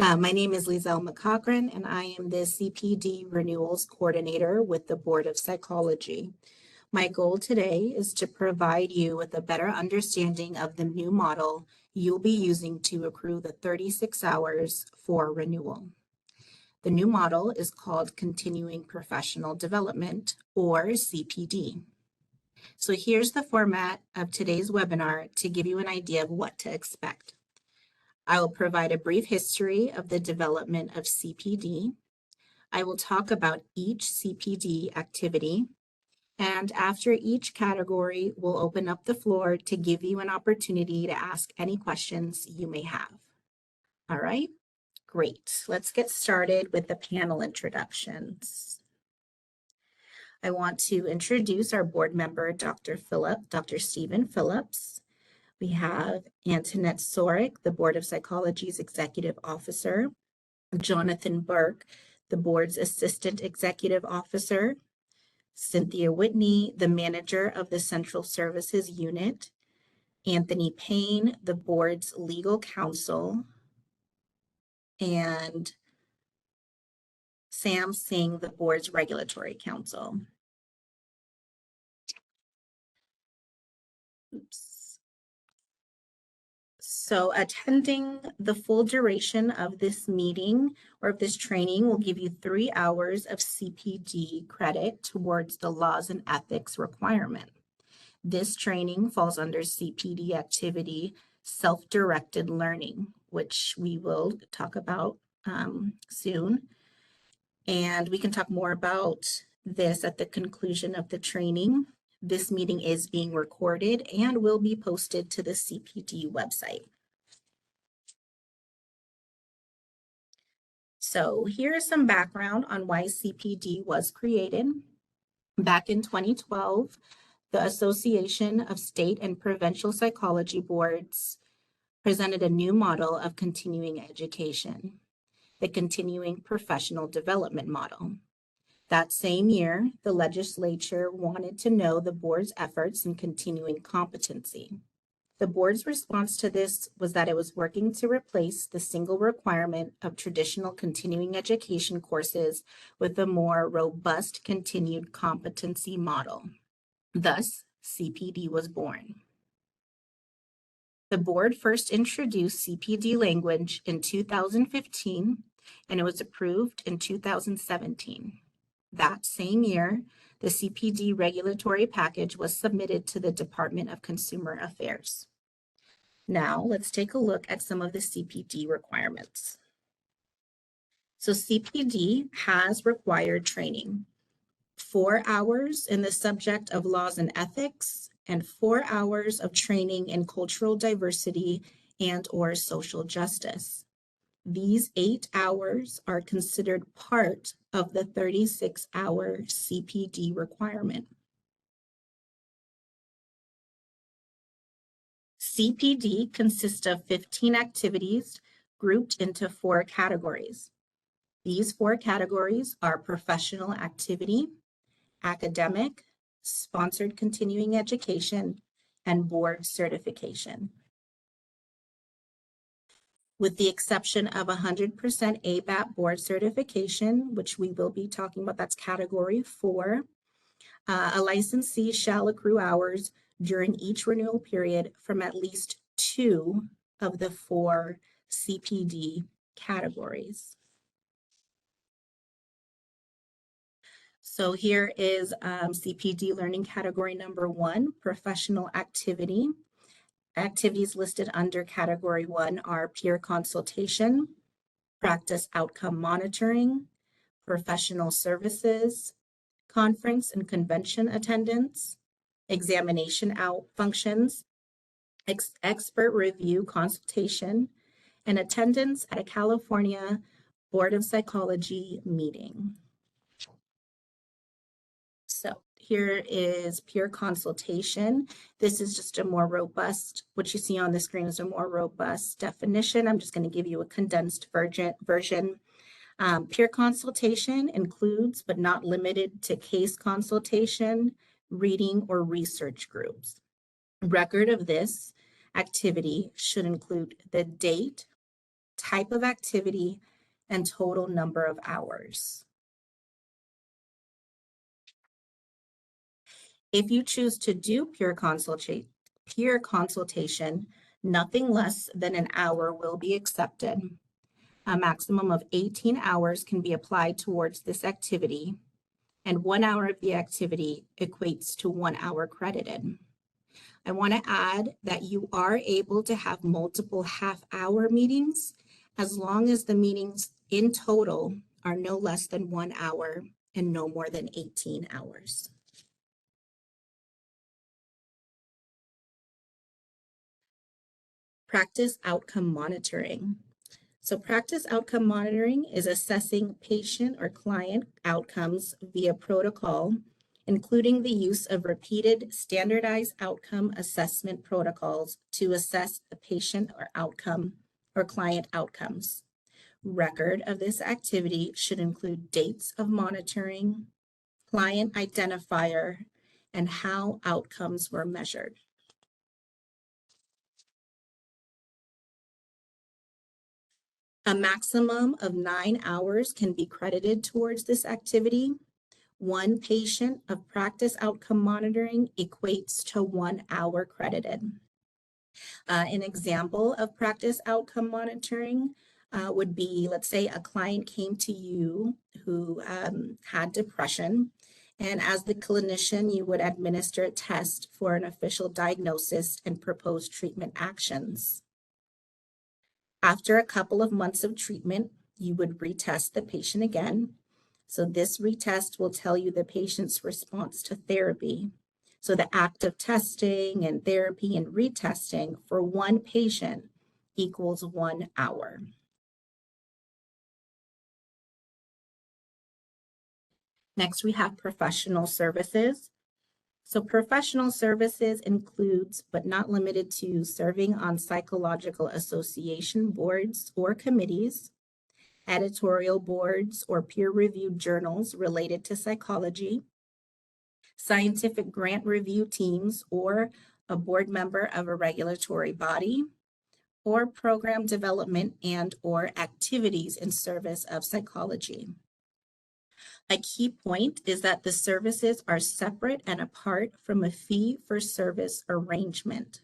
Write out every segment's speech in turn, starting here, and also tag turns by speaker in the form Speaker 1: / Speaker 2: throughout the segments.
Speaker 1: My name is Lizelle McCochran, and I am the CPD Renewals Coordinator with the Board of Psychology. My goal today is to provide you with a better understanding of the new model you'll be using to accrue the 36 hours for renewal. The new model is called Continuing Professional Development, or CPD. So here's the format of today's webinar to give you an idea of what to expect. I will provide a brief history of the development of CPD. I will talk about each CPD activity, and after each category, we'll open up the floor to give you an opportunity to ask any questions you may have. All right, great. Let's get started with the panel introductions. I want to introduce our board member, Dr. Stephen Phillips. We have Antoinette Sorick, the Board of Psychology's Executive Officer, Jonathan Burke, the Board's Assistant Executive Officer, Cynthia Whitney, the Manager of the Central Services Unit, Anthony Payne, the Board's Legal Counsel, and Sam Singh, the Board's Regulatory Counsel. Oops. So attending the full duration of this meeting or of this training will give you 3 hours of CPD credit towards the laws and ethics requirement. This training falls under CPD activity self-directed learning, which we will talk about soon. And we can talk more about this at the conclusion of the training. This meeting is being recorded and will be posted to the CPD website. So here's some background on why CPD was created. Back in 2012, the Association of State and Provincial Psychology Boards presented a new model of continuing education, the Continuing Professional Development Model. That same year, the legislature wanted to know the board's efforts in continuing competency. The board's response to this was that it was working to replace the single requirement of traditional continuing education courses with a more robust continued competency model. Thus, CPD was born. The board first introduced CPD language in 2015, and it was approved in 2017. That same year, the CPD regulatory package was submitted to the Department of Consumer Affairs. Now, let's take a look at some of the CPD requirements. So CPD has required training, 4 hours in the subject of laws and ethics, and 4 hours of training in cultural diversity and/or social justice. These 8 hours are considered part of the 36-hour CPD requirement. CPD consists of 15 activities grouped into 4 categories. These 4 categories are professional activity, academic, sponsored continuing education, and board certification. With the exception of 100% ABAP board certification, which we will be talking about, that's category 4, a licensee shall accrue hours during each renewal period from at least 2 of the 4 CPD categories. So here is CPD learning category number 1, professional activity. Activities listed under category 1 are peer consultation, practice outcome monitoring, professional services, conference and convention attendance, examination out functions, expert review consultation, and attendance at a California Board of Psychology meeting. So here is peer consultation. This is just a more robust, what you see on the screen is a more robust definition. I'm just going to give you a condensed version. Peer consultation includes, but not limited to, case consultation, reading, or research groups. Record of this activity should include the date, type of activity, and total number of hours. If you choose to do peer consultation, nothing less than an hour will be accepted. A maximum of 18 hours can be applied towards this activity, and 1 hour of the activity equates to 1 hour credited. I want to add that you are able to have multiple half-hour meetings as long as the meetings in total are no less than 1 hour and no more than 18 hours. Practice outcome monitoring. So practice outcome monitoring is assessing patient or client outcomes via protocol, including the use of repeated standardized outcome assessment protocols to assess the patient or outcome or client outcomes. Record of this activity should include dates of monitoring, client identifier, and how outcomes were measured. A maximum of 9 hours can be credited towards this activity. One patient of practice outcome monitoring equates to 1 hour credited. An example of practice outcome monitoring would be, let's say a client came to you who had depression, and as the clinician, you would administer a test for an official diagnosis and propose treatment actions. After a couple of months of treatment, you would retest the patient again. So this retest will tell you the patient's response to therapy. So the act of testing and therapy and retesting for one patient equals 1 hour. Next, we have professional services. So professional services includes, but not limited to, serving on psychological association boards or committees, editorial boards or peer-reviewed journals related to psychology, scientific grant review teams, or a board member of a regulatory body, or program development and or activities in service of psychology. A key point is that the services are separate and apart from a fee-for-service arrangement.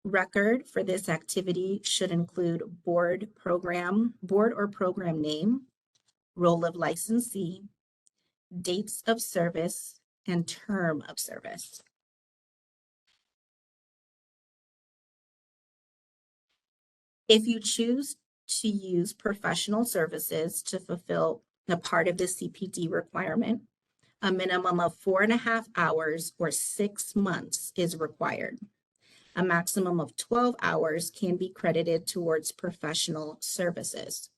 Speaker 1: Record for this activity should include board or program name, role of licensee, dates of service, and term of service. If you choose to use professional services to fulfill a part of the CPD requirement, a minimum of 4.5 hours or 6 months is required. A maximum of 12 hours can be credited towards professional services.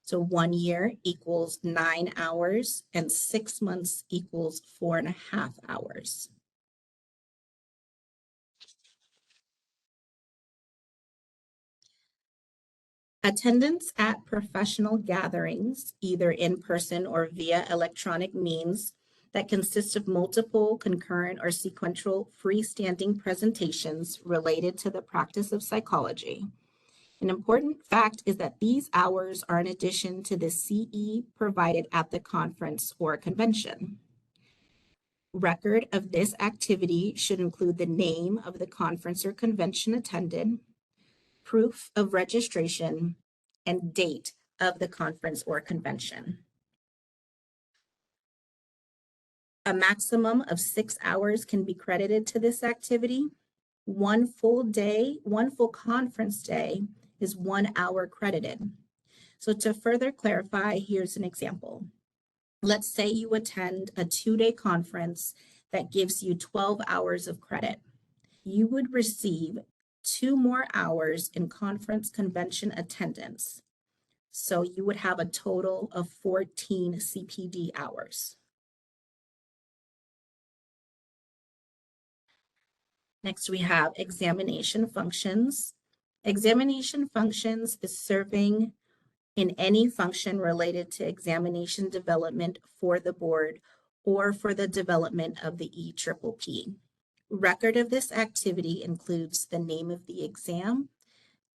Speaker 1: So 1 year equals 9 hours and 6 months equals 4.5 hours. Attendance at professional gatherings, either in person or via electronic means, that consist of multiple concurrent or sequential freestanding presentations related to the practice of psychology. An important fact is that these hours are in addition to the CE provided at the conference or convention. Record of this activity should include the name of the conference or convention attended, proof of registration, and date of the conference or convention. A maximum of 6 hours can be credited to this activity. One full conference day is 1 hour credited. So to further clarify, here's an example. Let's say you attend a 2-day conference that gives you 12 hours of credit. You would receive 2 more hours in conference convention attendance. So you would have a total of 14 CPD hours. Next, we have examination functions. Examination functions is serving in any function related to examination development for the board or for the development of the EPPP. Record of this activity includes the name of the exam,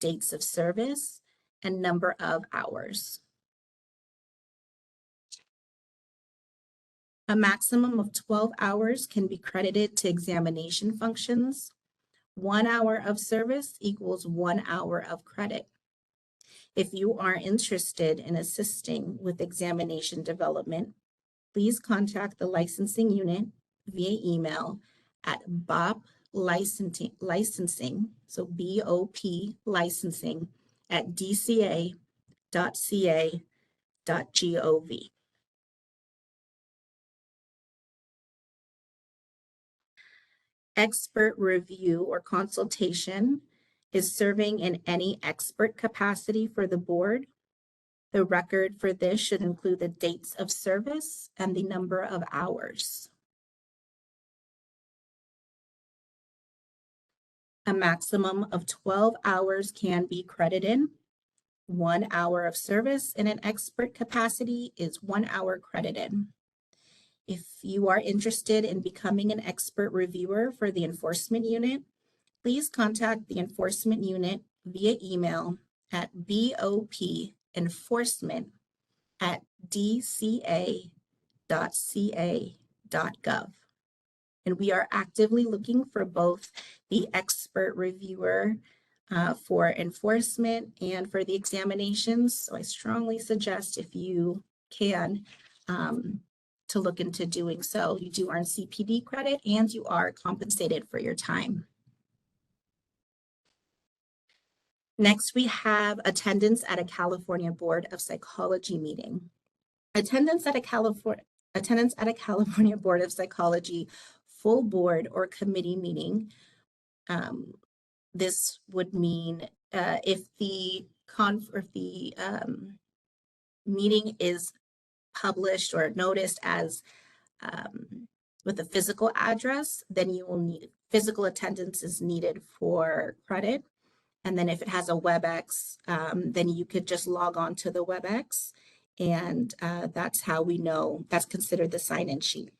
Speaker 1: dates of service, and number of hours. A maximum of 12 hours can be credited to examination functions. 1 hour of service equals 1 hour of credit. If you are interested in assisting with examination development, please contact the licensing unit via email at BOP licensing, so BOP licensing at dca.ca.gov. Expert review or consultation is serving in any expert capacity for the board. The record for this should include the dates of service and the number of hours. A maximum of 12 hours can be credited. 1 hour of service in an expert capacity is 1 hour credited. If you are interested in becoming an expert reviewer for the enforcement unit, please contact the enforcement unit via email at bopenforcement@dca.ca.gov. And we are actively looking for both the expert reviewer for enforcement and for the examinations. So I strongly suggest, if you can, to look into doing so. You do earn CPD credit and you are compensated for your time. Next, we have attendance at a California Board of Psychology meeting. Attendance at a California Board of Psychology full board or committee meeting. This would mean if the meeting is published or noticed as with a physical address, then you will need physical attendance is needed for credit. And then if it has a WebEx, then you could just log on to the WebEx, and that's how we know that's considered the sign-in sheet.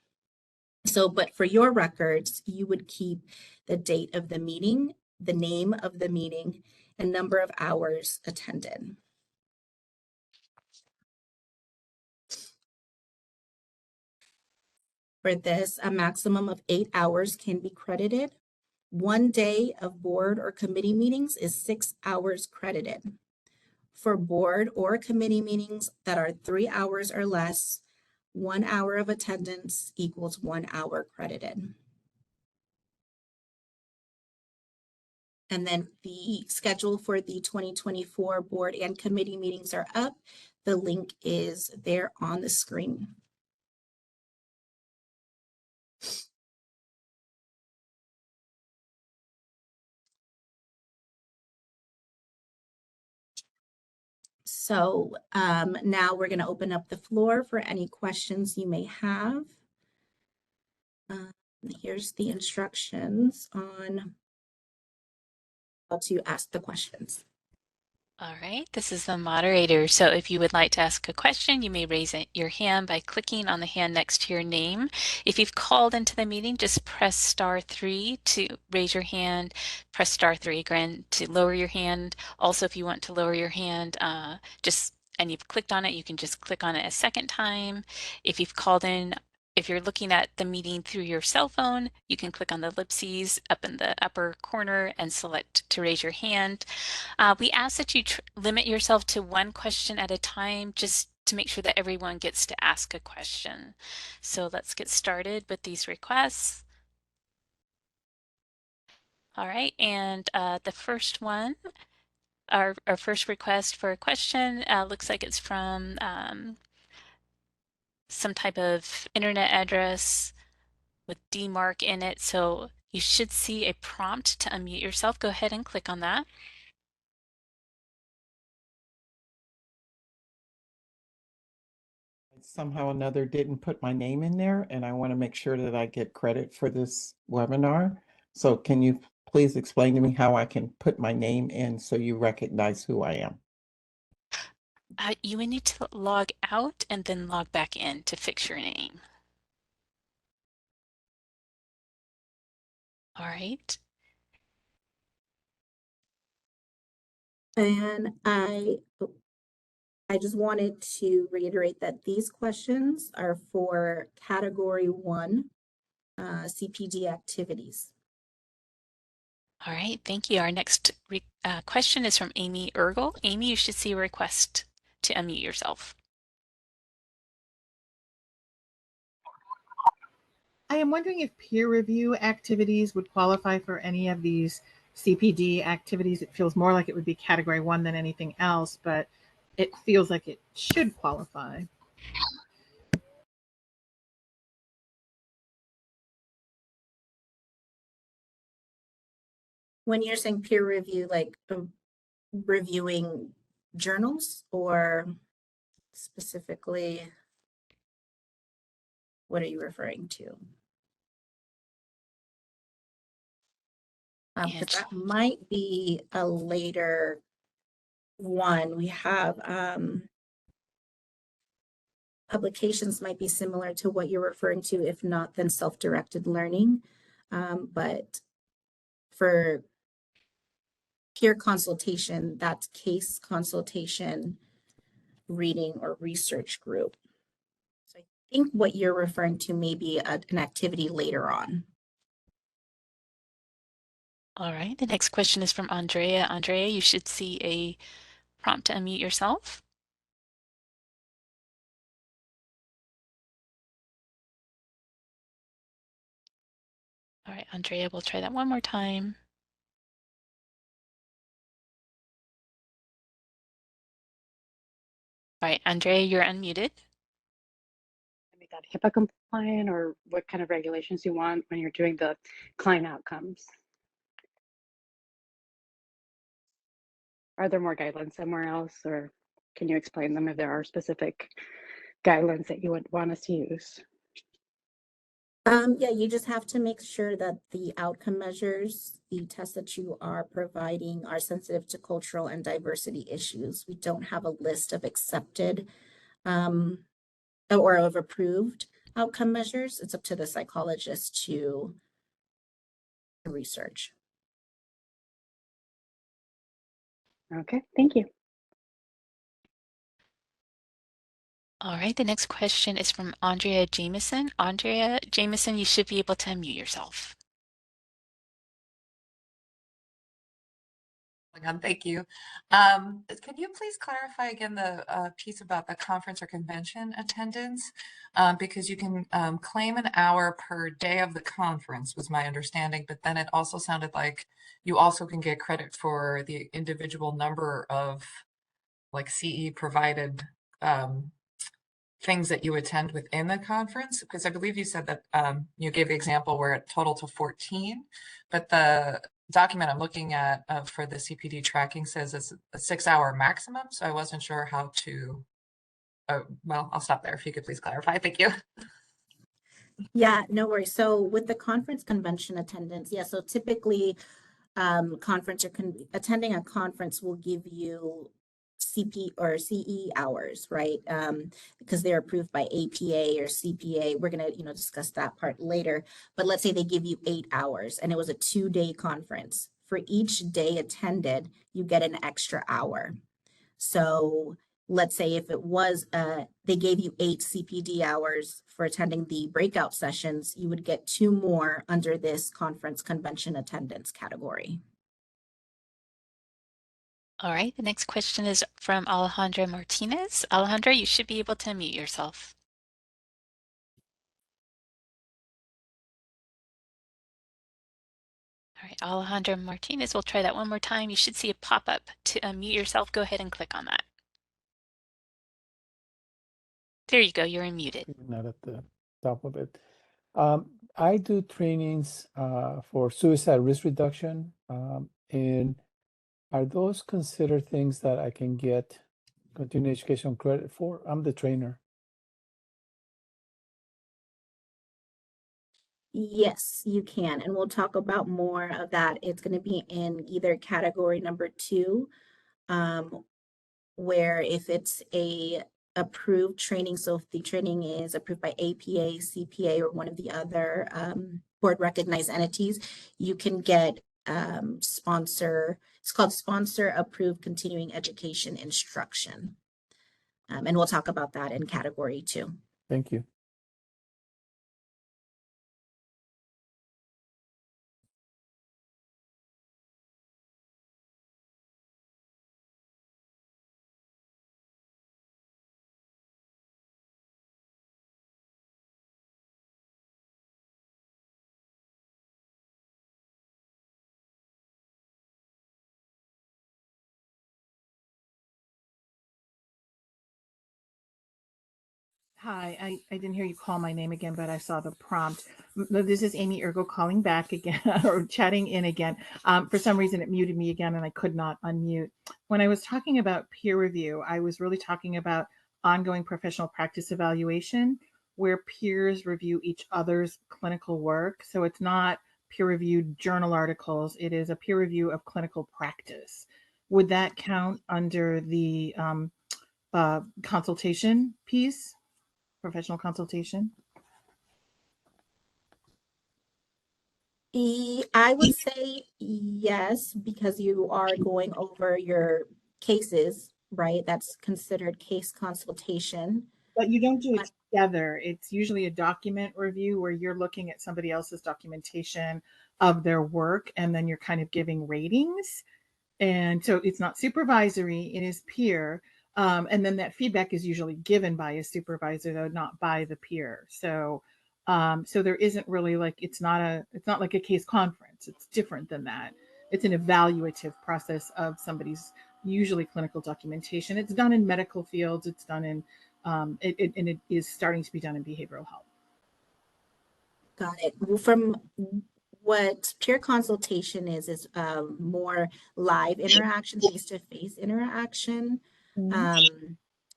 Speaker 1: So, but for your records, you would keep the date of the meeting, the name of the meeting, and number of hours attended. For this, a maximum of 8 hours can be credited. 1 day of board or committee meetings is 6 hours credited. For board or committee meetings that are 3 hours or less, 1 hour of attendance equals 1 hour credited. And then the schedule for the 2024 board and committee meetings are up. The link is there on the screen. So now we're going to open up the floor for any questions you may have. Here's the instructions on how to ask the questions.
Speaker 2: All right, this is the moderator. So if you would like to ask a question, you may raise your hand by clicking on the hand next to your name. If you've called into the meeting, just press *3 to raise your hand, press *3 again to lower your hand. Also, if you want to lower your hand, and you've clicked on it, you can just click on it a second time. If you've called in, if you're looking at the meeting through your cell phone, you can click on the ellipses up in the upper corner and select to raise your hand. We ask that you limit yourself to one question at a time, just to make sure that everyone gets to ask a question. So let's get started with these requests. All right, and the first one, our first request for a question looks like it's from some type of internet address with DMARC in it. So you should see a prompt to unmute yourself. Go ahead and click on that.
Speaker 3: Somehow or another didn't put my name in there, and I want to make sure that I get credit for this webinar. So can you please explain to me how I can put my name in so you recognize who I am?
Speaker 2: You would need to log out and then log back in to fix your name. All right.
Speaker 1: And I just wanted to reiterate that these questions are for Category 1 CPD activities.
Speaker 2: All right, thank you. Our next question is from Amy Ergel. Amy, you should see a request to unmute yourself.
Speaker 4: I am wondering if peer review activities would qualify for any of these CPD activities. It feels more like it would be Category 1 than anything else, but it feels like it should qualify.
Speaker 1: When you're saying peer review, like reviewing journals, or specifically, what are you referring to? Because that might be a later one. We have publications might be similar to what you're referring to. If not, then self-directed learning. But for peer consultation, that's case consultation, reading, or research group. So I think what you're referring to may be an activity later on.
Speaker 2: All right, the next question is from Andrea. Andrea, you should see a prompt to unmute yourself. All right, Andrea, we'll try that one more time. All right, Andrea, you're unmuted.
Speaker 5: Make that HIPAA compliant, or what kind of regulations you want when you're doing the client outcomes? Are there more guidelines somewhere else, or can you explain them if there are specific guidelines that you would want us to use?
Speaker 1: Yeah, you just have to make sure that the outcome measures, the tests that you are providing, are sensitive to cultural and diversity issues. We don't have a list of accepted or of approved outcome measures. It's up to the psychologist to research.
Speaker 5: Okay, thank you.
Speaker 2: All right, the next question is from Andrea Jameson. Andrea Jameson, you should be able to unmute yourself.
Speaker 6: Thank you. Could you please clarify again the piece about the conference or convention attendance? Because you can claim an hour per day of the conference, was my understanding, but then it also sounded like you also can get credit for the individual number of like CE provided things that you attend within the conference, because I believe you said that you gave the example where it totaled to 14, but the document I'm looking at for the CPD tracking says it's a 6-hour maximum. So I wasn't sure how to, well, I'll stop there. If you could please clarify. Thank you.
Speaker 1: Yeah, no worries. So with the conference convention attendance, yeah, so typically conference or attending a conference will give you CP or CE hours, right? Because they're approved by APA or CPA. We're gonna, discuss that part later. But let's say they give you 8 hours and it was a 2-day conference. For each day attended, you get an extra hour. So let's say if it was, they gave you 8 CPD hours for attending the breakout sessions, you would get 2 more under this conference convention attendance category.
Speaker 2: All right, the next question is from Alejandra Martinez. Alejandra, you should be able to unmute yourself. All right, Alejandra Martinez, we'll try that one more time. You should see a pop-up to unmute yourself. Go ahead and click on that. There you go, you're unmuted.
Speaker 7: Not at the top of it. I do trainings for suicide risk reduction, and are those considered things that I can get continuing education credit for? I'm the trainer.
Speaker 1: Yes, you can. And we'll talk about more of that. It's going to be in either category number 2, where if it's a approved training, so if the training is approved by APA, CPA, or one of the other board recognized entities, you can get sponsor. It's called Sponsor Approved Continuing Education Instruction. And we'll talk about that in category 2.
Speaker 7: Thank you.
Speaker 4: Hi, I didn't hear you call my name again, but I saw the prompt. This is Amy Ergo calling back again or chatting in again. For some reason, it muted me again and I could not unmute. When I was talking about peer review, I was really talking about ongoing professional practice evaluation where peers review each other's clinical work. So it's not peer reviewed journal articles, it is a peer review of clinical practice. Would that count under the consultation piece? Professional consultation?
Speaker 1: I would say yes, because you are going over your cases, right? That's considered case consultation.
Speaker 4: But you don't do it together. It's usually a document review where you're looking at somebody else's documentation of their work and then you're kind of giving ratings. And so it's not supervisory, it is peer. And then that feedback is usually given by a supervisor, though not by the peer. So there isn't really like it's not like a case conference. It's different than that. It's an evaluative process of somebody's usually clinical documentation. It's done in medical fields. It's done in and it is starting to be done in behavioral health.
Speaker 1: Got it. Well, from what peer consultation is more live interaction, face-to-face interaction.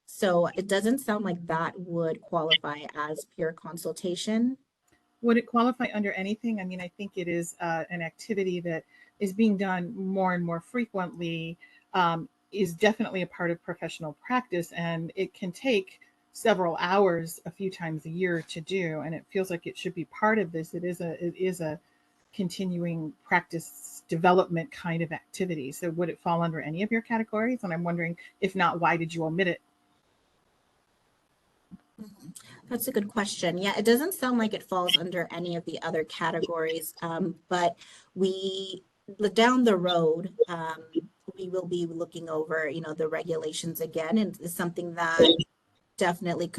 Speaker 1: So it doesn't sound like that would qualify as peer consultation.
Speaker 4: Would it qualify under anything? I mean, I think it is an activity that is being done more and more frequently, is definitely a part of professional practice, and it can take several hours a few times a year to do, and it feels like it should be part of this. It is a continuing practice development kind of activity. So would it fall under any of your categories? And I'm wondering, if not, why did you omit it?
Speaker 1: That's a good question. Yeah, it doesn't sound like it falls under any of the other categories, but we down the road, we will be looking over, the regulations again, and it's something that definitely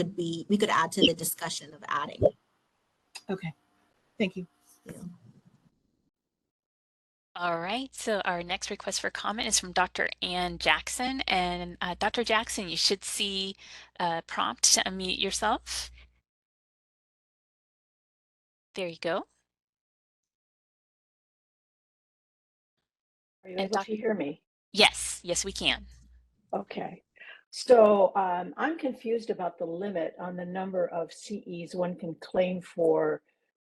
Speaker 1: we could add to the discussion of adding.
Speaker 4: Okay, thank you.
Speaker 1: Yeah.
Speaker 2: All right, so our next request for comment is from Dr. Ann Jackson. And Dr. Jackson, you should see a prompt to unmute yourself. There you go.
Speaker 8: Are you able to hear me?
Speaker 2: Yes, we can.
Speaker 8: Okay. So I'm confused about the limit on the number of CEs one can claim for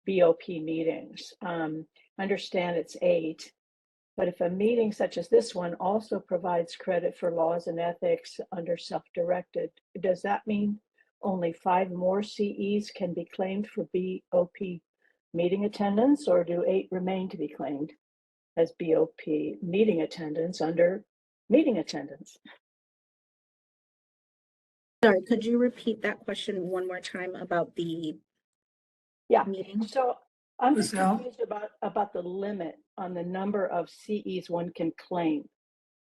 Speaker 8: BOP meetings. Understand it's 8, but if a meeting such as this one also provides credit for laws and ethics under self-directed, does that mean only 5 more CEs can be claimed for BOP meeting attendance, or do 8 remain to be claimed as BOP meeting attendance under meeting attendance?
Speaker 1: Sorry, could you repeat that question one more time about the meeting?
Speaker 8: So I'm just confused about the limit on the number of CEs one can claim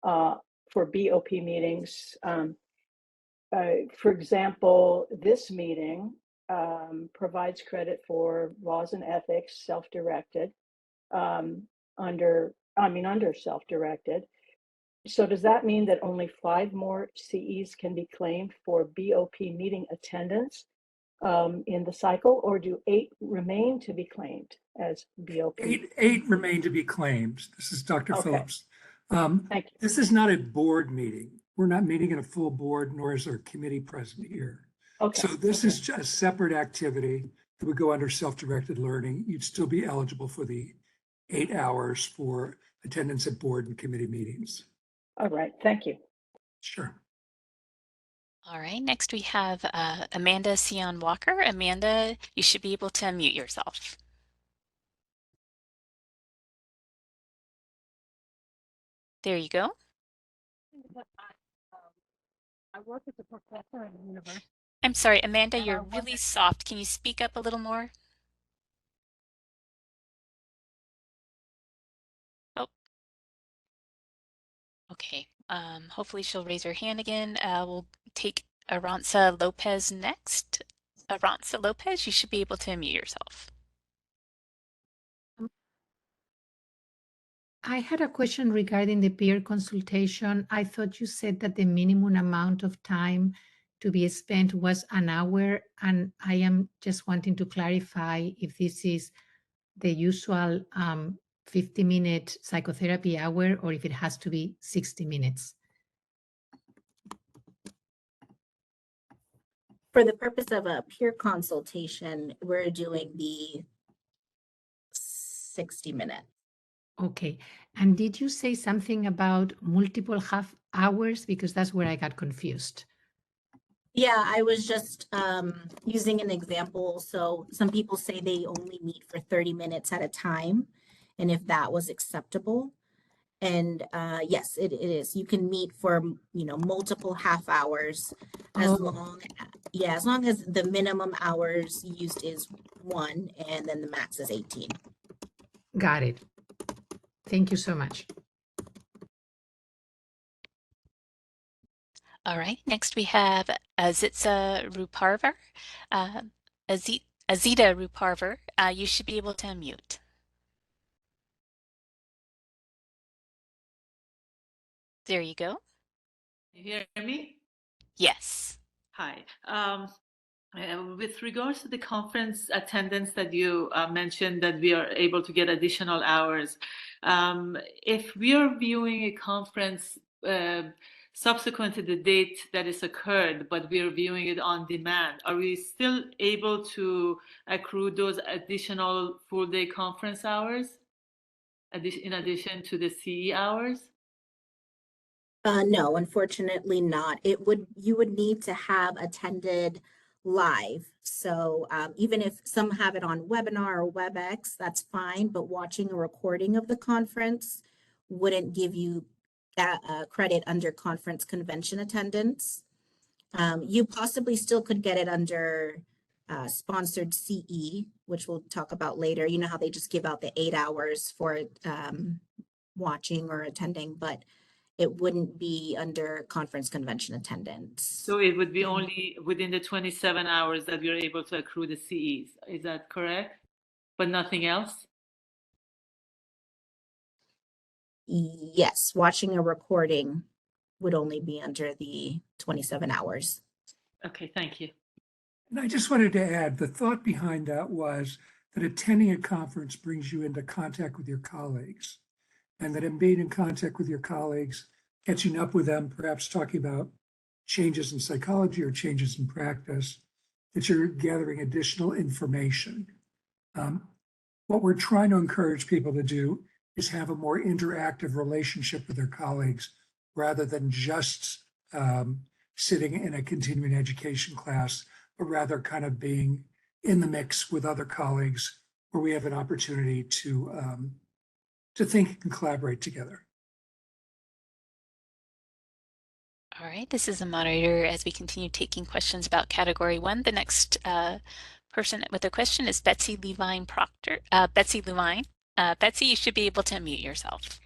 Speaker 8: for BOP meetings. For example, this meeting provides credit for laws and ethics, self-directed, under self-directed. So does that mean that only 5 more CEs can be claimed for BOP meeting attendance in the cycle, or do 8 remain to be claimed as BOP?
Speaker 9: Eight remain to be claimed. This is Dr.
Speaker 8: Okay.
Speaker 9: Phillips.
Speaker 8: Thank you.
Speaker 9: This is not a board meeting. We're not meeting in a full board, nor is our committee present here.
Speaker 8: Okay.
Speaker 9: So this is just a separate activity that would go under self-directed learning. You'd still be eligible for the 8 hours for attendance at board and committee meetings.
Speaker 8: All right. Thank you.
Speaker 9: Sure.
Speaker 2: All right, next we have Amanda Sion Walker. Amanda, you should be able to unmute yourself. There you go.
Speaker 5: I work as a professor at a university.
Speaker 2: I'm sorry, Amanda,
Speaker 5: And I
Speaker 2: you're really
Speaker 5: wondered-
Speaker 2: soft. Can you speak up a little more? Oh, okay. Hopefully she'll raise her hand again. We'll take Aranza Lopez next. Aranza Lopez, you should be able to unmute yourself.
Speaker 10: I had a question regarding the peer consultation. I thought you said that the minimum amount of time to be spent was an hour, and I am just wanting to clarify if this is the usual 50-minute psychotherapy hour or if it has to be 60 minutes.
Speaker 1: For the purpose of a peer consultation, we're doing the 60 minutes.
Speaker 10: Okay. And did you say something about multiple half hours? Because that's where I got confused.
Speaker 1: Yeah, I was just using an example. So some people say they only meet for 30 minutes at a time, and if that was acceptable. And yes, it is. You can meet for, multiple half hours as long as the minimum hours used is 1 and then the max is 18.
Speaker 10: Got it. Thank you so much.
Speaker 2: All right, next we have Azitza Ruparvar. Azita Ruparvar, you should be able to unmute. There you go.
Speaker 11: You hear me?
Speaker 2: Yes.
Speaker 11: Hi. With regards to the conference attendance that you mentioned that we are able to get additional hours, if we are viewing a conference subsequent to the date that is occurred, but we are viewing it on demand, are we still able to accrue those additional full-day conference hours in addition to the CE hours?
Speaker 1: No, unfortunately not. You would need to have attended live. So even if some have it on webinar or WebEx, that's fine, but watching a recording of the conference wouldn't give you that credit under conference convention attendance. You possibly still could get it under sponsored CE, which we'll talk about later. You know how they just give out the 8 hours for watching or attending, but it wouldn't be under conference convention attendance.
Speaker 11: So it would be only within the 27 hours that we are able to accrue the CEs. Is that correct? But nothing else?
Speaker 1: Yes, watching a recording would only be under the 27 hours.
Speaker 11: Okay, thank you.
Speaker 9: And I just wanted to add, the thought behind that was that attending a conference brings you into contact with your colleagues, and that in being in contact with your colleagues, catching up with them, perhaps talking about changes in psychology or changes in practice, that you're gathering additional information. What we're trying to encourage people to do is have a more interactive relationship with their colleagues rather than just sitting in a continuing education class, but rather kind of being in the mix with other colleagues where we have an opportunity to think and collaborate together.
Speaker 2: All right, this is the moderator as we continue taking questions about category 1. The next person with a question is Betsy Levine Proctor. Betsy Levine. Betsy, you should be able to unmute yourself.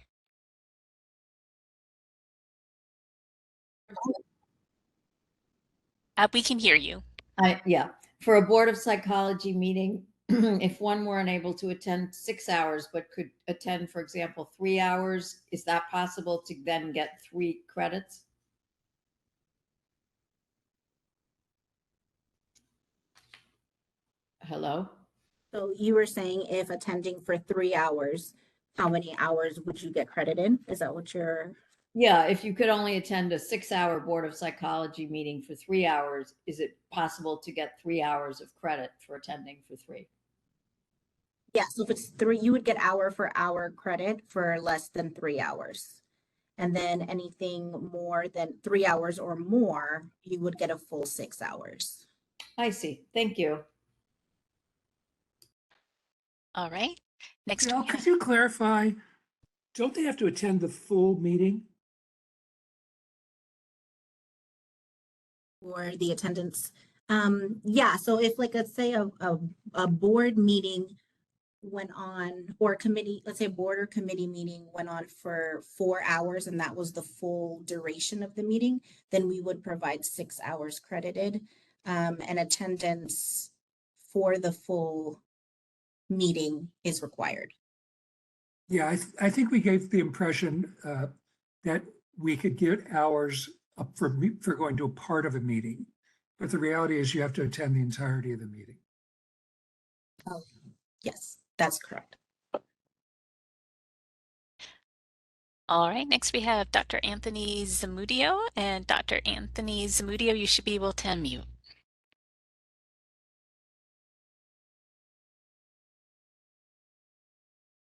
Speaker 2: We can hear you.
Speaker 12: Yeah, for a Board of Psychology meeting, if one were unable to attend 6 hours but could attend, for example, 3 hours, is that possible to then get 3 credits? Hello?
Speaker 1: So you were saying if attending for 3 hours, how many hours would you get credit in? Is that what you're?
Speaker 12: Yeah, if you could only attend a 6-hour Board of Psychology meeting for 3 hours, is it possible to get 3 hours of credit for attending for 3?
Speaker 1: Yeah, so if it's 3, you would get hour for hour credit for less than 3 hours. And then anything more than 3 hours or more, you would get a full 6 hours.
Speaker 12: I see. Thank you.
Speaker 2: All right. Next,
Speaker 9: Gail, could you clarify Don't they have to attend the full meeting?
Speaker 1: For the attendance. Yeah, so if like, let's say a board meeting went on, or a committee, let's say a board or committee meeting went on for 4 hours and that was the full duration of the meeting, then we would provide 6 hours credited, and attendance for the full meeting is required.
Speaker 9: Yeah, I think we gave the impression that we could get hours up for going to a part of a meeting, but the reality is you have to attend the entirety of the meeting.
Speaker 1: Oh, yes, that's correct.
Speaker 2: All right, next we have Dr. Anthony Zamudio, and Dr. Anthony Zamudio, you should be able to unmute.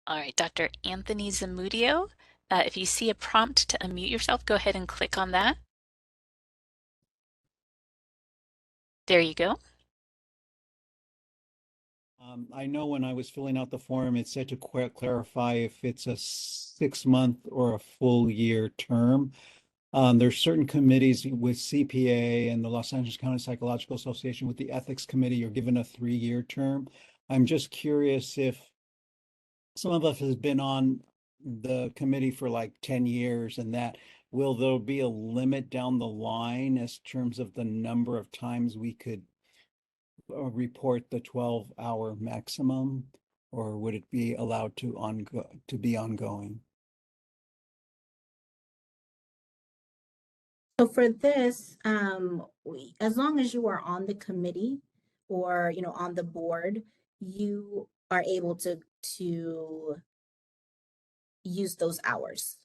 Speaker 2: All right, Dr. Anthony Zamudio, if you see a prompt to unmute yourself, go ahead and click on that. There you go.
Speaker 13: I know when I was filling out the form, it said to clarify if it's a 6-month or a full year term. There's certain committees with CPA and the Los Angeles County Psychological Association with the Ethics Committee, you're given a 3-year term. I'm just curious if some of us has been on the committee for like 10 years and that, will there be a limit down the line as terms of the number of times we could report the 12-hour maximum, or would it be allowed to be ongoing?
Speaker 1: So for this, as long as you are on the committee or, on the board, you are able to use those hours.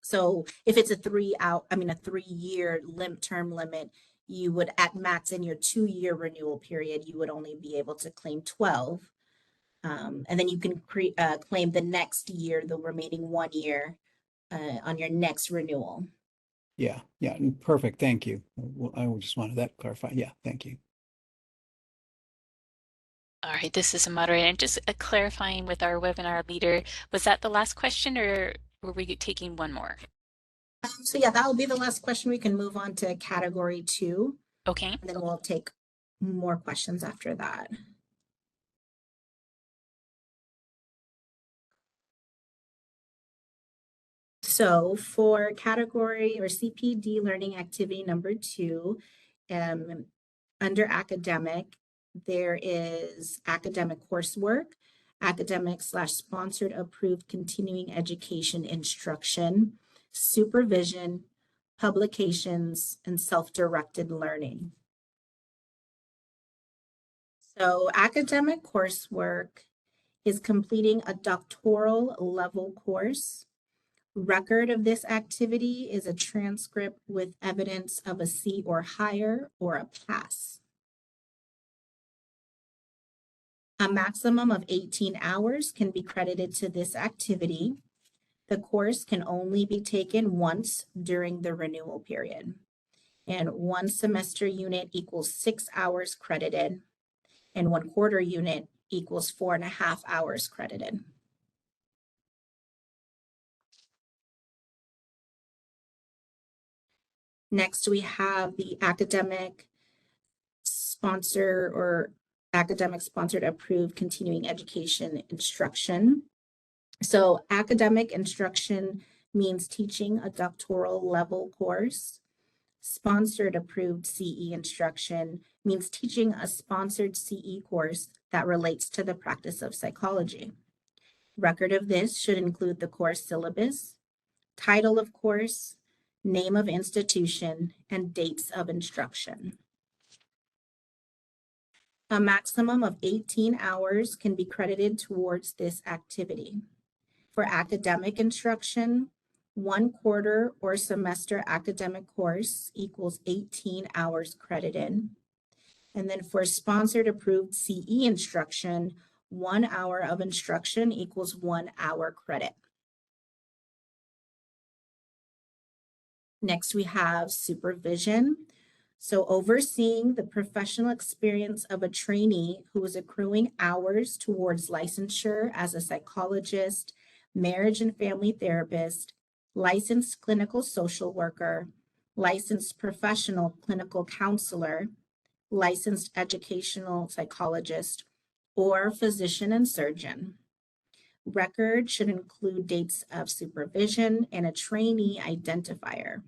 Speaker 1: So if it's a 3-year term limit, you would at max in your 2-year renewal period, you would only be able to claim 12. And then you can claim the next year, the remaining 1 year, on your next renewal.
Speaker 13: Yeah, perfect. Thank you. Well, I just wanted that clarified. Yeah, thank you.
Speaker 2: All right, this is a moderator. And just clarifying with our webinar leader, was that the last question or were we taking one more?
Speaker 1: So yeah, that will be the last question. We can move on to category 2.
Speaker 2: Okay.
Speaker 1: And then we'll take more questions after that. So for category or CPD learning activity number 2, under academic, there is academic coursework, academic/sponsored approved continuing education instruction, supervision, publications, and self-directed learning. So academic coursework is completing a doctoral level course. Record of this activity is a transcript with evidence of a C or higher or a pass. A maximum of 18 hours can be credited to this activity. The course can only be taken once during the renewal period. And 1 semester unit equals 6 hours credited, and 1 quarter unit equals 4.5 hours credited. Next, we have the academic sponsor or academic sponsored approved continuing education instruction. So academic instruction means teaching a doctoral level course. Sponsored approved CE instruction means teaching a sponsored CE course that relates to the practice of psychology. Record of this should include the course syllabus, title of course, name of institution, and dates of instruction. A maximum of 18 hours can be credited towards this activity. For academic instruction, 1 quarter or semester academic course equals 18 hours credited. And then for sponsored approved CE instruction, 1 hour of instruction equals 1 hour credit. Next, we have supervision. So overseeing the professional experience of a trainee who is accruing hours towards licensure as a psychologist, marriage and family therapist, licensed clinical social worker, licensed professional clinical counselor, licensed educational psychologist, or physician and surgeon. Record should include dates of supervision and a trainee identifier.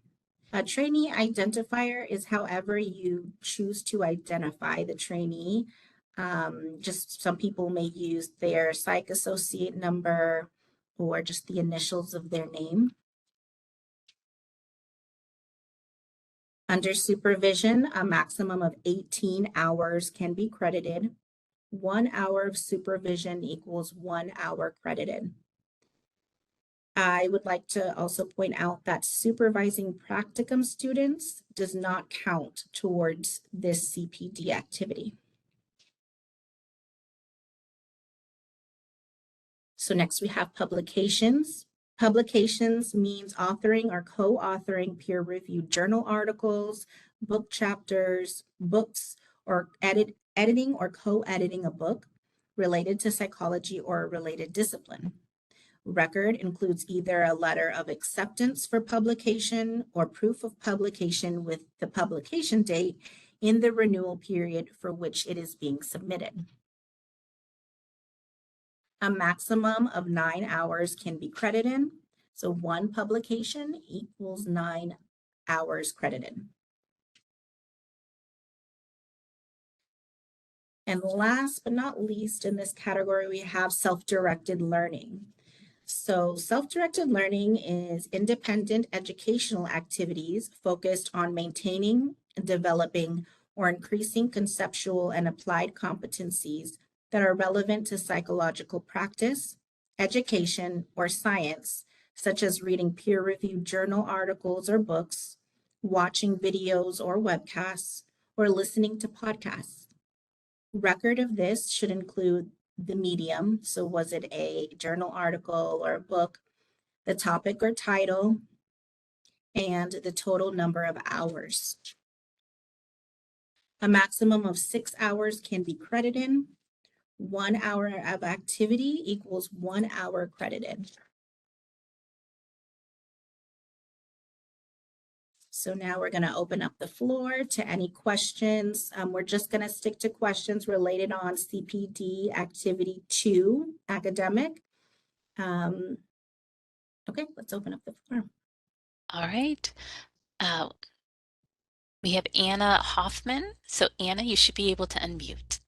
Speaker 1: A trainee identifier is however you choose to identify the trainee. Just some people may use their psych associate number or just the initials of their name. Under supervision, a maximum of 18 hours can be credited. 1 hour of supervision equals 1 hour credited. I would like to also point out that supervising practicum students does not count towards this CPD activity. So next we have publications. Publications means authoring or co-authoring peer-reviewed journal articles, book chapters, books, or editing or co-editing a book related to psychology or a related discipline. Record includes either a letter of acceptance for publication or proof of publication with the publication date in the renewal period for which it is being submitted. A maximum of 9 hours can be credited. So one publication equals 9 hours credited. And last but not least in this category, we have self-directed learning. So self-directed learning is independent educational activities focused on maintaining, developing, or increasing conceptual and applied competencies that are relevant to psychological practice, education, or science, such as reading peer-reviewed journal articles or books, watching videos or webcasts, or listening to podcasts. Record of this should include the medium. So was it a journal article or a book, the topic or title, and the total number of hours. A maximum of 6 hours can be credited. 1 hour of activity equals 1 hour credited. So now we're going to open up the floor to any questions. We're just going to stick to questions related on CPD Activity 2, academic. Okay, let's open up the floor.
Speaker 2: All right. We have Anna Hoffman. So Anna, you should be able to unmute.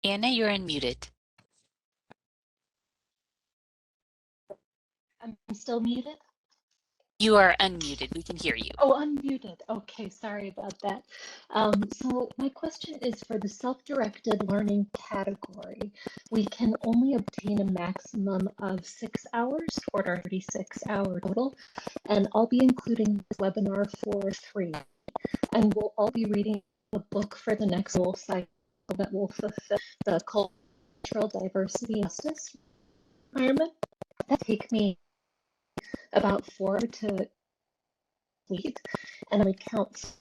Speaker 2: Anna, you're unmuted.
Speaker 14: I'm still muted.
Speaker 2: You are unmuted. We can hear you.
Speaker 14: Oh, unmuted. Okay, sorry about that. So my question is for the self-directed learning category, we can only obtain a maximum of 6 hours toward our 36-hour total, and I'll be including this webinar for 3. And we'll all be reading a book for the next whole cycle that will fulfill the cultural diversity and justice requirement. That take me about 4 to complete, and I count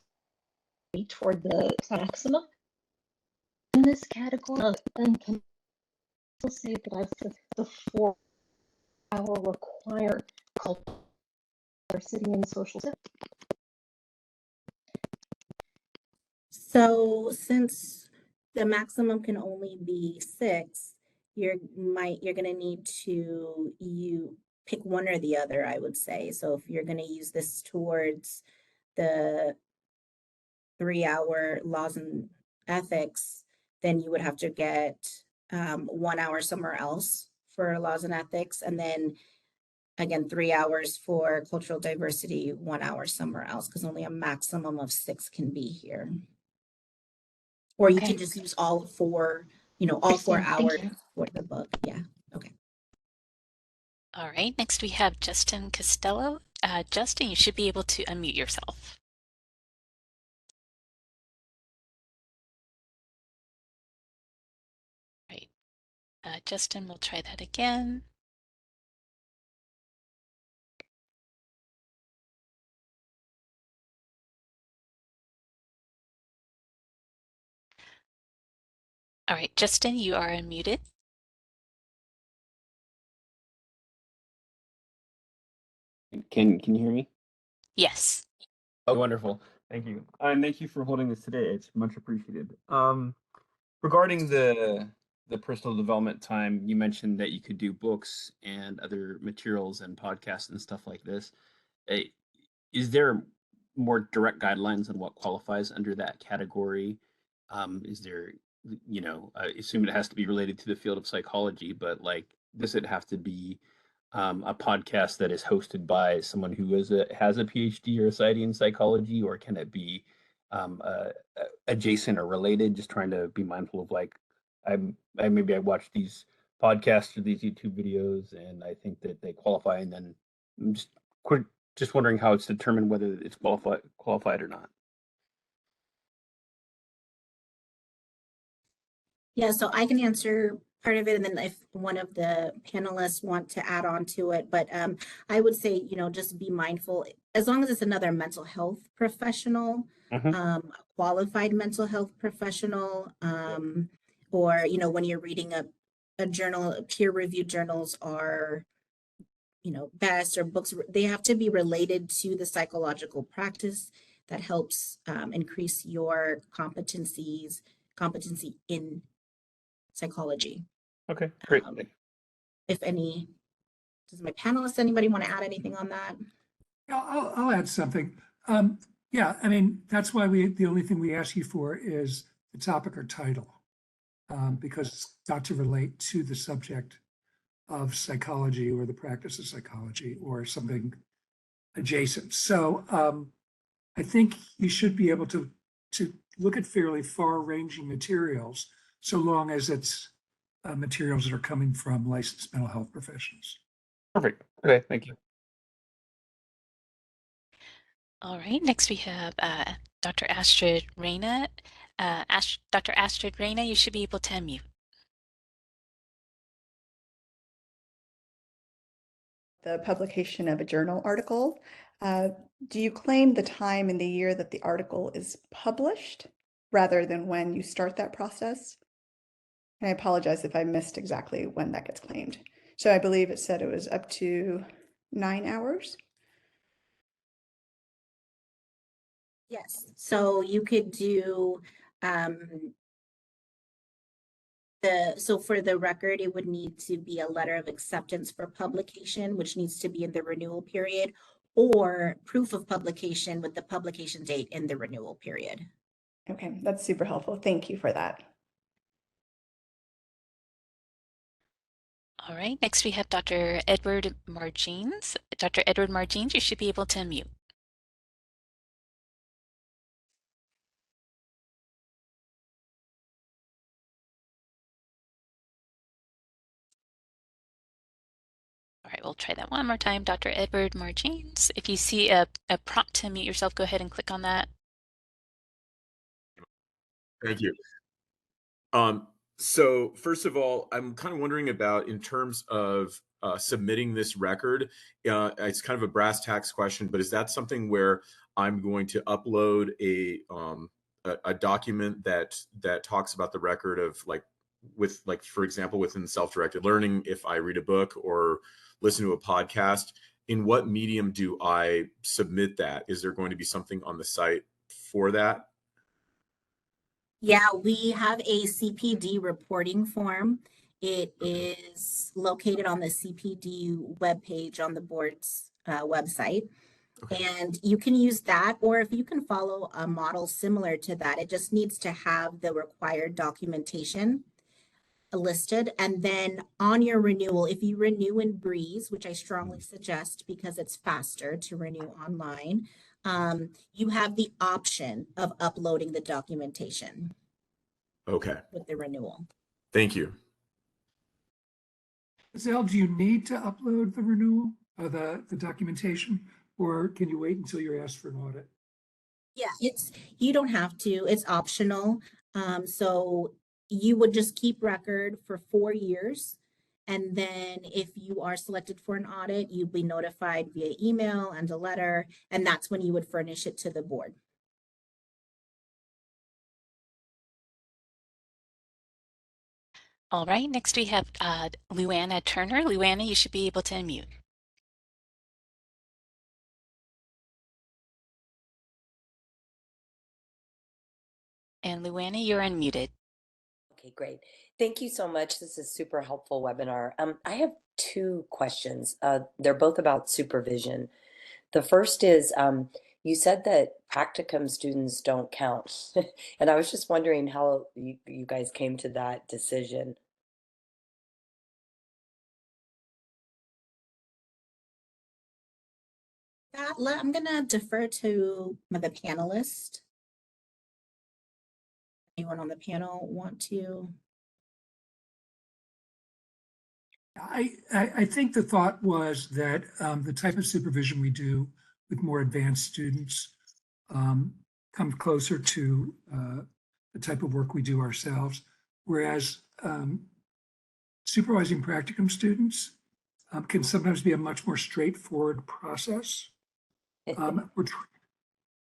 Speaker 14: toward the maximum in this category. And can also say that I've the 4-hour required cultural diversity and social.
Speaker 1: So since the maximum can only be 6, you're going to need to pick one or the other, I would say. So if you're going to use this towards the 3-hour laws and ethics, then you would have to get 1 hour somewhere else for laws and ethics, and then again 3 hours for cultural diversity, 1 hour somewhere else, because only a maximum of 6 can be here. Or you can just use all 4, all 4 hours for the book. Yeah. Okay.
Speaker 2: All right. Next, we have Justin Costello. Justin, you should be able to unmute yourself. Right. Justin, we'll try that again. All right, Justin, you are unmuted.
Speaker 15: Can you hear me?
Speaker 2: Yes.
Speaker 15: Oh, wonderful. Thank you. And thank you for holding this today. It's much appreciated. Regarding the personal development time, you mentioned that you could do books and other materials and podcasts and stuff like this. Uh, Is there more direct guidelines on what qualifies under that category? Is there, I assume it has to be related to the field of psychology, but like, does it have to be a podcast that is hosted by someone who has a PhD or a PsyD in psychology, or can it be adjacent or related? Just trying to be mindful of like, maybe I watch these podcasts or these YouTube videos, and I think that they qualify, and then I'm just wondering how it's determined whether it's qualified or not.
Speaker 1: Yeah, so I can answer part of it, and then if one of the panelists want to add on to it, but I would say, just be mindful, as long as it's another mental health professional, a qualified mental health professional, or, when you're reading a journal, peer-reviewed journals are, best, or books, they have to be related to the psychological practice that helps increase your competency in psychology.
Speaker 15: Okay, great.
Speaker 1: If does my panelists, anybody want to add anything on that?
Speaker 9: Yeah, I'll add something. Yeah, I mean, that's why the only thing we ask you for is the topic or title, because it's got to relate to the subject of psychology or the practice of psychology or something adjacent. So I think you should be able to look at fairly far-ranging materials, so long as it's materials that are coming from licensed mental health professionals.
Speaker 15: Perfect. Okay, thank you.
Speaker 2: All right, next we have Dr. Astrid Reyna. Dr. Astrid Reyna, you should be able to unmute.
Speaker 16: The publication of a journal article. Do you claim the time in the year that the article is published rather than when you start that process? And I apologize if I missed exactly when that gets claimed. So I believe it said it was up to 9 hours.
Speaker 1: Yes, so you could do so for the record, it would need to be a letter of acceptance for publication, which needs to be in the renewal period, or proof of publication with the publication date in the renewal period.
Speaker 16: Okay, that's super helpful. Thank you for that.
Speaker 2: All right, next we have Dr. Edward Margines. Dr. Edward Margines, you should be able to unmute. All right, we'll try that one more time. Dr. Edward Margines, if you see a prompt to mute yourself, go ahead and click on that.
Speaker 17: Thank you. So first of all, I'm kind of wondering about, in terms of submitting this record, it's kind of a brass tacks question, but is that something where I'm going to upload a document that talks about the record of for example, within self-directed learning, if I read a book or listen to a podcast, in what medium do I submit that? Is there going to be something on the site for that?
Speaker 1: Yeah, we have a CPD reporting form. It is located on the CPD webpage on the board's website. And you can use that, or if you can follow a model similar to that, it just needs to have the required documentation listed. And then on your renewal, if you renew in Breeze, which I strongly suggest because it's faster to renew online, you have the option of uploading the documentation.
Speaker 17: Okay.
Speaker 1: With the renewal.
Speaker 17: Thank you.
Speaker 9: Zell, do you need to upload the renewal, the documentation, or can you wait until you're asked for an audit?
Speaker 1: Yeah, you don't have to, it's optional. So you would just keep record for 4 years. And then if you are selected for an audit, you'd be notified via email and a letter, and that's when you would furnish it to the board.
Speaker 2: All right, next we have Luana Turner. Luana, you should be able to unmute. And Luana, you're unmuted.
Speaker 18: Okay, great. Thank you so much. This is super helpful webinar. I have two questions. They're both about supervision. The first is, you said that practicum students don't count. And I was just wondering how you guys came to that decision.
Speaker 1: I'm gonna defer to the panelist. Anyone on the panel want to?
Speaker 9: I think the thought was that the type of supervision we do with more advanced students comes closer to the type of work we do ourselves, whereas supervising practicum students can sometimes be a much more straightforward process.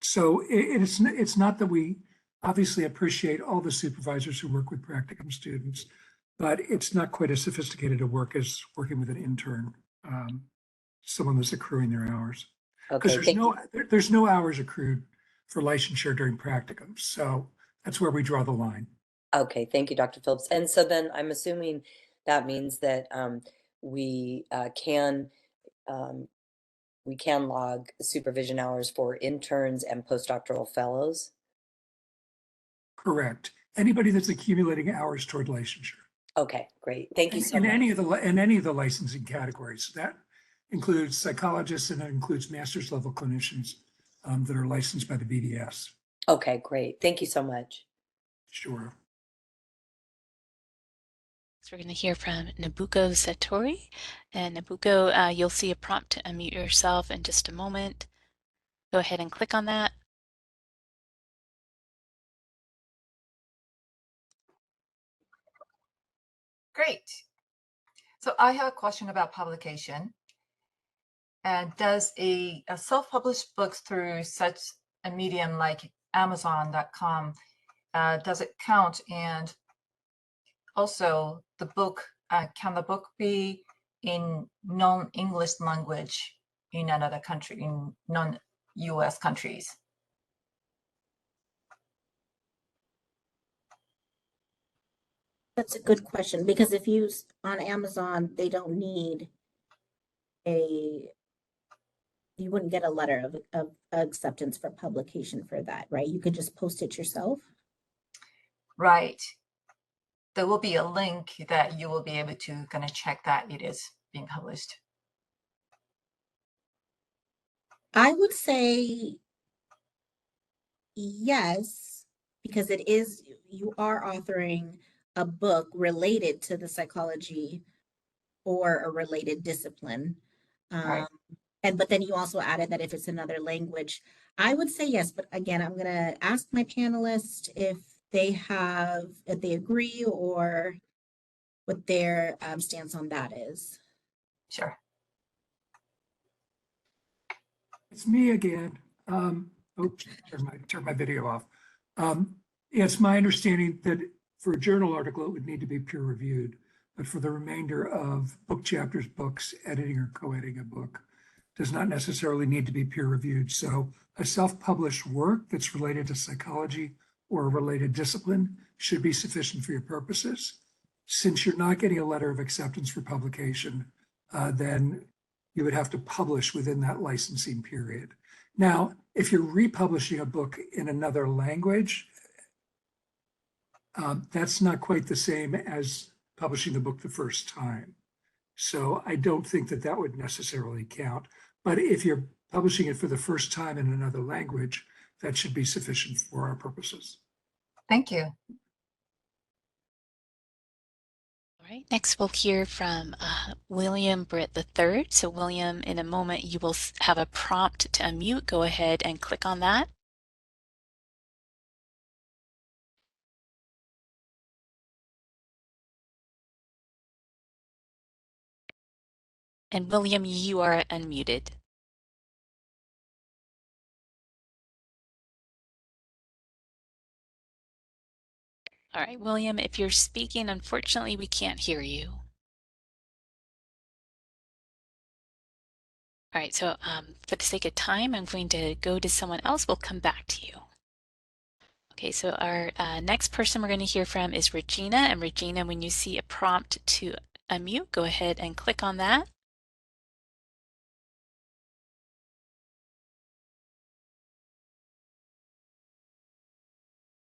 Speaker 9: So it's not that we obviously appreciate all the supervisors who work with practicum students, but it's not quite as sophisticated a work as working with an intern, someone that's accruing their hours. Because there's no hours accrued for licensure during practicums. So that's where we draw the line.
Speaker 18: Okay, thank you, Dr. Phillips. And so then I'm assuming that means that we can log supervision hours for interns and postdoctoral fellows.
Speaker 9: Correct. Anybody that's accumulating hours toward licensure.
Speaker 18: Okay, great. Thank you so
Speaker 9: in
Speaker 18: much.
Speaker 9: Any of the licensing categories. That includes psychologists and it includes master's level clinicians that are licensed by the BDS.
Speaker 18: Okay, great. Thank you so much.
Speaker 9: Sure.
Speaker 2: So we're going to hear from Nabuko Satori. And Nabuko, you'll see a prompt to unmute yourself in just a moment. Go ahead and click on that.
Speaker 19: Great. So I have a question about publication. And does a self-published book through such a medium like Amazon.com, does it count? And also the book, can the book be in non-English language in another country, in non-US countries?
Speaker 1: That's a good question, because if you on Amazon, they don't need you wouldn't get a letter of acceptance for publication for that, right? You could just post it yourself.
Speaker 19: Right. There will be a link that you will be able to kind of check that it is being published.
Speaker 1: I would say yes, because you are authoring a book related to the psychology or a related discipline.
Speaker 19: Right.
Speaker 1: But then you also added that if it's another language, I would say yes. But again, I'm gonna ask my panelists if they agree or what their stance on that is.
Speaker 19: Sure.
Speaker 9: It's me again. Oops, turn my video off. It's my understanding that for a journal article, it would need to be peer reviewed, but for the remainder of book chapters, books, editing or co-editing a book does not necessarily need to be peer reviewed. So a self-published work that's related to psychology or a related discipline should be sufficient for your purposes. Since you're not getting a letter of acceptance for publication, then you would have to publish within that licensing period. Now, if you're republishing a book in another language, that's not quite the same as publishing the book the first time. So I don't think that that would necessarily count. But if you're publishing it for the first time in another language, that should be sufficient for our purposes.
Speaker 19: Thank you.
Speaker 2: All right, next we'll hear from William Britt III. So William, in a moment, you will have a prompt to unmute. Go ahead and click on that. And William, you are unmuted. All right, William, if you're speaking, unfortunately, we can't hear you. All right, so for the sake of time, I'm going to go to someone else. We'll come back to you. Okay, so our next person we're going to hear from is Regina. And Regina, when you see a prompt to unmute, go ahead and click on that.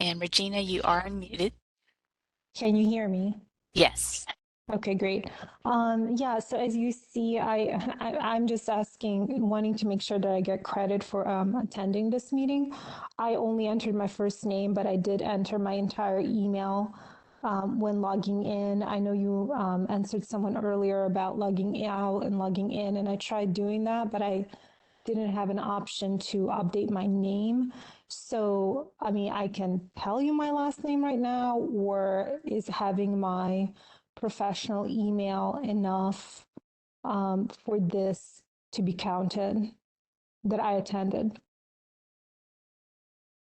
Speaker 2: And Regina, you are unmuted.
Speaker 20: Can you hear me?
Speaker 2: Yes.
Speaker 20: Okay, great. Yeah, so as you see, I'm just asking, wanting to make sure that I get credit for attending this meeting. I only entered my first name, but I did enter my entire email when logging in. I know you answered someone earlier about logging out and logging in, and I tried doing that, but I didn't have an option to update my name. So, I mean, I can tell you my last name right now, or is having my professional email enough for this to be counted that I attended?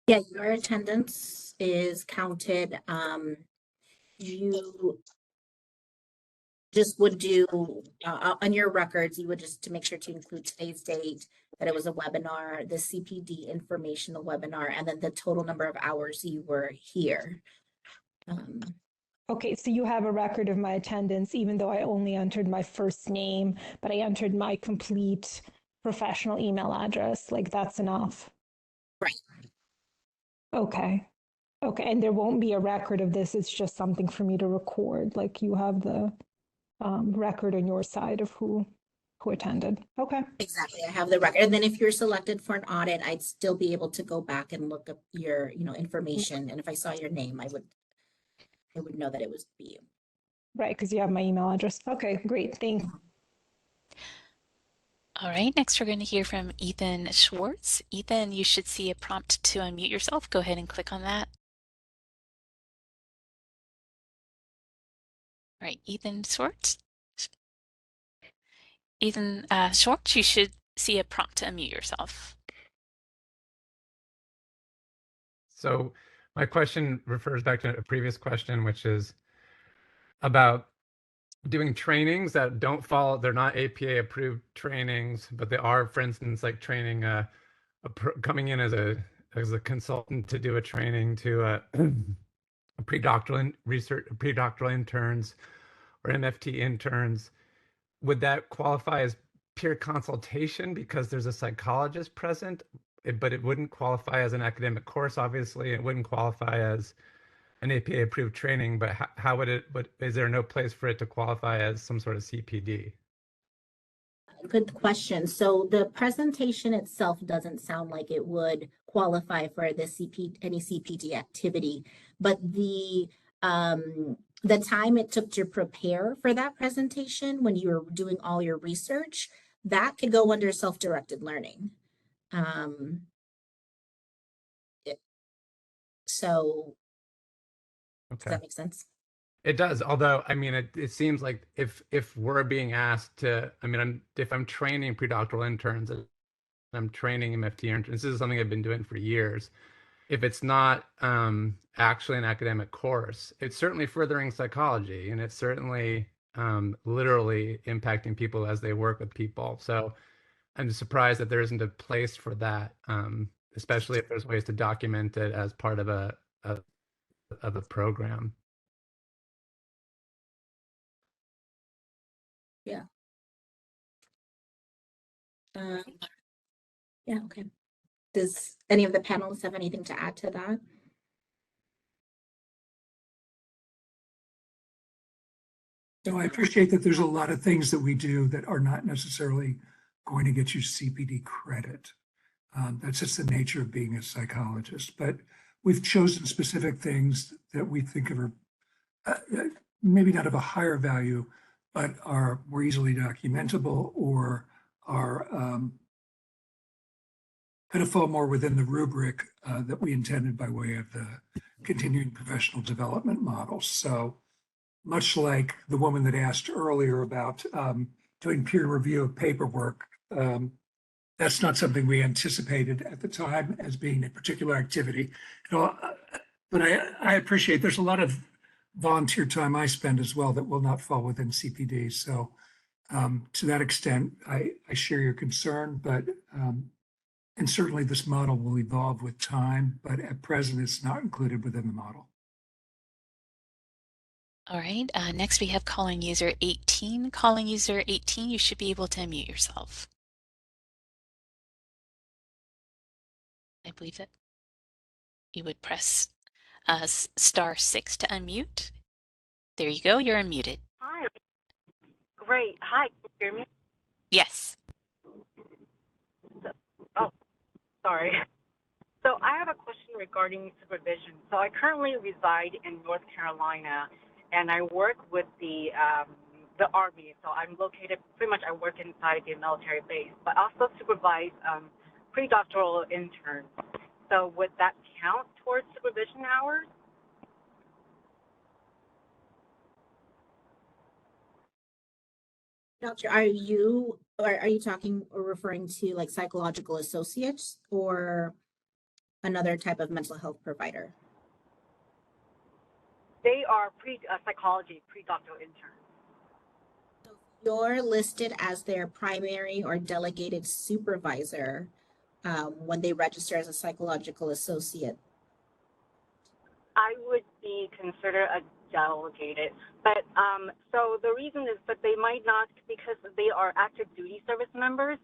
Speaker 1: Yeah, your attendance is counted. You just would do on your records, you would just to make sure to include today's date, that it was a webinar, the CPD informational webinar, and then the total number of hours you were here.
Speaker 20: Okay, so you have a record of my attendance, even though I only entered my first name, but I entered my complete professional email address. Like that's enough.
Speaker 1: Right.
Speaker 20: Okay. Okay, and there won't be a record of this. It's just something for me to record. Like you have the record on your side of who attended. Okay.
Speaker 1: Exactly. I have the record. And then if you're selected for an audit, I'd still be able to go back and look up your, information. And if I saw your name, I would know that it was you.
Speaker 20: Right, because you have my email address. Okay, great. Thanks.
Speaker 2: All right, next we're going to hear from Ethan Schwartz. Ethan, you should see a prompt to unmute yourself. Go ahead and click on that. All right, Ethan Schwartz. Ethan Schwartz, you should see a prompt to unmute yourself.
Speaker 21: So my question refers back to a previous question, which is about doing trainings that don't follow, they're not APA approved trainings, but they are, for instance, like training, coming in as a consultant to do a training to a pre-doctoral research, pre-doctoral interns or MFT interns. Would that qualify as peer consultation because there's a psychologist present, but it wouldn't qualify as an academic course, obviously. It wouldn't qualify as an APA approved training, but how would it, but is there no place for it to qualify as some sort of CPD?
Speaker 1: Good question. So the presentation itself doesn't sound like it would qualify for the any CPD activity, but the time it took to prepare for that presentation when you were doing all your research, that could go under self-directed learning. So
Speaker 21: Okay.
Speaker 1: Does that make sense?
Speaker 21: It does, although I mean, it seems like if we're being asked to, I mean, if I'm training pre-doctoral interns and I'm training MFT interns, this is something I've been doing for years. If it's not actually an academic course, it's certainly furthering psychology, and it's certainly literally impacting people as they work with people. So I'm surprised that there isn't a place for that, especially if there's ways to document it as part of a program.
Speaker 1: Yeah. Yeah, okay. Does any of the panelists have anything to add to that?
Speaker 9: So I appreciate that there's a lot of things that we do that are not necessarily going to get you CPD credit. That's just the nature of being a psychologist. But we've chosen specific things that we think of are maybe not of a higher value, but are more easily documentable or are kind of fall more within the rubric that we intended by way of the continuing professional development model. So much like the woman that asked earlier about doing peer review of paperwork, that's not something we anticipated at the time as being a particular activity. You know, But I appreciate there's a lot of volunteer time I spend as well that will not fall within CPD. So to that extent, I share your concern, but and certainly this model will evolve with time, but at present it's not included within the model.
Speaker 2: All right, next we have calling user 18. Calling user 18, you should be able to unmute yourself. I believe that you would press *6 to unmute. There you go, you're unmuted.
Speaker 3: Hi. Great. Hi, can you hear me?
Speaker 2: Yes.
Speaker 3: Oh, sorry. So I have a question regarding supervision. So I currently reside in North Carolina, and I work with the Army. So I'm located, pretty much I work inside the military base, but also supervise pre-doctoral interns. So would that count towards supervision hours?
Speaker 1: Doctor, are you talking or referring to like psychological associates or another type of mental health provider?
Speaker 3: They are psychology pre-doctoral interns.
Speaker 1: You're listed as their primary or delegated supervisor when they register as a psychological associate.
Speaker 3: I would be considered a delegated, but so the reason is that they might not, because they are active duty service members,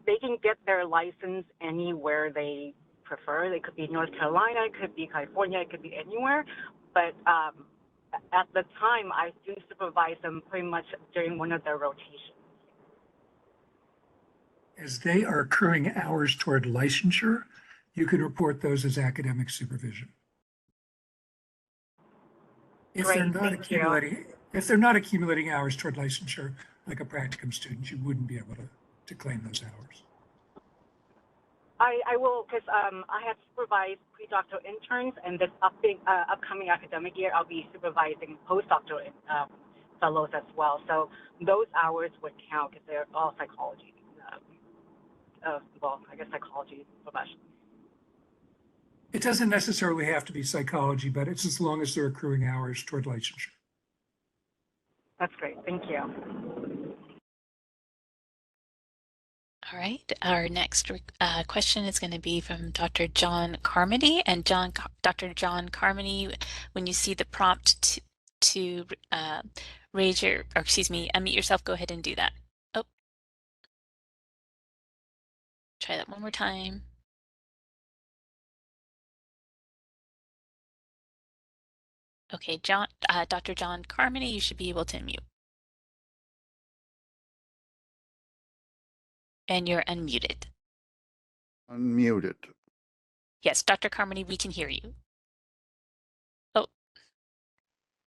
Speaker 3: they can get their license anywhere they prefer. They could be North Carolina, it could be California, it could be anywhere, but at the time I do supervise them pretty much during one of their rotations.
Speaker 9: As they are accruing hours toward licensure, you can report those as academic supervision. If they're not accumulating hours toward licensure, like a practicum student, you wouldn't be able to claim those hours.
Speaker 3: I will, because I have supervised pre-doctoral interns, and this upcoming academic year, I'll be supervising postdoctoral fellows as well. So those hours would count because they're all psychology, well, I guess psychology professionals.
Speaker 9: It doesn't necessarily have to be psychology, but it's as long as they're accruing hours toward licensure.
Speaker 3: That's great. Thank you.
Speaker 2: All right, our next question is going to be from Dr. John Carmody. And Dr. John Carmody, when you see the prompt to raise your, or excuse me, unmute yourself, go ahead and do that. Oh, try that one more time. Okay, Dr. John Carmody, you should be able to unmute. And you're unmuted.
Speaker 22: Unmuted.
Speaker 2: Yes, Dr. Carmody, we can hear you. Oh,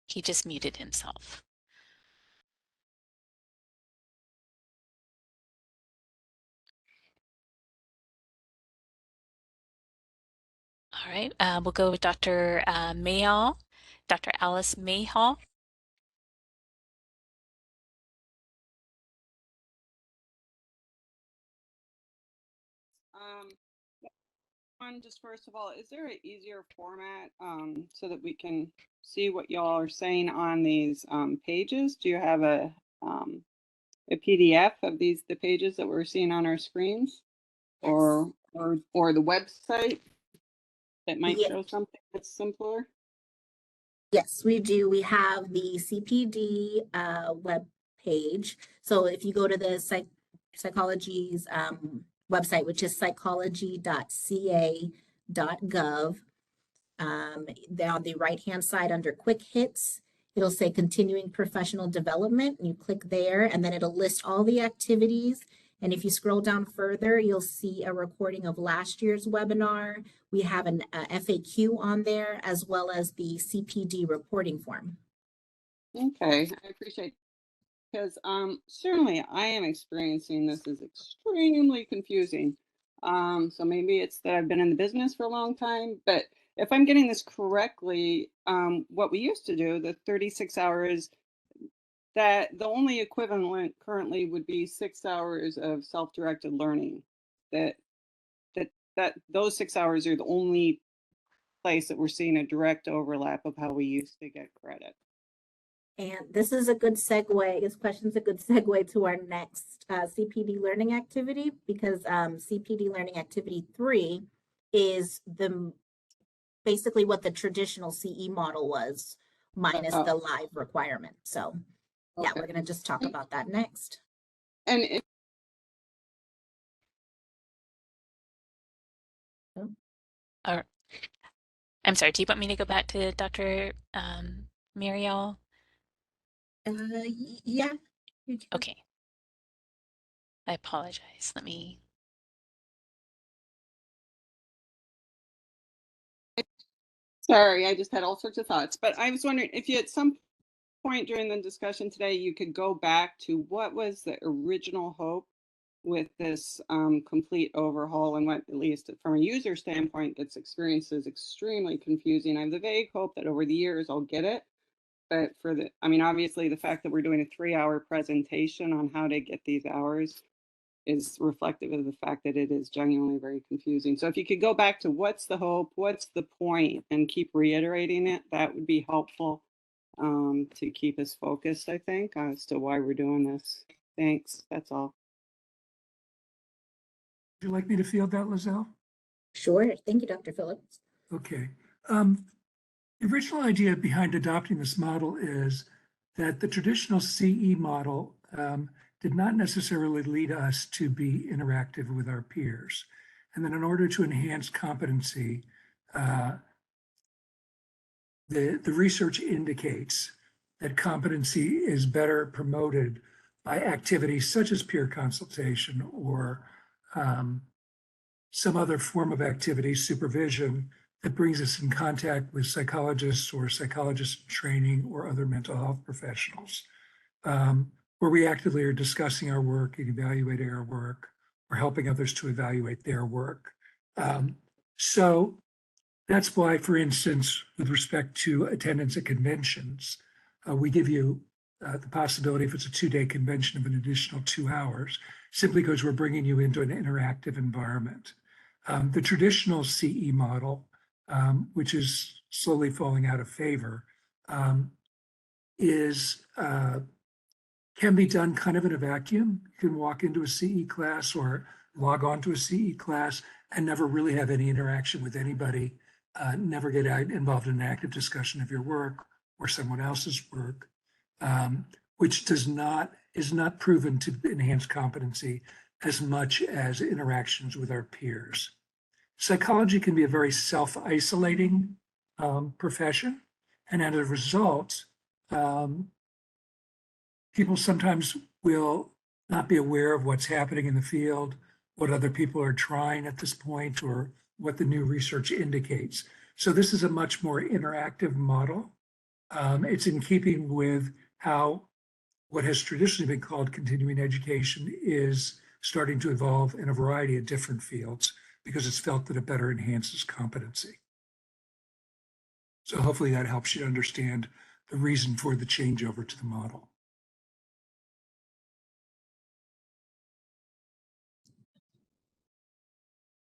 Speaker 2: he just muted himself. All right, we'll go with Dr. Mayhall, Dr. Alice Mayhall.
Speaker 23: Just first of all, is there an easier format so that we can see what y'all are saying on these pages? Do you have a PDF of the pages that we're seeing on our screens, or the website that might show something that's simpler?
Speaker 1: Yes, we do. We have the CPD web page. So if you go to the psychology's website, which is psychology.ca.gov, there on the right-hand side under quick hits, it'll say continuing professional development, and you click there, and then it'll list all the activities. And if you scroll down further, you'll see a recording of last year's webinar. We have an FAQ on there, as well as the CPD reporting form.
Speaker 23: Okay, I appreciate, because certainly I am experiencing this as extremely confusing. So maybe it's that I've been in the business for a long time, but if I'm getting this correctly, what we used to do, the 36 hours, that the only equivalent currently would be 6 hours of self-directed learning. That those 6 hours are the only place that we're seeing a direct overlap of how we used to get credit.
Speaker 1: And this is a good segue. This question's a good segue to our next CPD learning activity, because CPD learning activity 3 is basically what the traditional CE model was, minus the live requirement. So yeah, we're going to just talk about that next.
Speaker 23: And
Speaker 2: I'm sorry, do you want me to go back to Dr. Muriel?
Speaker 1: Yeah.
Speaker 2: Okay. I apologize. Let me.
Speaker 23: Sorry, I just had all sorts of thoughts, but I was wondering if you at some point during the discussion today, you could go back to what was the original hope with this complete overhaul, and what, at least from a user standpoint, its experience is extremely confusing. I have the vague hope that over the years I'll get it. But I mean, obviously the fact that we're doing a 3-hour presentation on how to get these hours is reflective of the fact that it is genuinely very confusing. So if you could go back to what's the hope, what's the point, and keep reiterating it, that would be helpful to keep us focused, I think, as to why we're doing this. Thanks, that's all.
Speaker 9: Would you like me to field that, Lizelle?
Speaker 1: Sure. Thank you, Dr. Phillips.
Speaker 9: Okay. The original idea behind adopting this model is that the traditional CE model did not necessarily lead us to be interactive with our peers. And then in order to enhance competency, the research indicates that competency is better promoted by activities such as peer consultation or some other form of activity, supervision, that brings us in contact with psychologists or psychologists in training or other mental health professionals, where we actively are discussing our work and evaluating our work, or helping others to evaluate their work. So that's why, for instance, with respect to attendance at conventions, we give you the possibility, if it's a 2-day convention, of an additional 2 hours, simply because we're bringing you into an interactive environment. The traditional CE model, which is slowly falling out of favor, can be done kind of in a vacuum. You can walk into a CE class or log on to a CE class and never really have any interaction with anybody, never get involved in an active discussion of your work or someone else's work, which is not proven to enhance competency as much as interactions with our peers. Psychology can be a very self-isolating profession, and as a result, people sometimes will not be aware of what's happening in the field, what other people are trying at this point, or what the new research indicates. So this is a much more interactive model. It's in keeping with how what has traditionally been called continuing education is starting to evolve in a variety of different fields, because it's felt that it better enhances competency. So hopefully that helps you understand the reason for the changeover to the model.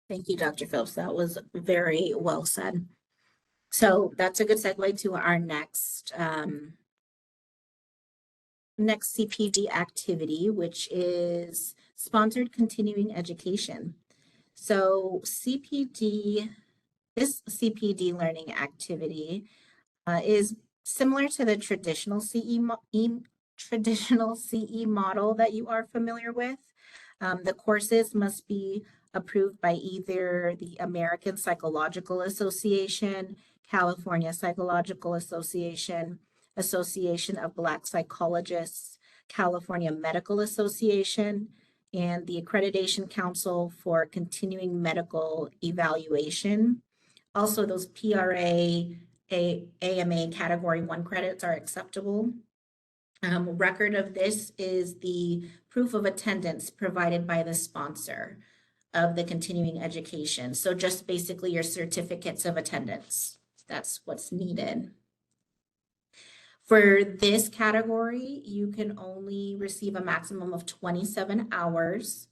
Speaker 1: Thank you, Dr. Phillips. That was very well said. So that's a good segue to our next CPD activity, which is sponsored continuing education. So this CPD learning activity is similar to the traditional CE model that you are familiar with. The courses must be approved by either the American Psychological Association, California Psychological Association, Association of Black Psychologists, California Medical Association, and the Accreditation Council for Continuing Medical Evaluation. Also, those PRA, AMA Category 1 credits are acceptable. Record of this is the proof of attendance provided by the sponsor of the continuing education. So just basically your certificates of attendance. That's what's needed. For this category, you can only receive a maximum of 27 hours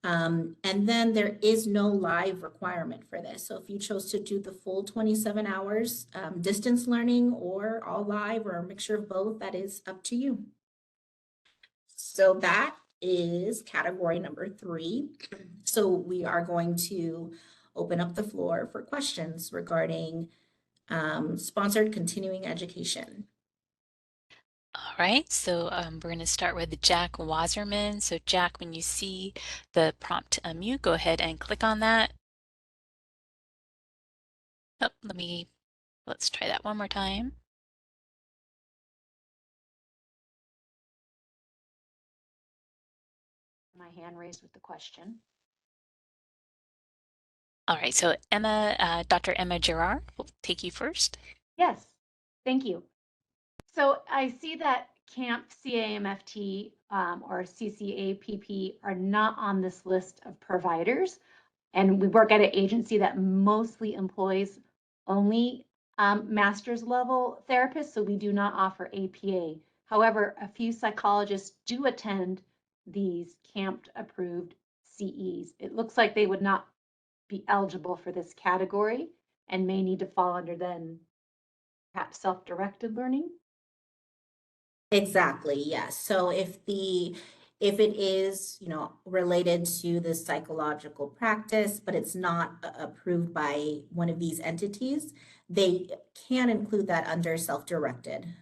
Speaker 1: And then there is no live requirement for this. So if you chose to do the full 27 hours, distance learning or all live or a mixture of both, that is up to you. So that is category number 3. So we are going to open up the floor for questions regarding sponsored continuing education.
Speaker 2: All right, so we're going to start with Jack Wasserman. So Jack, when you see the prompt to unmute, go ahead and click on that. Oh, let's try that one more time.
Speaker 4: My hand raised with the question.
Speaker 2: All right, so Emma, Dr. Emma Gerard will take you first.
Speaker 4: Yes, thank you. So I see that CAMP, CAMFT, or CCAPP are not on this list of providers. And we work at an agency that mostly employs only master's level therapists, so we do not offer APA. However, a few psychologists do attend these CAMP approved CEs. It looks like they would not be eligible for this category and may need to fall under then perhaps self-directed learning.
Speaker 1: Exactly, yes. So if it is, related to the psychological practice, but it's not approved by one of these entities, they can include that under self-directed.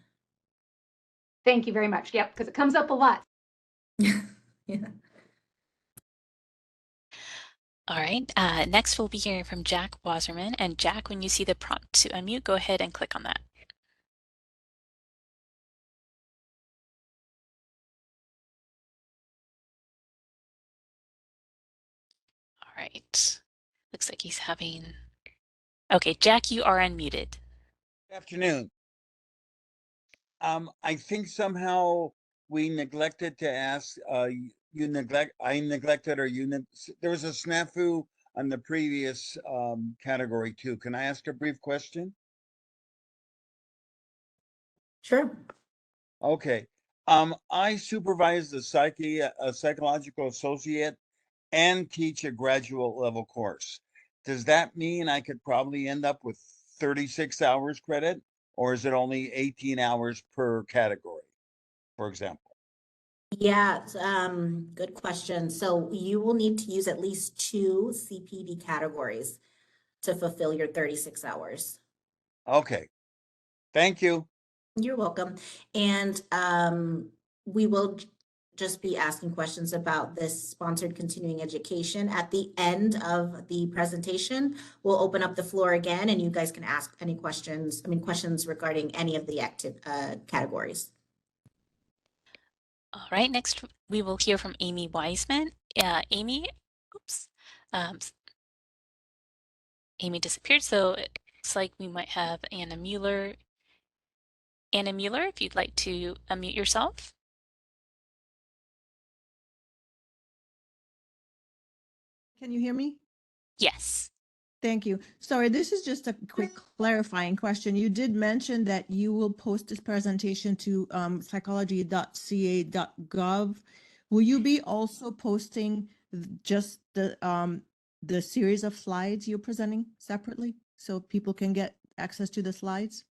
Speaker 4: Thank you very much. Yep, because it comes up a lot.
Speaker 1: Yeah.
Speaker 2: All right, next we'll be hearing from Jack Wasserman. And Jack, when you see the prompt to unmute, go ahead and click on that. All right, looks like he's having... Okay, Jack, you are unmuted.
Speaker 6: Good afternoon. I think somehow we neglected to ask, I neglected, or there was a snafu on the previous category too. Can I ask a brief question?
Speaker 1: Sure.
Speaker 6: Okay. I supervise the psychological associate and teach a graduate level course. Does that mean I could probably end up with 36 hours credit, or is it only 18 hours per category, for example?
Speaker 1: Yeah, good question. So you will need to use at least 2 CPD categories to fulfill your 36 hours.
Speaker 6: Okay. Thank you.
Speaker 1: You're welcome. And we will just be asking questions about this sponsored continuing education. At the end of the presentation, we'll open up the floor again and you guys can ask any questions, questions regarding any of the categories.
Speaker 2: All right, next we will hear from Amy Wiseman. Amy, oops, Amy disappeared, so it looks like we might have Anna Mueller. Anna Mueller, if you'd like to unmute yourself.
Speaker 7: Can you hear me?
Speaker 2: Yes.
Speaker 7: Thank you. Sorry, this is just a quick clarifying question. You did mention that you will post this presentation to psychology.ca.gov. Will you be also posting just the series of slides you're presenting separately so people can get access to the slides?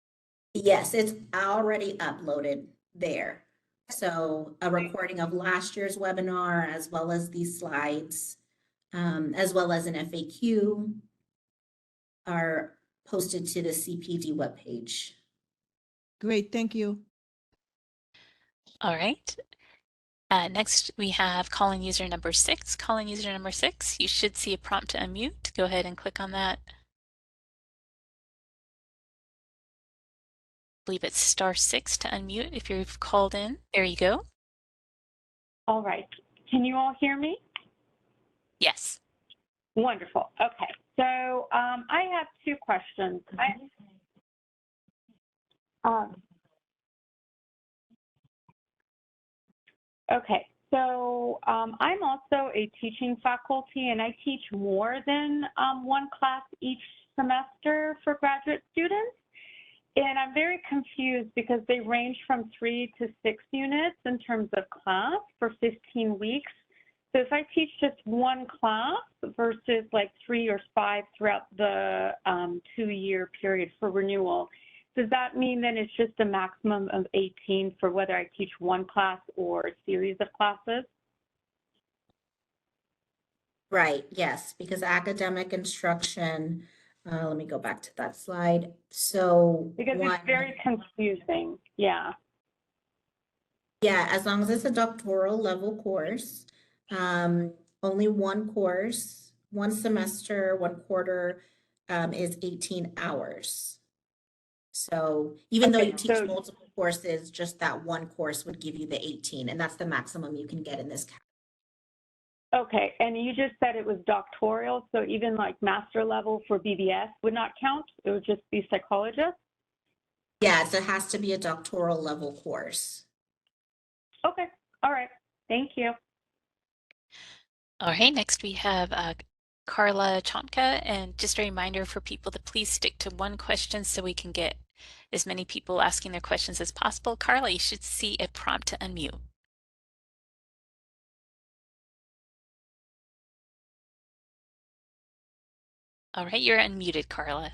Speaker 1: Yes, it's already uploaded there. So a recording of last year's webinar, as well as these slides, as well as an FAQ, are posted to the CPD webpage.
Speaker 7: Great, thank you.
Speaker 2: All right. Next, we have calling user number 6. Calling user number 6, you should see a prompt to unmute. Go ahead and click on that. I believe it's *6 to unmute if you've called in. There you go.
Speaker 3: All right. Can you all hear me?
Speaker 2: Yes.
Speaker 3: Wonderful. Okay. So I have 2 questions. Okay. So I'm also a teaching faculty, and I teach more than 1 class each semester for graduate students. And I'm very confused because they range from 3 to 6 units in terms of class for 15 weeks. So if I teach just one class versus like 3 or 5 throughout the 2-year period for renewal, does that mean then it's just a maximum of 18 for whether I teach one class or a series of classes?
Speaker 1: Right, yes, because academic instruction, let me go back to that slide. So
Speaker 3: Because it's very confusing, yeah.
Speaker 1: Yeah, as long as it's a doctoral level course, only one course, one semester, one quarter, is 18 hours. So even though you teach multiple courses, just that one course would give you the 18, and that's the maximum you can get in this category.
Speaker 3: Okay, and you just said it was doctoral, so even like master level for BBS would not count? It would just be psychologist?
Speaker 1: Yeah, so it has to be a doctoral level course.
Speaker 3: Okay, all right, thank you.
Speaker 2: All right, next we have Carla Chomka, and just a reminder for people to please stick to one question so we can get as many people asking their questions as possible. Carla, you should see a prompt to unmute. All right, you're unmuted, Carla.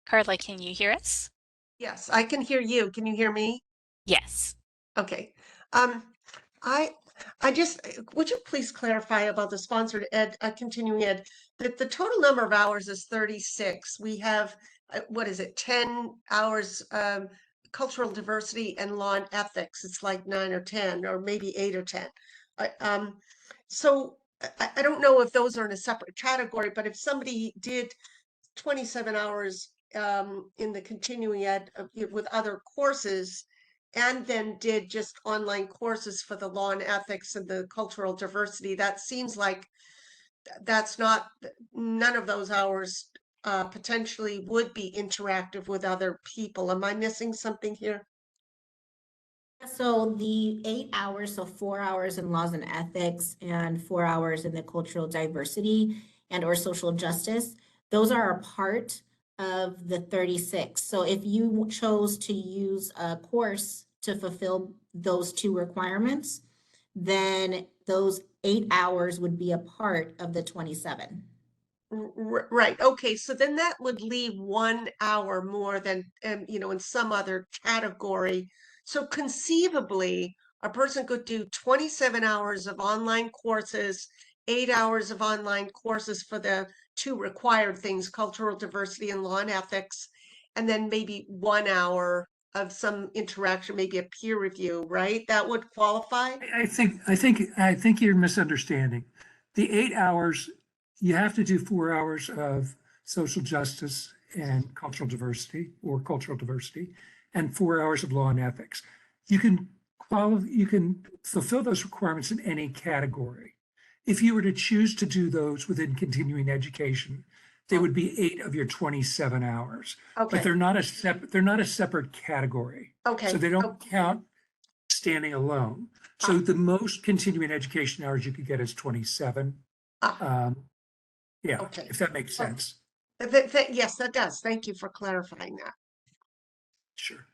Speaker 2: Carla, can you hear us?
Speaker 5: Yes, I can hear you. Can you hear me?
Speaker 2: Yes.
Speaker 5: Okay. I just, would you please clarify about the sponsored ed, continuing ed, that the total number of hours is 36. We have, what is it, 10 hours, cultural diversity and law and ethics. It's like 9 or 10, or maybe 8 or 10. So I don't know if those are in a separate category, but if somebody did 27 hours in the continuing ed with other courses, and then did just online courses for the law and ethics and the cultural diversity, that seems like that's not, none of those hours potentially would be interactive with other people. Am I missing something here?
Speaker 1: So the 8 hours, so 4 hours in laws and ethics and 4 hours in the cultural diversity and or social justice, those are a part of the 36. So if you chose to use a course to fulfill those 2 requirements, then those 8 hours would be a part of the 27.
Speaker 5: Right. Okay. So then that would leave 1 hour more than, in some other category. So conceivably, a person could do 27 hours of online courses, 8 hours of online courses for the 2 required things, cultural diversity and law and ethics, and then maybe 1 hour of some interaction, maybe a peer review, right? That would qualify?
Speaker 9: I think you're misunderstanding. The 8 hours, you have to do 4 hours of social justice and cultural diversity, and 4 hours of law and ethics. You can fulfill those requirements in any category. If you were to choose to do those within continuing education, they would be 8 of your 27 hours.
Speaker 5: Okay.
Speaker 9: But they're not a separate category.
Speaker 5: Okay.
Speaker 9: So they don't count standing alone. So the most continuing education hours you could get is 27. Yeah,
Speaker 5: Okay.
Speaker 9: if that makes sense.
Speaker 5: Yes, that does. Thank you for clarifying that.
Speaker 9: Sure.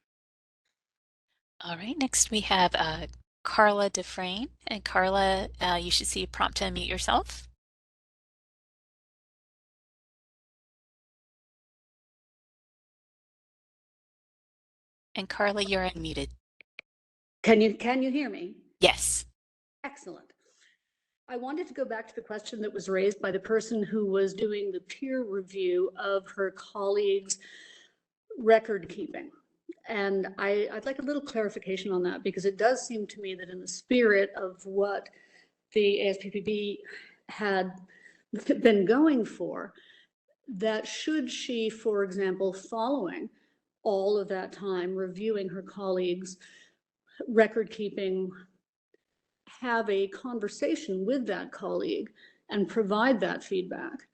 Speaker 2: All right, next we have Carla Dufresne. And Carla, you should see a prompt to unmute yourself. And Carla, you're unmuted.
Speaker 8: Can you hear me?
Speaker 2: Yes.
Speaker 8: Excellent. I wanted to go back to the question that was raised by the person who was doing the peer review of her colleagues' record keeping. And I'd like a little clarification on that, because it does seem to me that in the spirit of what the ASPPB had been going for, that should she, for example, following all of that time reviewing her colleagues' record keeping, have a conversation with that colleague and provide that feedback,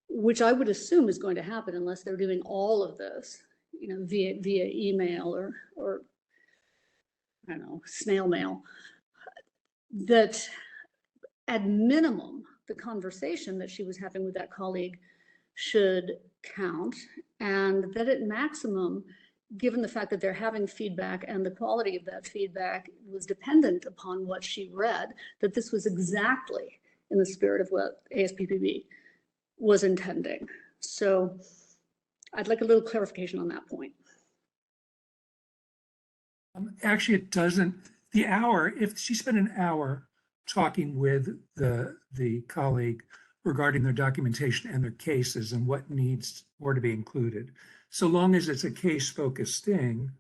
Speaker 8: which I would assume is going to happen unless they're doing all of this, via email or I don't know, snail mail. That at minimum, the conversation that she was having with that colleague should count, and that at maximum, given the fact that they're having feedback and the quality of that feedback was dependent upon what she read, that this was exactly in the spirit of what ASPPB was intending. So I'd like a little clarification on that point.
Speaker 9: Actually, it doesn't. The hour, if she spent an hour talking with the colleague regarding their documentation and their cases and what needs more to be included, so long as it's a case-focused thing,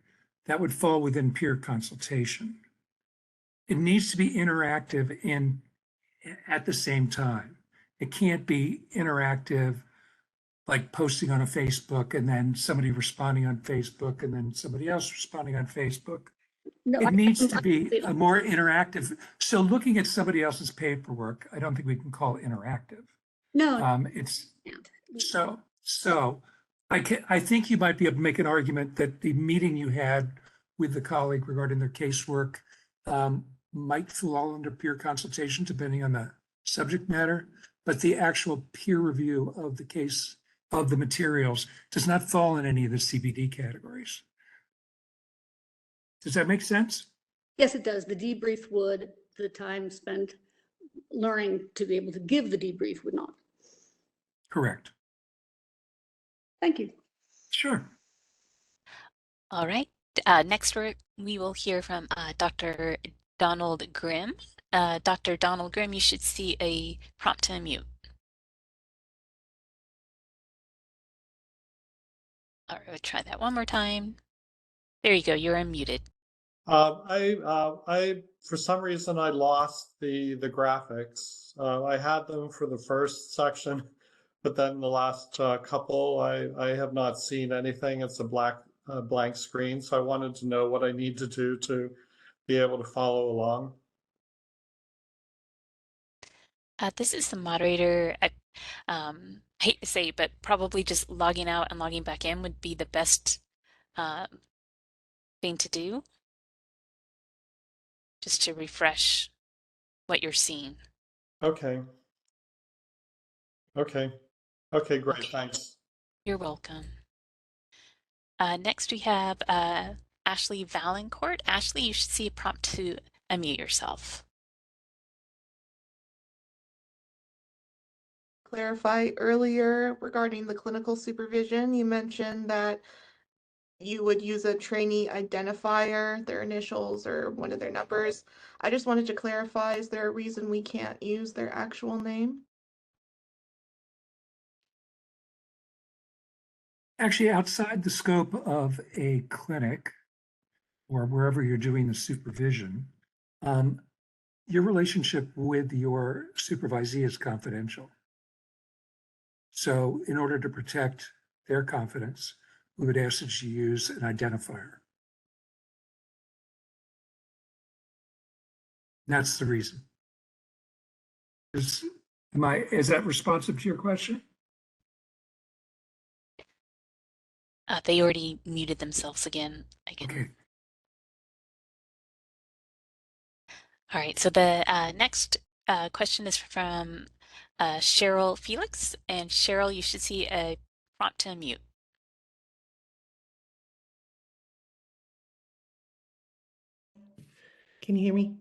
Speaker 9: that would fall within peer consultation. It needs to be interactive and at the same time. It can't be interactive like posting on a Facebook and then somebody responding on Facebook and then somebody else responding on Facebook.
Speaker 8: No,
Speaker 9: It needs to be a more interactive. So looking at somebody else's paperwork, I don't think we can call interactive.
Speaker 8: No.
Speaker 9: It's so I think you might be able to make an argument that the meeting you had with the colleague regarding their casework might fall under peer consultation depending on the subject matter, but the actual peer review of the case of the materials does not fall in any of the CBD categories. Does that make sense?
Speaker 8: Yes, it does. The debrief would, the time spent learning to be able to give the debrief would not.
Speaker 9: Correct.
Speaker 8: Thank you.
Speaker 9: Sure.
Speaker 2: All right. Next, we will hear from Dr. Donald Grimm. Dr. Donald Grimm, you should see a prompt to unmute. All right, we'll try that one more time. There you go. You're unmuted.
Speaker 10: I for some reason I lost the graphics. I had them for the first section, but then the last couple I have not seen anything. It's a blank screen, so I wanted to know what I need to do to be able to follow along.
Speaker 2: This is the moderator. I hate to say, but probably just logging out and logging back in would be the best thing to do, just to refresh what you're seeing.
Speaker 10: Okay. Okay. Okay, great.
Speaker 2: Okay.
Speaker 10: Thanks.
Speaker 2: You're welcome. Next, we have Ashley Valancourt. Ashley, you should see a prompt to unmute yourself.
Speaker 11: Clarify earlier regarding the clinical supervision, you mentioned that you would use a trainee identifier, their initials or one of their numbers. I just wanted to clarify, is there a reason we can't use their actual name?
Speaker 9: Actually, outside the scope of a clinic or wherever you're doing the supervision, your relationship with your supervisee is confidential. So in order to protect their confidence, we would ask that you use an identifier. That's the reason. Is that responsive to your question?
Speaker 2: They already muted themselves again.
Speaker 9: Okay.
Speaker 2: All right, so the next question is from Cheryl Felix. And Cheryl, you should see a prompt to unmute.
Speaker 12: Can you hear me?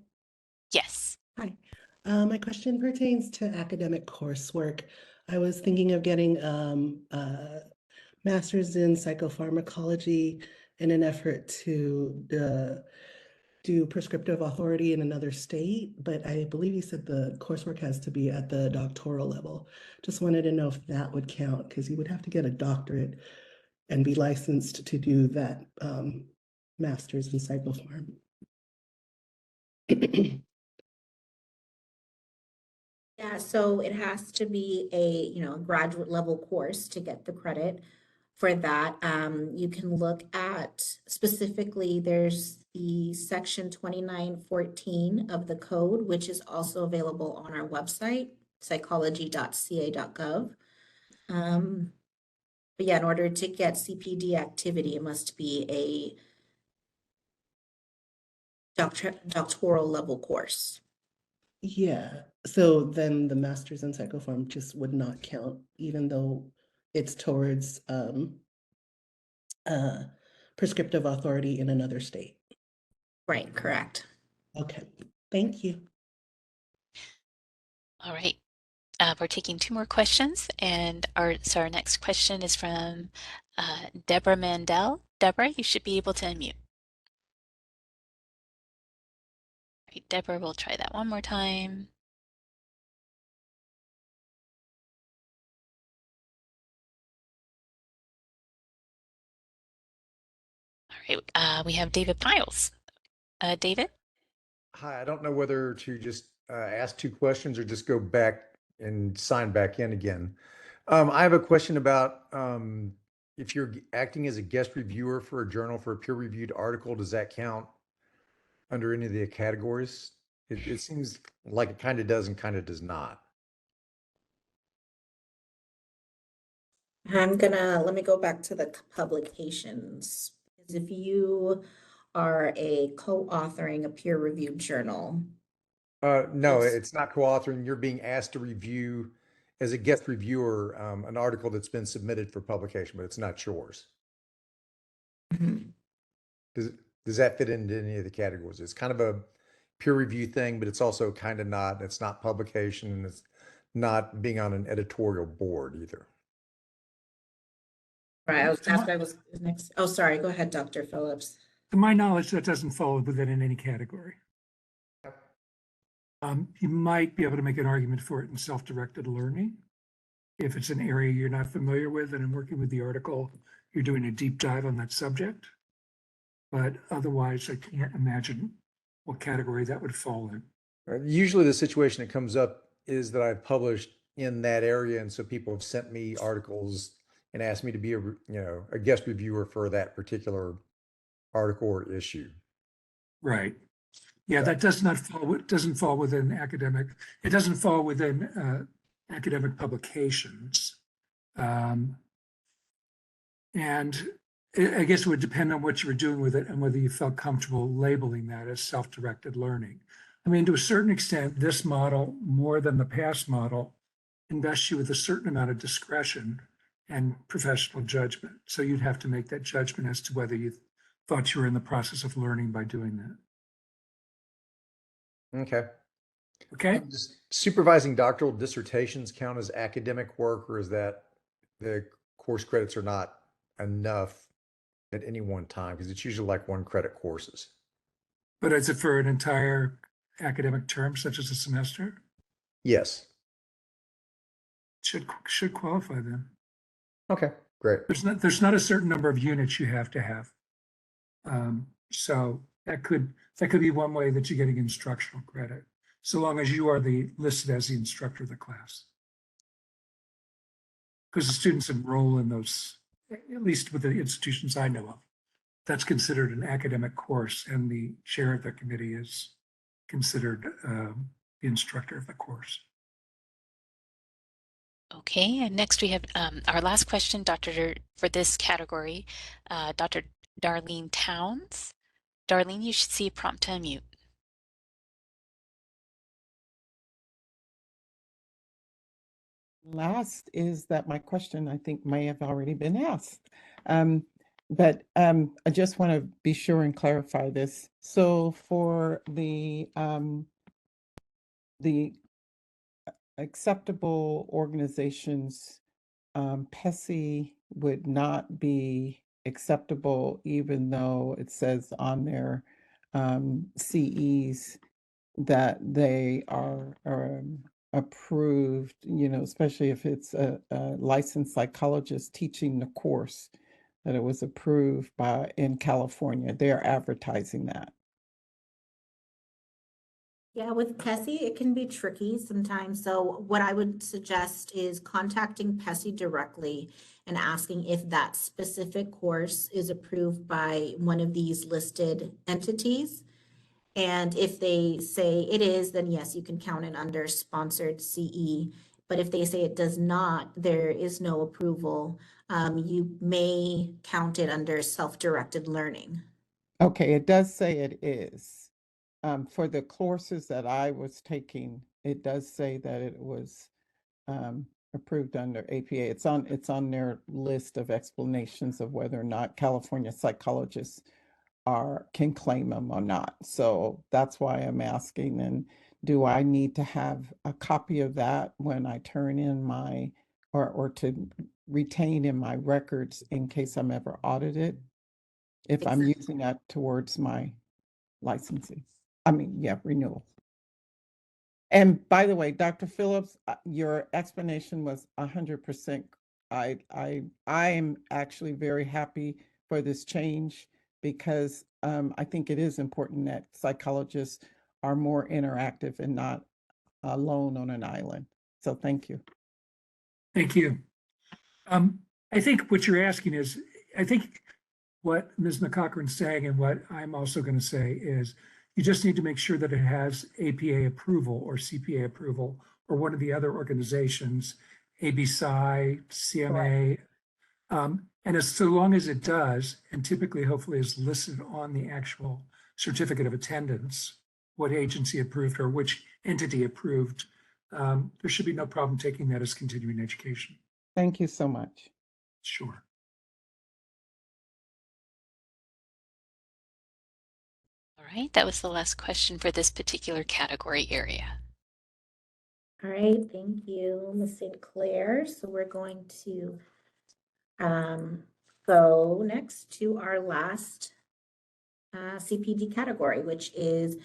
Speaker 2: Yes.
Speaker 12: Hi. My question pertains to academic coursework. I was thinking of getting a master's in psychopharmacology in an effort to do prescriptive authority in another state, but I believe you said the coursework has to be at the doctoral level. Just wanted to know if that would count, because you would have to get a doctorate and be licensed to do that master's in psychopharm.
Speaker 1: Yeah, so it has to be a, graduate level course to get the credit for that. You can look at specifically, there's the section 2914 of the code, which is also available on our website, psychology.ca.gov. But yeah, in order to get CPD activity, it must be a doctoral level course.
Speaker 12: Yeah, so then the master's in psychopharm just would not count, even though it's towards prescriptive authority in another state.
Speaker 1: Right, correct.
Speaker 12: Okay, thank you.
Speaker 2: All right. We're taking 2 more questions, and our next question is from Deborah Mandel. Deborah, you should be able to unmute. All right, Deborah, we'll try that one more time. All right, we have David Piles. David?
Speaker 13: Hi, I don't know whether to just ask 2 questions or just go back and sign back in again. I have a question about if you're acting as a guest reviewer for a journal for a peer-reviewed article, does that count under any of the categories? It seems like it kind of does and kind of does not.
Speaker 1: Let me go back to the publications. Because if you are a co-authoring a peer-reviewed journal.
Speaker 13: No, it's not co-authoring. You're being asked to review as a guest reviewer an article that's been submitted for publication, but it's not yours.
Speaker 1: Mhm.
Speaker 13: Does that fit into any of the categories? It's kind of a peer review thing, but it's also kind of not. It's not publication, and it's not being on an editorial board either.
Speaker 1: Right, that's what I was next. Oh, sorry, go ahead, Dr. Phillips.
Speaker 9: To my knowledge, that doesn't fall within any category. You might be able to make an argument for it in self-directed learning. If it's an area you're not familiar with and in working with the article, you're doing a deep dive on that subject. But otherwise, I can't imagine what category that would fall in.
Speaker 13: Usually the situation that comes up is that I've published in that area, and so people have sent me articles and asked me to be a guest reviewer for that particular article or issue.
Speaker 9: Right. Yeah, that doesn't fall within academic. It doesn't fall within academic publications. And I guess it would depend on what you were doing with it and whether you felt comfortable labeling that as self-directed learning. I mean, to a certain extent, this model, more than the past model, invests you with a certain amount of discretion and professional judgment. So you'd have to make that judgment as to whether you thought you were in the process of learning by doing that.
Speaker 13: Okay.
Speaker 9: Okay.
Speaker 13: Does supervising doctoral dissertations count as academic work, or is that the course credits are not enough at any one time? Because it's usually like 1 credit courses.
Speaker 9: But is it for an entire academic term, such as a semester?
Speaker 13: Yes.
Speaker 9: Should qualify then.
Speaker 13: Okay, great.
Speaker 9: There's not a certain number of units you have to have. So that could be one way that you're getting instructional credit, so long as you are listed as the instructor of the class. Because the students enroll in those, at least with the institutions I know of, that's considered an academic course, and the chair of the committee is considered the instructor of the course.
Speaker 2: Okay, and next we have our last question, for this category, Dr. Darlene Towns. Darlene, you should see a prompt to unmute.
Speaker 14: Last is that my question, I think, may have already been asked. But I just want to be sure and clarify this. So for the acceptable organizations, PESI would not be acceptable, even though it says on their CEs that they are approved, especially if it's a licensed psychologist teaching the course, that it was approved in California. They're advertising that.
Speaker 1: Yeah, with PESI, it can be tricky sometimes. So what I would suggest is contacting PESI directly and asking if that specific course is approved by one of these listed entities. And if they say it is, then yes, you can count it under sponsored CE. But if they say it does not, there is no approval, you may count it under self-directed learning.
Speaker 14: Okay, it does say it is. For the courses that I was taking, it does say that it was approved under APA. It's on their list of explanations of whether or not California psychologists can claim them or not. So that's why I'm asking. And do I need to have a copy of that when I turn in my, or to retain in my records in case I'm ever audited? If I'm using that towards my licensing, renewal. And by the way, Dr. Phillips, your explanation was 100%. I am actually very happy for this change because I think it is important that psychologists are more interactive and not alone on an island. So thank you.
Speaker 9: Thank you. I think what you're asking is, I think what Ms. McCochran's saying and what I'm also going to say is you just need to make sure that it has APA approval or CPA approval or one of the other organizations, ABSI, CMA. And as so long as it does, and typically hopefully is listed on the actual certificate of attendance, what agency approved or which entity approved, there should be no problem taking that as continuing education.
Speaker 14: Thank you so much.
Speaker 9: Sure.
Speaker 2: All right, that was the last question for this particular category area.
Speaker 1: All right, thank you, Ms. St. Clair. So we're going to go next to our last CPD category, which is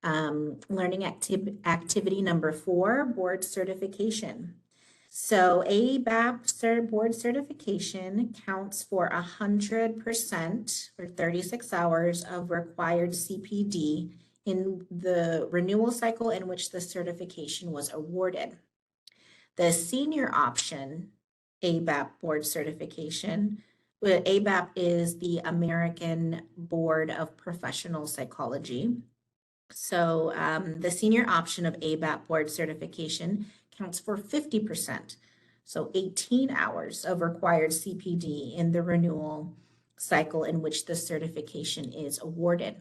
Speaker 1: learning activity number 4, board certification. So ABAP board certification counts for 100% or 36 hours of required CPD in the renewal cycle in which the certification was awarded. The senior option ABAP board certification, ABAP is the American Board of Professional Psychology. So the senior option of ABAP board certification counts for 50%. So 18 hours of required CPD in the renewal cycle in which the certification is awarded.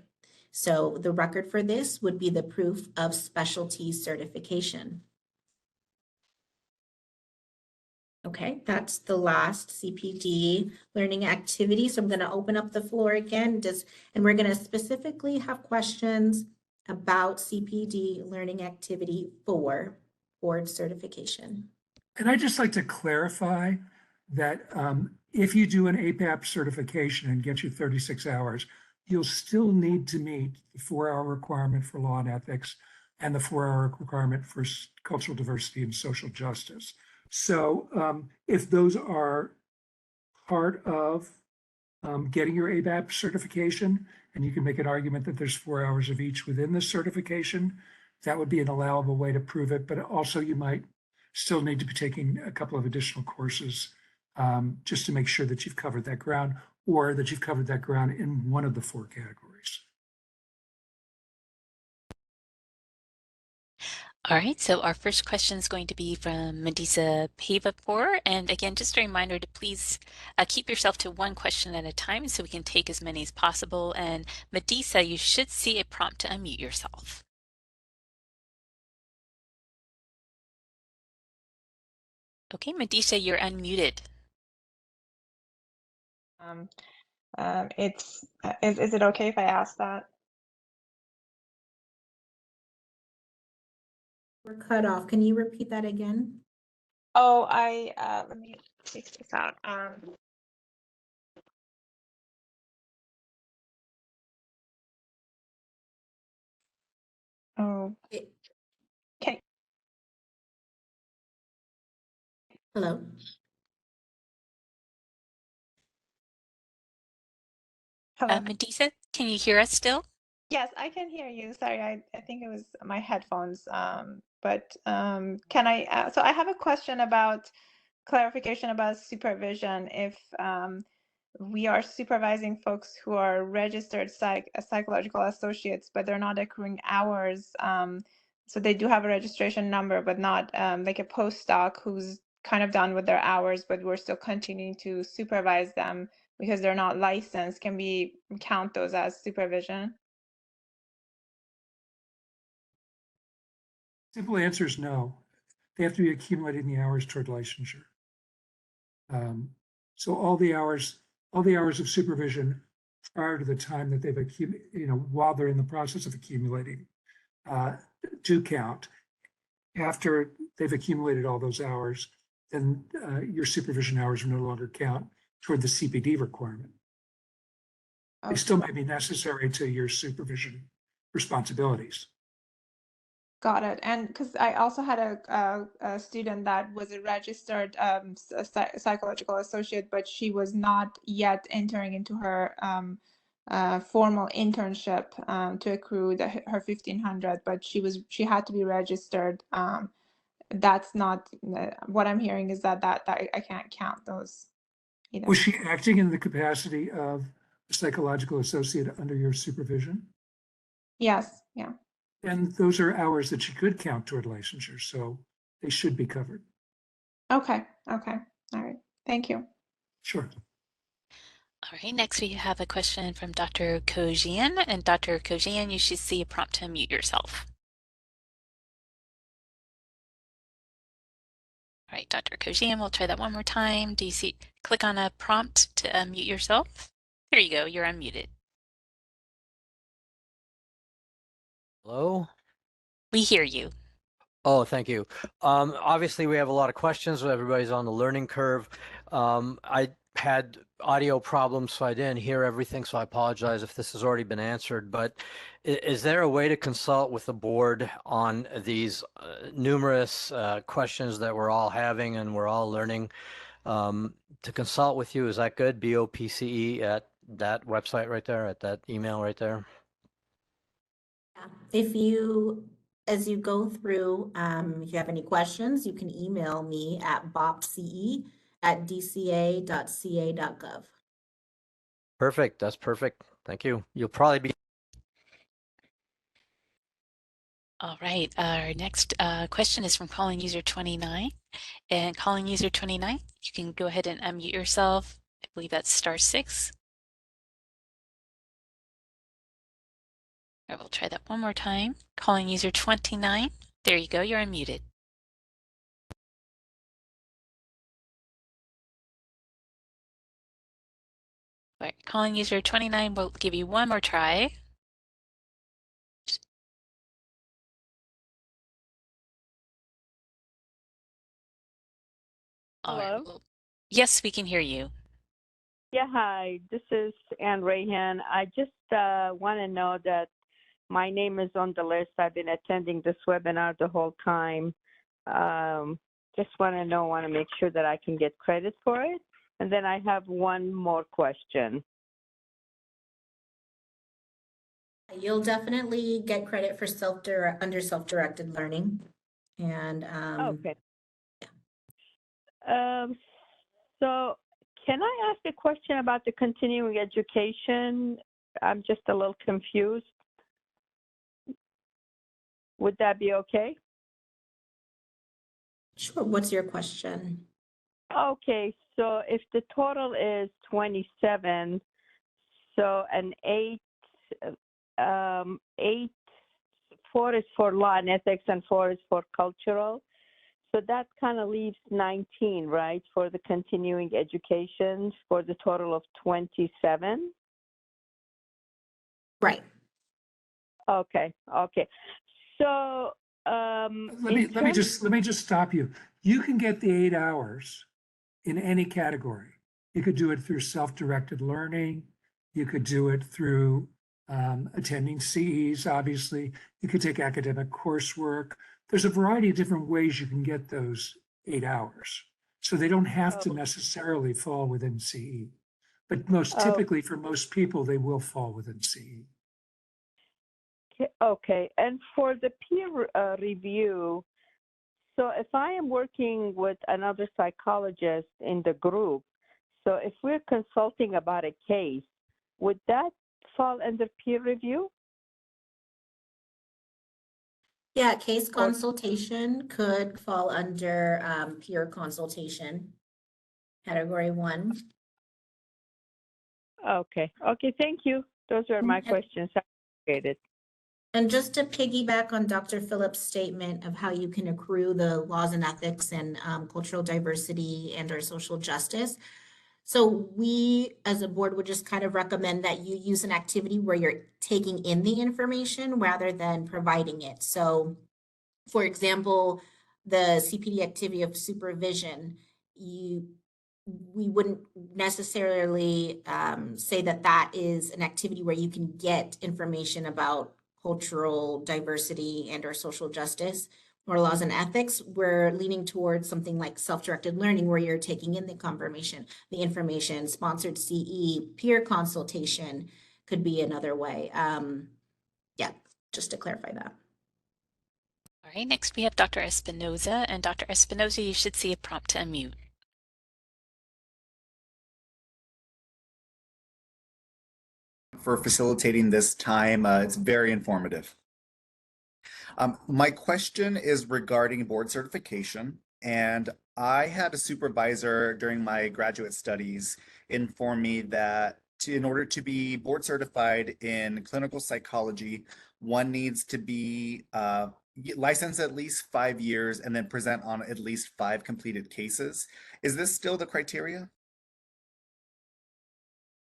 Speaker 1: So the record for this would be the proof of specialty certification. Okay, that's the last CPD learning activity. So I'm going to open up the floor again, and we're going to specifically have questions about CPD learning activity 4, board certification.
Speaker 9: And I'd just like to clarify that if you do an APAP certification and get you 36 hours, you'll still need to meet the 4-hour requirement for law and ethics and the 4-hour requirement for cultural diversity and social justice. So if those are part of getting your ABAP certification, and you can make an argument that there's 4 hours of each within the certification, that would be an allowable way to prove it. But also you might still need to be taking a couple of additional courses just to make sure that you've covered that ground or that you've covered that ground in one of the 4 categories.
Speaker 2: All right, so our first question is going to be from Medisa Pavapur. And again, just a reminder to please keep yourself to one question at a time so we can take as many as possible. And Medisa, you should see a prompt to unmute yourself. Okay, Medisa, you're unmuted.
Speaker 15: Is it okay if I ask that?
Speaker 1: We're cut off. Can you repeat that again?
Speaker 15: Oh, let me take this out. Oh, okay.
Speaker 1: Hello?
Speaker 15: Hello.
Speaker 2: Medisa, can you hear us still?
Speaker 15: Yes, I can hear you. Sorry, I think it was my headphones. Can I, so I have a question about clarification about supervision. If we are supervising folks who are registered psychological associates, but they're not accruing hours, so they do have a registration number, but not like a postdoc who's kind of done with their hours, but we're still continuing to supervise them because they're not licensed. Can we count those as supervision?
Speaker 9: Simple answer is no. they have to be accumulating the hours toward licensure. So all the hours of supervision prior to the time that they've accumulated, while they're in the process of accumulating, do count. After they've accumulated all those hours, then your supervision hours no longer count toward the CPD requirement. They still may be necessary to your supervision responsibilities.
Speaker 15: Got it. And because I also had a student that was a registered psychological associate, but she was not yet entering into her formal internship to accrue her 1,500, but she had to be registered. That's not what I'm hearing is that I can't count those either.
Speaker 9: Was she acting in the capacity of a psychological associate under your supervision?
Speaker 15: Yes, yeah.
Speaker 9: And those are hours that she could count toward licensure, so they should be covered.
Speaker 15: Okay, okay. All right. Thank you.
Speaker 9: Sure.
Speaker 2: All right, next we have a question from Dr. Kojian. And Dr. Kojian, you should see a prompt to unmute yourself. All right, Dr. Kojian, we'll try that one more time. Do you see, click on a prompt to unmute yourself? There you go, you're unmuted.
Speaker 16: Hello?
Speaker 2: We hear you.
Speaker 16: Oh, thank you. Obviously, we have a lot of questions. Everybody's on the learning curve. I had audio problems, so I didn't hear everything, so I apologize if this has already been answered. But is there a way to consult with the board on these numerous questions that we're all having and we're all learning? To consult with you, is that good? BOPCE at that website right there, at that email right there?
Speaker 1: If you, as you go through, if you have any questions, you can email me at bopce@dca.ca.gov.
Speaker 16: Perfect. That's perfect. Thank you. You'll probably be.
Speaker 2: All right, our next question is from calling user 29. And calling user 29, you can go ahead and unmute yourself. I believe that's *6. I will try that one more time. Calling user 29. There you go, you're unmuted. All right, calling user 29, we'll give you one more try.
Speaker 17: Hello?
Speaker 2: Right. Yes, we can hear you.
Speaker 17: Yeah, hi. This is Ann Rahan. I just want to know that my name is on the list. I've been attending this webinar the whole time. Just want to make sure that I can get credit for it. And then I have one more question.
Speaker 1: You'll definitely get credit for under self-directed learning. And
Speaker 17: okay. So can I ask a question about the continuing education? I'm just a little confused. Would that be okay?
Speaker 1: Sure. What's your question?
Speaker 17: Okay, so if the total is 27, so an 4 is for law and ethics and 4 is for cultural. So that kind of leaves 19, right, for the continuing education for the total of 27?
Speaker 1: Right.
Speaker 17: Okay, okay. So
Speaker 9: let me just stop you. You can get the 8 hours in any category. You could do it through self-directed learning. You could do it through attending CEs, obviously. You could take academic coursework. There's a variety of different ways you can get those 8 hours. So they don't have to necessarily fall within CE. But most typically for most people, they will fall within CE.
Speaker 17: Okay, and for the peer review, so if I am working with another psychologist in the group, so if we're consulting about a case, would that fall under peer review?
Speaker 1: Yeah, case consultation could fall under peer consultation, category 1.
Speaker 17: Okay, okay, thank you. Those are my questions. I appreciate it.
Speaker 1: And just to piggyback on Dr. Phillips' statement of how you can accrue the laws and ethics and cultural diversity and or social justice. So we, as a board, would just kind of recommend that you use an activity where you're taking in the information rather than providing it. So for example, the CPD activity of supervision, we wouldn't necessarily say that that is an activity where you can get information about cultural diversity and or social justice or laws and ethics. We're leaning towards something like self-directed learning where you're taking in the information, sponsored CE, peer consultation could be another way. Yeah, just to clarify that.
Speaker 2: All right, next we have Dr. Espinoza, and Dr. Espinoza, you should see a prompt to unmute.
Speaker 18: For facilitating this time. It's very informative. My question is regarding board certification, and I had a supervisor during my graduate studies inform me that in order to be board certified in clinical psychology, one needs to be licensed at least 5 years and then present on at least 5 completed cases. Is this still the criteria?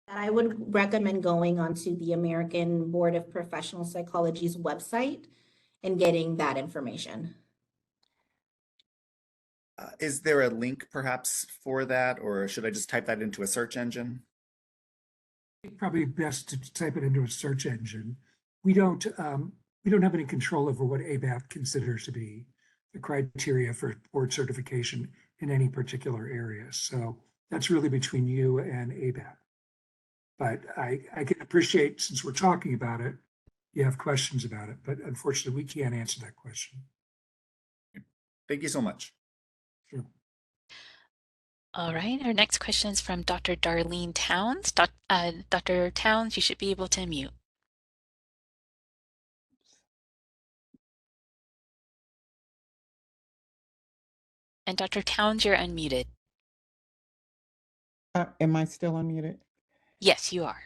Speaker 1: I would recommend going onto the American Board of Professional Psychology's website and getting that information.
Speaker 18: Is there a link perhaps for that, or should I just type that into a search engine?
Speaker 9: Probably best to type it into a search engine. We don't have any control over what ABAP considers to be the criteria for board certification in any particular area. So that's really between you and ABAP. But I can appreciate, since we're talking about it, you have questions about it, but unfortunately we can't answer that question.
Speaker 18: Thank you so much.
Speaker 9: Sure.
Speaker 2: All right, our next question is from Dr. Darlene Towns. Dr. Towns, you should be able to unmute. And Dr. Towns, you're unmuted.
Speaker 14: Am I still unmuted?
Speaker 2: Yes, you are.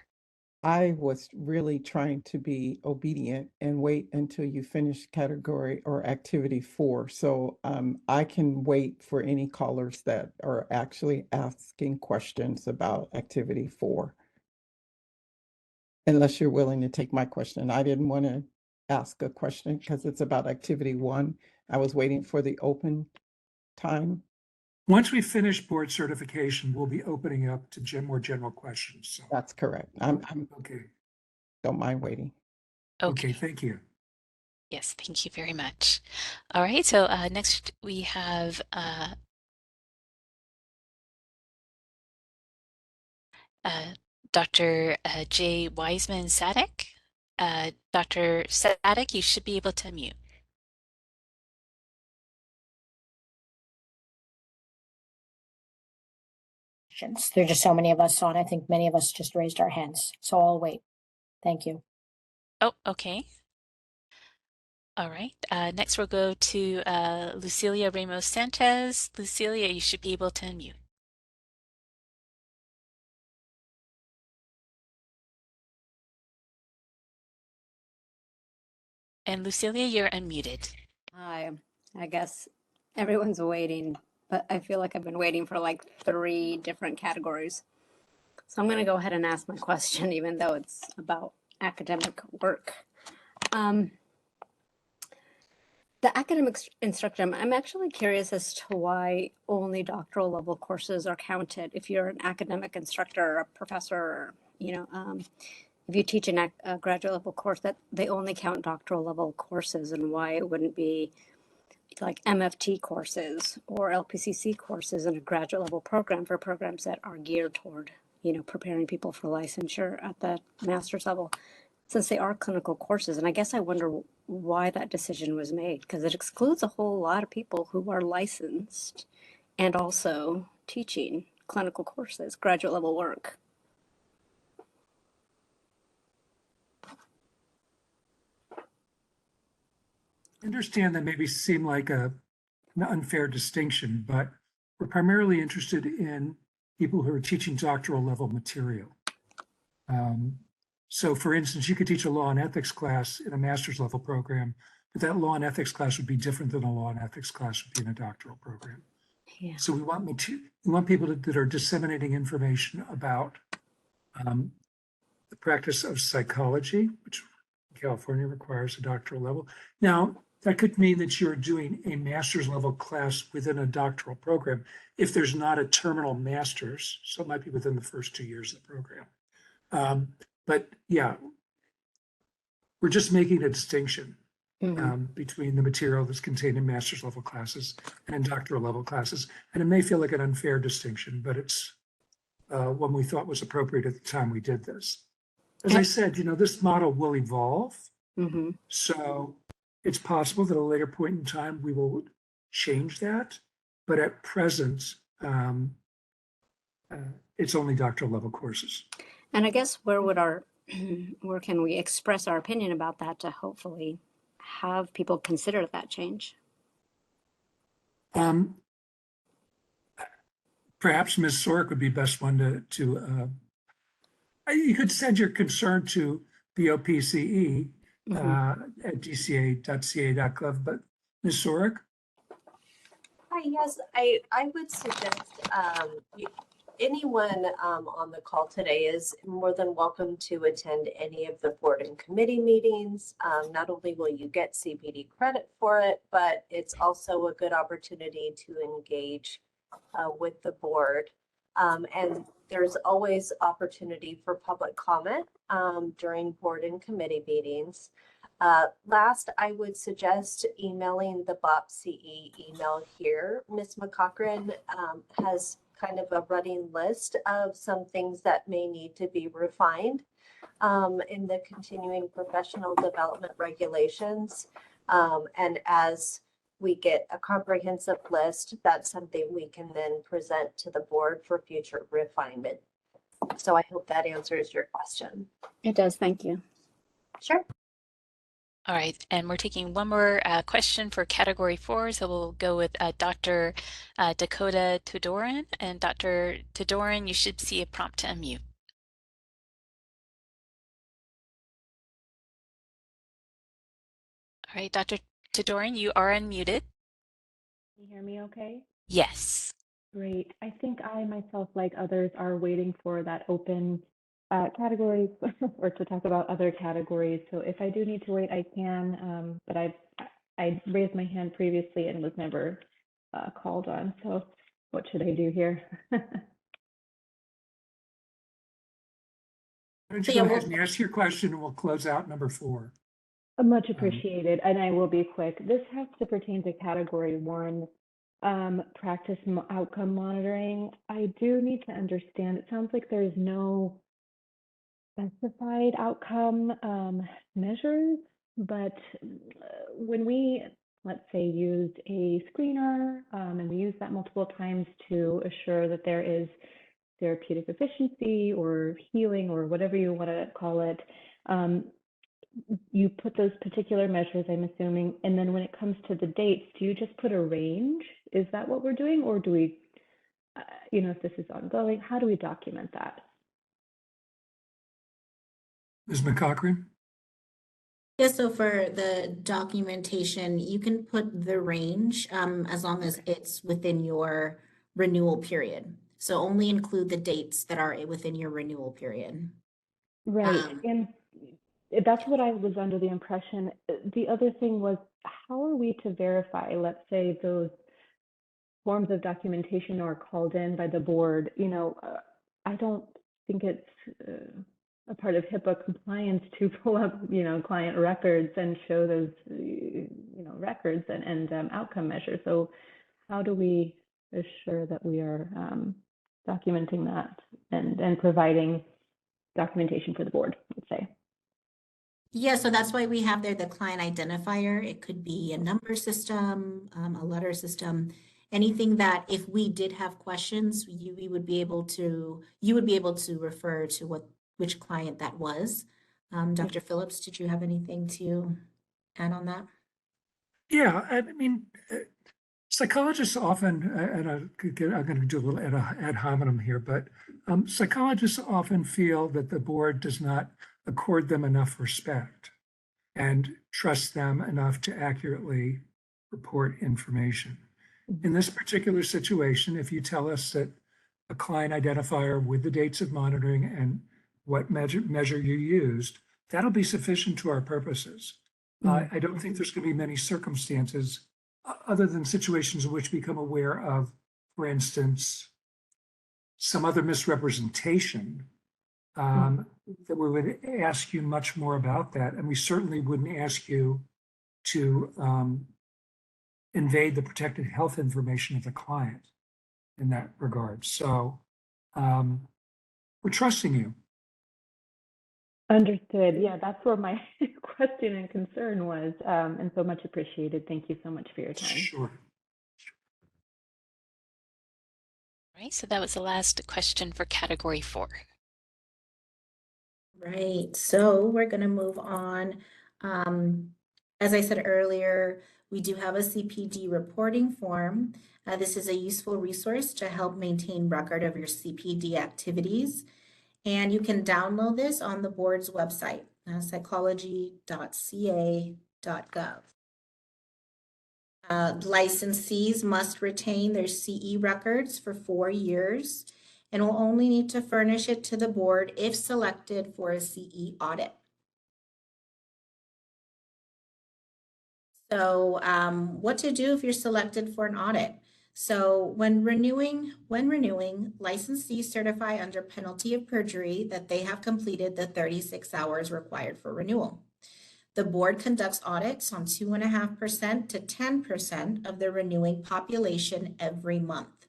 Speaker 14: I was really trying to be obedient and wait until you finish category or activity 4. So I can wait for any callers that are actually asking questions about activity 4. Unless you're willing to take my question. I didn't want to ask a question because it's about activity 1. I was waiting for the open time.
Speaker 9: Once we finish board certification, we'll be opening up to more general questions. So
Speaker 14: That's correct. I'm
Speaker 9: okay.
Speaker 14: Don't mind waiting.
Speaker 9: Okay, thank you.
Speaker 2: Yes, thank you very much. All right, so next we have Dr. J. Wiseman Sadek. Dr. Sadek, you should be able to unmute.
Speaker 19: There are just so many of us on. I think many of us just raised our hands. So I'll wait. Thank you.
Speaker 2: Oh, okay. All right. Next we'll go to Lucilia Ramos Sanchez. Lucilia, you should be able to unmute. And Lucilia, you're unmuted.
Speaker 20: Hi, I guess everyone's waiting, but I feel like I've been waiting for like 3 different categories. So I'm going to go ahead and ask my question, even though it's about academic work. The academic instructor, I'm actually curious as to why only doctoral level courses are counted. If you're an academic instructor or a professor, or, if you teach a graduate level course, that they only count doctoral level courses, and why it wouldn't be like MFT courses or LPCC courses in a graduate level program for programs that are geared toward, preparing people for licensure at the master's level, since they are clinical courses. And I guess I wonder why that decision was made, because it excludes a whole lot of people who are licensed and also teaching clinical courses, graduate level work.
Speaker 9: I understand that maybe seem like an unfair distinction, but we're primarily interested in people who are teaching doctoral level material. So for instance, you could teach a law and ethics class in a master's level program, but that law and ethics class would be different than a law and ethics class would be in a doctoral program.
Speaker 20: Yeah.
Speaker 9: So we want people that are disseminating information about the practice of psychology, which California requires a doctoral level. Now, that could mean that you're doing a master's level class within a doctoral program if there's not a terminal master's. So it might be within the first 2 years of the program. But yeah, we're just making a distinction between the material that's contained in master's level classes and in doctoral level classes. And it may feel like an unfair distinction, but it's one we thought was appropriate at the time we did this. As I said, this model will evolve. So it's possible that at a later point in time, we will change that. But at present, it's only doctoral level courses.
Speaker 20: And I guess where would where can we express our opinion about that to hopefully have people consider that change?
Speaker 9: Perhaps Ms. Sorek would be best one to you could send your concern to BOPCE at dca.ca.gov, but Ms. Sorek?
Speaker 21: Hi, yes, I would suggest anyone on the call today is more than welcome to attend any of the board and committee meetings. Not only will you get CPD credit for it, but it's also a good opportunity to engage with the board. And there's always opportunity for public comment during board and committee meetings. Last, I would suggest emailing the BOPCE email here. Ms. McCochran has kind of a running list of some things that may need to be refined in the continuing professional development regulations. And as we get a comprehensive list, that's something we can then present to the board for future refinement. So I hope that answers your question.
Speaker 20: It does, thank you.
Speaker 21: Sure.
Speaker 2: All right, and we're taking one more question for category 4. So we'll go with Dr. Dakota Tudoran. And Dr. Tudoran, you should see a prompt to unmute. All right, Dr. Tudoran, you are unmuted.
Speaker 22: Can you hear me okay?
Speaker 2: Yes.
Speaker 22: Great. I think I myself, like others, are waiting for that open categories or to talk about other categories. So if I do need to wait, I can, but I raised my hand previously and was never called on. So what should I do here?
Speaker 9: Why don't you go ahead and ask your question and we'll close out number 4.
Speaker 22: Much appreciated. And I will be quick. This has to pertain to category 1. Practice outcome monitoring. I do need to understand, it sounds like there's no specified outcome measures, but when we, let's say, used a screener and we use that multiple times to assure that there is therapeutic efficiency or healing or whatever you want to call it, you put those particular measures, I'm assuming, and then when it comes to the dates, do you just put a range? Is that what we're doing? Or do we, if this is ongoing, how do we document that?
Speaker 9: Ms. McCochran?
Speaker 1: Yeah, so for the documentation, you can put the range as long as it's within your renewal period. So only include the dates that are within your renewal period.
Speaker 22: Right. And that's what I was under the impression. The other thing was, how are we to verify, let's say, those forms of documentation are called in by the board? I don't think it's a part of HIPAA compliance to pull up, client records and show those, records and outcome measures. So how do we assure that we are documenting that and providing documentation for the board, let's say?
Speaker 1: Yeah, so that's why we have there the client identifier. It could be a number system, a letter system, anything that if we did have questions, you would be able to refer to which client that was. Dr. Phillips, did you have anything to add on that?
Speaker 9: Yeah, I mean, psychologists often, and I'm going to do a little ad hominem here, but psychologists often feel that the board does not accord them enough respect and trust them enough to accurately report information. In this particular situation, if you tell us that a client identifier with the dates of monitoring and what measure you used, that'll be sufficient to our purposes. I don't think there's going to be many circumstances other than situations in which we become aware of, for instance, some other misrepresentation, that we would ask you much more about that. And we certainly wouldn't ask you to invade the protected health information of the client in that regard. So we're trusting you.
Speaker 22: Understood. Yeah, that's where my question and concern was, and so much appreciated. Thank you so much for your time.
Speaker 9: Sure.
Speaker 2: All right, so that was the last question for category 4.
Speaker 1: Right, so we're going to move on. As I said earlier, we do have a CPD reporting form. This is a useful resource to help maintain record of your CPD activities. And you can download this on the board's website, psychology.ca.gov. Licensees must retain their CE records for 4 years and will only need to furnish it to the board if selected for a CE audit. So what to do if you're selected for an audit? So when renewing, licensees certify under penalty of perjury that they have completed the 36 hours required for renewal. The board conducts audits on 2.5% to 10% of the renewing population every month.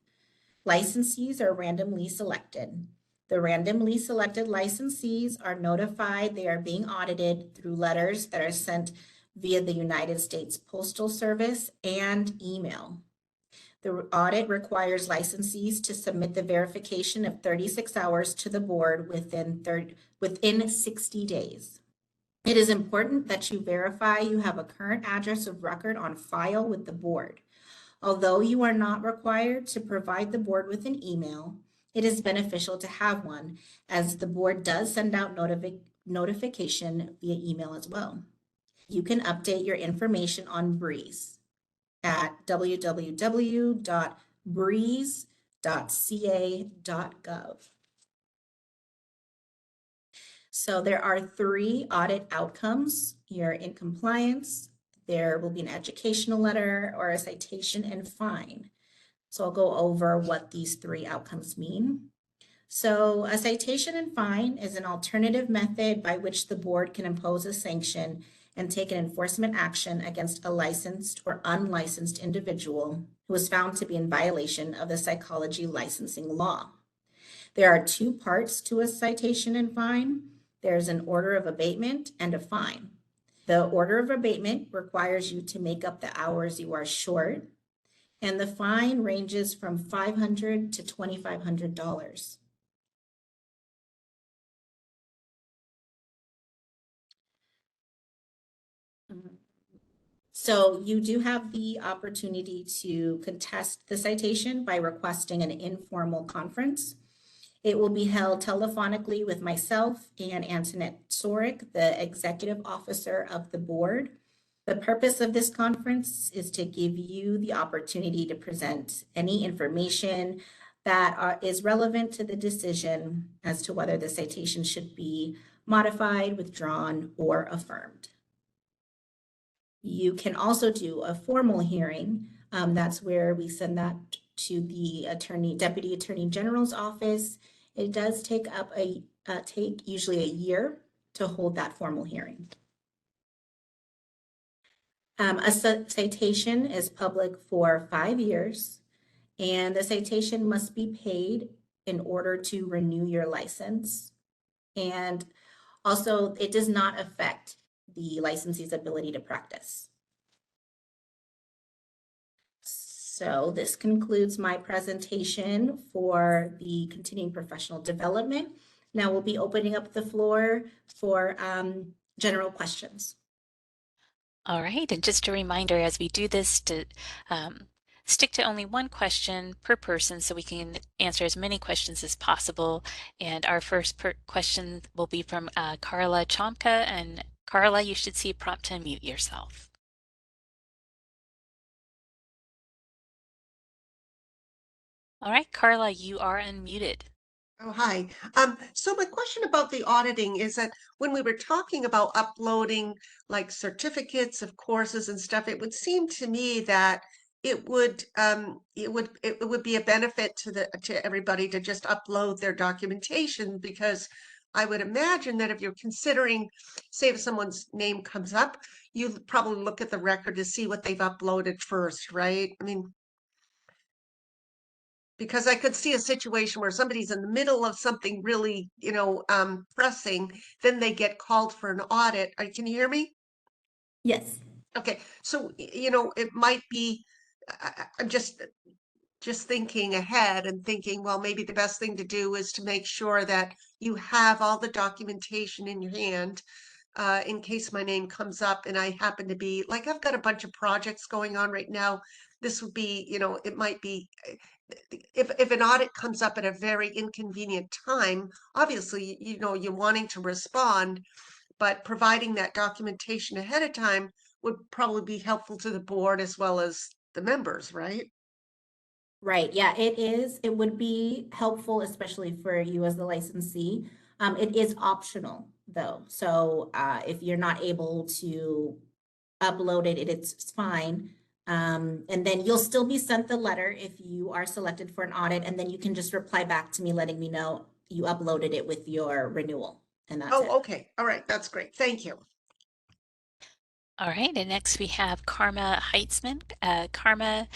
Speaker 1: Licensees are randomly selected. The randomly selected licensees are notified they are being audited through letters that are sent via the United States Postal Service and email. The audit requires licensees to submit the verification of 36 hours to the board within 60 days. It is important that you verify you have a current address of record on file with the board. Although you are not required to provide the board with an email, it is beneficial to have one, as the board does send out notification via email as well. You can update your information on Breeze at www.breeze.ca.gov. So there are 3 audit outcomes. You're in compliance, there will be an educational letter or a citation and fine. So I'll go over what these 3 outcomes mean. So a citation and fine is an alternative method by which the board can impose a sanction and take an enforcement action against a licensed or unlicensed individual who is found to be in violation of the psychology licensing law. There are 2 parts to a citation and fine. There's an order of abatement and a fine. The order of abatement requires you to make up the hours you are short, and the fine ranges from $500 to $2,500. So you do have the opportunity to contest the citation by requesting an informal conference. It will be held telephonically with myself and Antoinette Sorick, the executive officer of the board. The purpose of this conference is to give you the opportunity to present any information that is relevant to the decision as to whether the citation should be modified, withdrawn, or affirmed. You can also do a formal hearing. That's where we send that to the Deputy Attorney General's office. It does take usually a year to hold that formal hearing. A citation is public for 5 years, and the citation must be paid in order to renew your license. And also, it does not affect the licensee's ability to practice. So this concludes my presentation for the continuing professional development. Now we'll be opening up the floor for general questions.
Speaker 2: All right, and just a reminder as we do this to Stick to only one question per person so we can answer as many questions as possible. And our first question will be from Carla Chomka. And Carla, you should see a prompt to unmute yourself. All right, Carla, you are unmuted.
Speaker 5: Oh, hi. So my question about the auditing is that when we were talking about uploading like certificates of courses and stuff, it would seem to me that it would be a benefit to everybody to just upload their documentation, because I would imagine that if you're considering, say if someone's name comes up, you probably look at the record to see what they've uploaded first, right? I mean, because I could see a situation where somebody's in the middle of something really, pressing, then they get called for an audit. Can you hear me?
Speaker 19: Yes.
Speaker 5: Okay, so, it might be, I'm just thinking ahead and thinking, well, maybe the best thing to do is to make sure that you have all the documentation in your hand, in case my name comes up and I happen to be, like, I've got a bunch of projects going on right now. This would be, it might be, if an audit comes up at a very inconvenient time, obviously, you're wanting to respond, but providing that documentation ahead of time would probably be helpful to the board as well as the members, right?
Speaker 1: Right, yeah, it is. It would be helpful, especially for you as the licensee. It is optional though. So if you're not able to upload it, it's fine. And then you'll still be sent the letter if you are selected for an audit, and then you can just reply back to me letting me know you uploaded it with your renewal. And that's it.
Speaker 5: Oh, okay. All right. That's great. Thank you.
Speaker 2: All right, and next we have Karma Heitzman. Karma,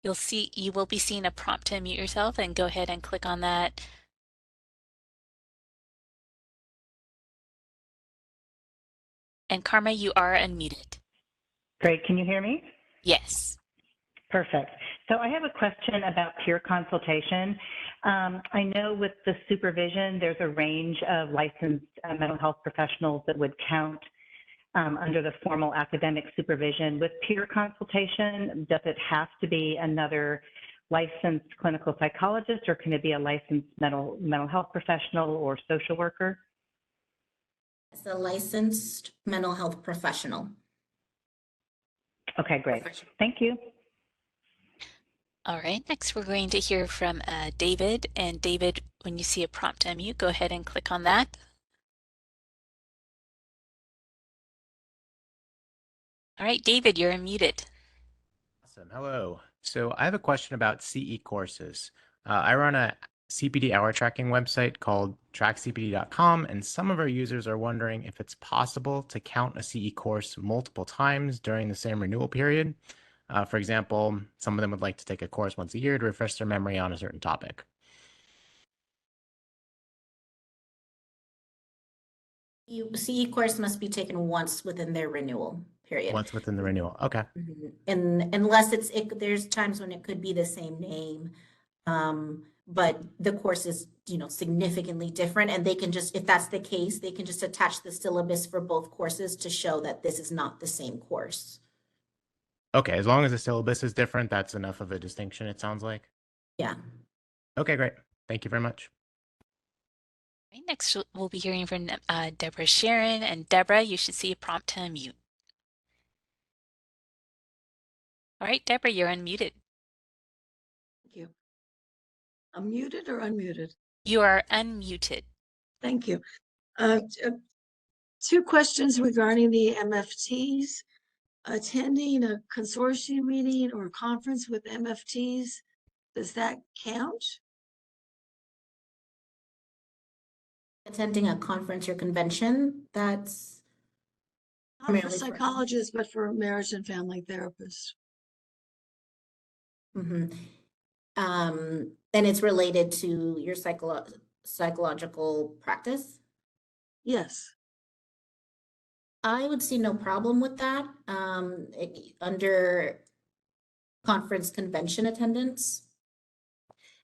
Speaker 2: you will be seeing a prompt to unmute yourself, and go ahead and click on that. And Karma, you are unmuted.
Speaker 4: Great. Can you hear me?
Speaker 2: Yes.
Speaker 4: Perfect. So I have a question about peer consultation. I know with the supervision, there's a range of licensed mental health professionals that would count under the formal academic supervision. With peer consultation, does it have to be another licensed clinical psychologist, or can it be a licensed mental health professional or social worker?
Speaker 1: It's a licensed mental health professional.
Speaker 4: Okay, great. Thank you.
Speaker 2: All right, next we're going to hear from David. And David, when you see a prompt to unmute, go ahead and click on that. All right, David, you're unmuted.
Speaker 6: Awesome. Hello. So I have a question about CE courses. I run a CPD hour tracking website called trackcpd.com, and some of our users are wondering if it's possible to count a CE course multiple times during the same renewal period. For example, some of them would like to take a course once a year to refresh their memory on a certain topic.
Speaker 1: CE course must be taken once within their renewal period.
Speaker 6: Once within the renewal. Okay.
Speaker 1: And unless there's times when it could be the same name, but the course is, significantly different, and they can just, if that's the case, they can just attach the syllabus for both courses to show that this is not the same course.
Speaker 6: Okay, as long as the syllabus is different, that's enough of a distinction, it sounds like.
Speaker 1: Yeah.
Speaker 6: Okay, great. Thank you very much.
Speaker 2: Right, next we'll be hearing from Deborah Sharon. And Deborah, you should see a prompt to unmute. All right, Deborah, you're unmuted.
Speaker 23: Thank you. I'm muted or unmuted?
Speaker 2: You are unmuted.
Speaker 23: Thank you. Two questions regarding the MFTs. Attending a consortium meeting or conference with MFTs, does that count?
Speaker 1: Attending a conference or convention, that's
Speaker 23: not for psychologists, but for marriage and family therapists.
Speaker 1: And it's related to your psychological practice?
Speaker 23: Yes.
Speaker 1: I would see no problem with that. Under conference convention attendance.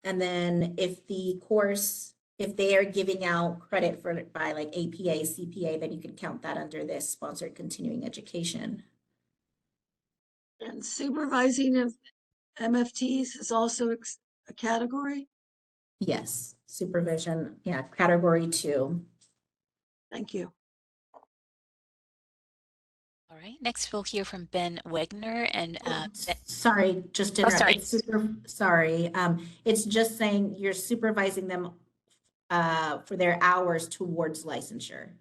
Speaker 1: And then if they are giving out credit for by like APA, CPA, then you can count that under this sponsored continuing education.
Speaker 23: And supervising MFTs is also a category?
Speaker 1: Yes, supervision, yeah, category 2.
Speaker 23: Thank you.
Speaker 2: All right, next we'll hear from Ben Wegner and
Speaker 1: Sorry, just to
Speaker 2: Oh,
Speaker 1: interrupt.
Speaker 2: sorry.
Speaker 1: It's just saying you're supervising them for their hours towards licensure,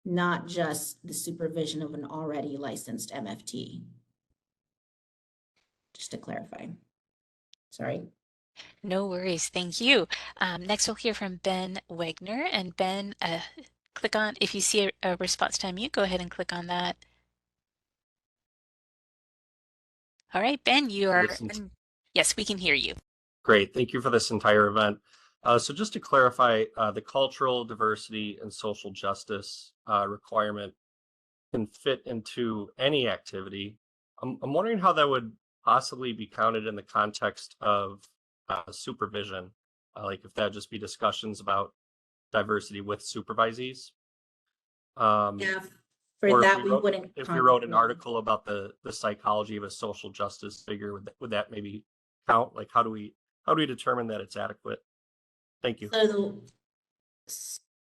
Speaker 1: not just the supervision of an already licensed MFT. Just to clarify. Sorry.
Speaker 2: No worries, thank you. Next we'll hear from Ben Wegner, and Ben, click on, if you see a response to unmute, go ahead and click on that. All right, Ben, you are, yes, we can hear you.
Speaker 3: Great, thank you for this entire event. So just to clarify, the cultural diversity and social justice requirement can fit into any activity. I'm wondering how that would possibly be counted in the context of supervision, like if that just be discussions about diversity with supervisees.
Speaker 1: Yeah, for
Speaker 3: or
Speaker 1: that we wouldn't.
Speaker 3: If we wrote an article about the psychology of a social justice figure, would that maybe count? Like how do we determine that it's adequate? Thank you.
Speaker 1: So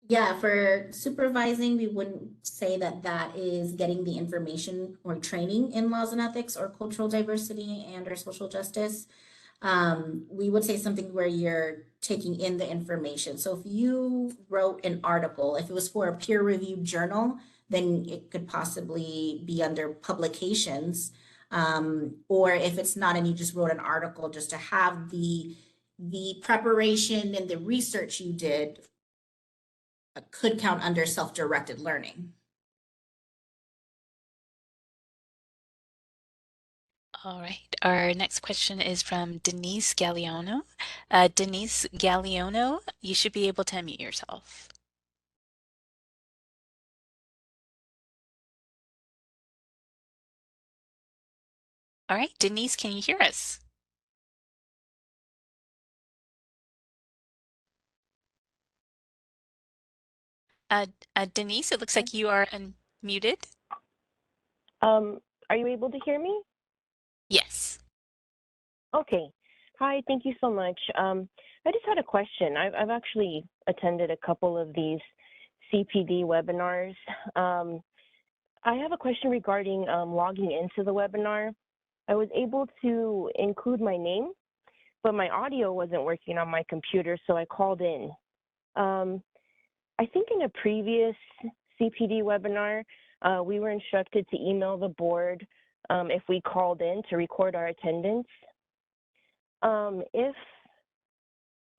Speaker 1: yeah, for supervising, we wouldn't say that that is getting the information or training in laws and ethics or cultural diversity and or social justice. We would say something where you're taking in the information. So if you wrote an article, if it was for a peer-reviewed journal, then it could possibly be under publications. Or if it's not and you just wrote an article just to have the preparation and the research you did could count under self-directed learning.
Speaker 2: All right, our next question is from Denise Galliano. Denise Galliano, you should be able to unmute yourself. All right, Denise, can you hear us? Denise, it looks like you are unmuted.
Speaker 7: Are you able to hear me?
Speaker 2: Yes.
Speaker 7: Okay. Hi, thank you so much. I just had a question. I've actually attended a couple of these CPD webinars. I have a question regarding logging into the webinar. I was able to include my name, but my audio wasn't working on my computer, so I called in. I think in a previous CPD webinar, we were instructed to email the board if we called in to record our attendance. If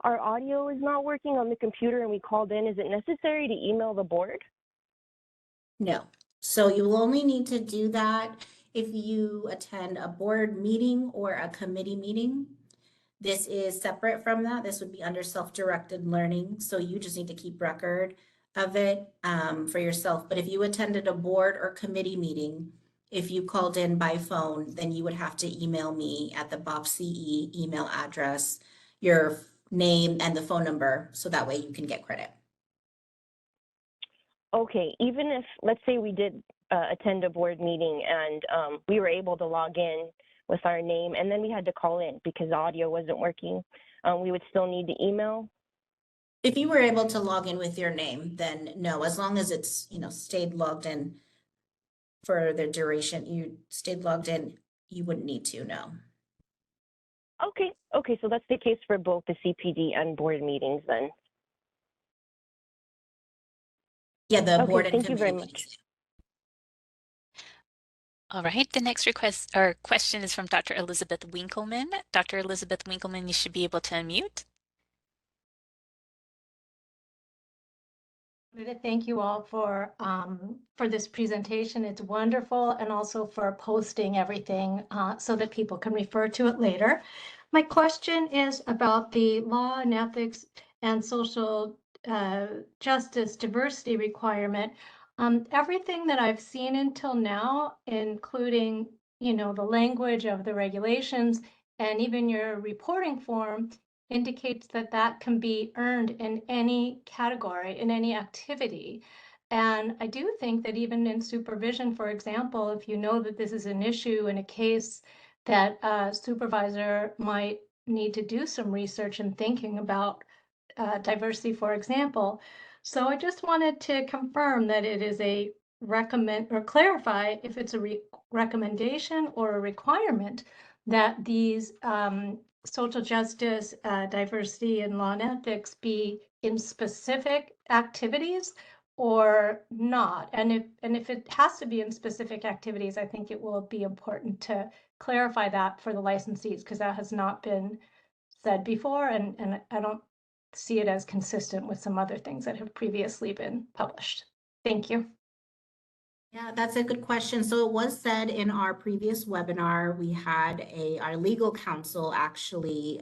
Speaker 7: our audio is not working on the computer and we called in, is it necessary to email the board?
Speaker 1: No. So you will only need to do that if you attend a board meeting or a committee meeting. This is separate from that. This would be under self-directed learning. So you just need to keep record of it for yourself. But if you attended a board or committee meeting, if you called in by phone, then you would have to email me at the BOPCE email address, your name and the phone number, so that way you can get credit.
Speaker 7: Okay, even if, let's say we did attend a board meeting and we were able to log in with our name and then we had to call in because the audio wasn't working, we would still need to email?
Speaker 1: If you were able to log in with your name, then no, as long as it's, stayed logged in for the duration, you stayed logged in, you wouldn't need to, no.
Speaker 7: Okay, so that's the case for both the CPD and board meetings then?
Speaker 1: Yeah, the
Speaker 7: Okay,
Speaker 1: board and
Speaker 7: thank you very
Speaker 1: committee
Speaker 7: much.
Speaker 2: All right, the next request or question is from Dr. Elizabeth Winkleman. Dr. Elizabeth Winkleman, you should be able to unmute.
Speaker 8: I wanted to thank you all for this presentation. It's wonderful, and also for posting everything so that people can refer to it later. My question is about the law and ethics and social justice diversity requirement. Everything that I've seen until now, including the language of the regulations and even your reporting form, indicates that that can be earned in any category, in any activity. And I do think that even in supervision, for example, if you know that this is an issue in a case that a supervisor might need to do some research and thinking about diversity, for example. So I just wanted to confirm that it is a recommend or clarify if it's a recommendation or a requirement that these social justice, diversity, and law and ethics be in specific activities or not. And if it has to be in specific activities, I think it will be important to clarify that for the licensees, because that has not been said before, and I don't see it as consistent with some other things that have previously been published. Thank you.
Speaker 1: Yeah, that's a good question. So it was said in our previous webinar, we had our legal counsel actually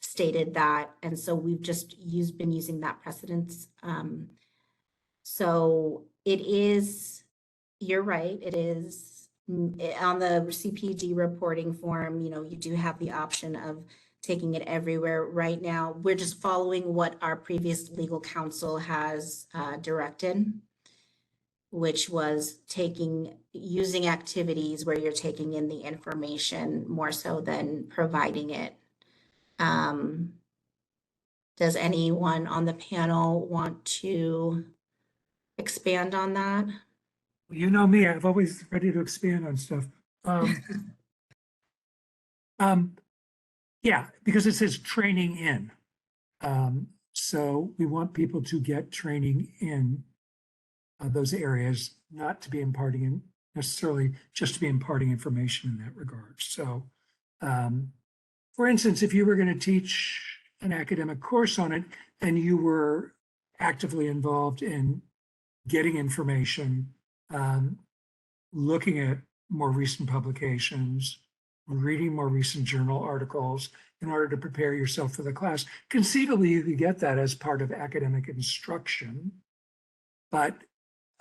Speaker 1: stated that, and so we've just been using that precedence. So it is, you're right, it is on the CPD reporting form, you do have the option of taking it everywhere. Right now, we're just following what our previous legal counsel has directed, which was using activities where you're taking in the information more so than providing it. Does anyone on the panel want to expand on that?
Speaker 9: You know me, I'm always ready to expand on stuff. Yeah, because it says training in. So we want people to get training in those areas, not to be necessarily just to be imparting information in that regard. So, for instance, if you were going to teach an academic course on it and you were actively involved in getting information, looking at more recent publications, reading more recent journal articles in order to prepare yourself for the class. Conceivably, you could get that as part of academic instruction, but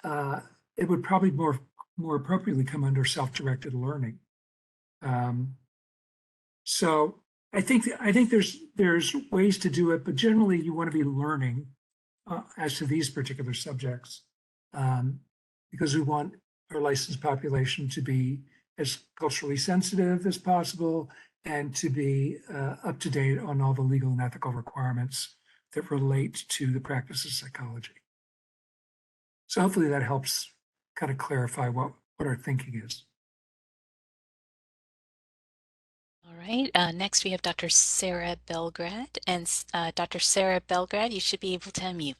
Speaker 9: it would probably more appropriately come under self-directed learning. So I think there's ways to do it, but generally you want to be learning as to these particular subjects, because we want our licensed population to be as culturally sensitive as possible and to be up to date on all the legal and ethical requirements that relate to the practice of psychology. So hopefully that helps kind of clarify what our thinking is.
Speaker 2: All right, next we have Dr. Sarah Belgrad, and Dr. Sarah Belgrad, you should be able to unmute.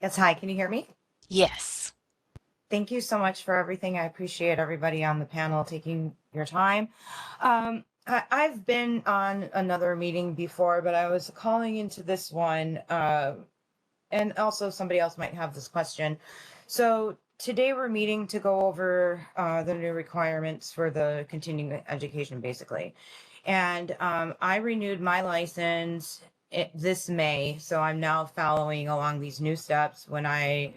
Speaker 10: Yes, hi, can you hear me?
Speaker 2: Yes.
Speaker 10: Thank you so much for everything. I appreciate everybody on the panel taking your time. I've been on another meeting before, but I was calling into this one, and also somebody else might have this question. So today we're meeting to go over the new requirements for the continuing education, basically. And I renewed my license this May, so I'm now following along these new steps. When I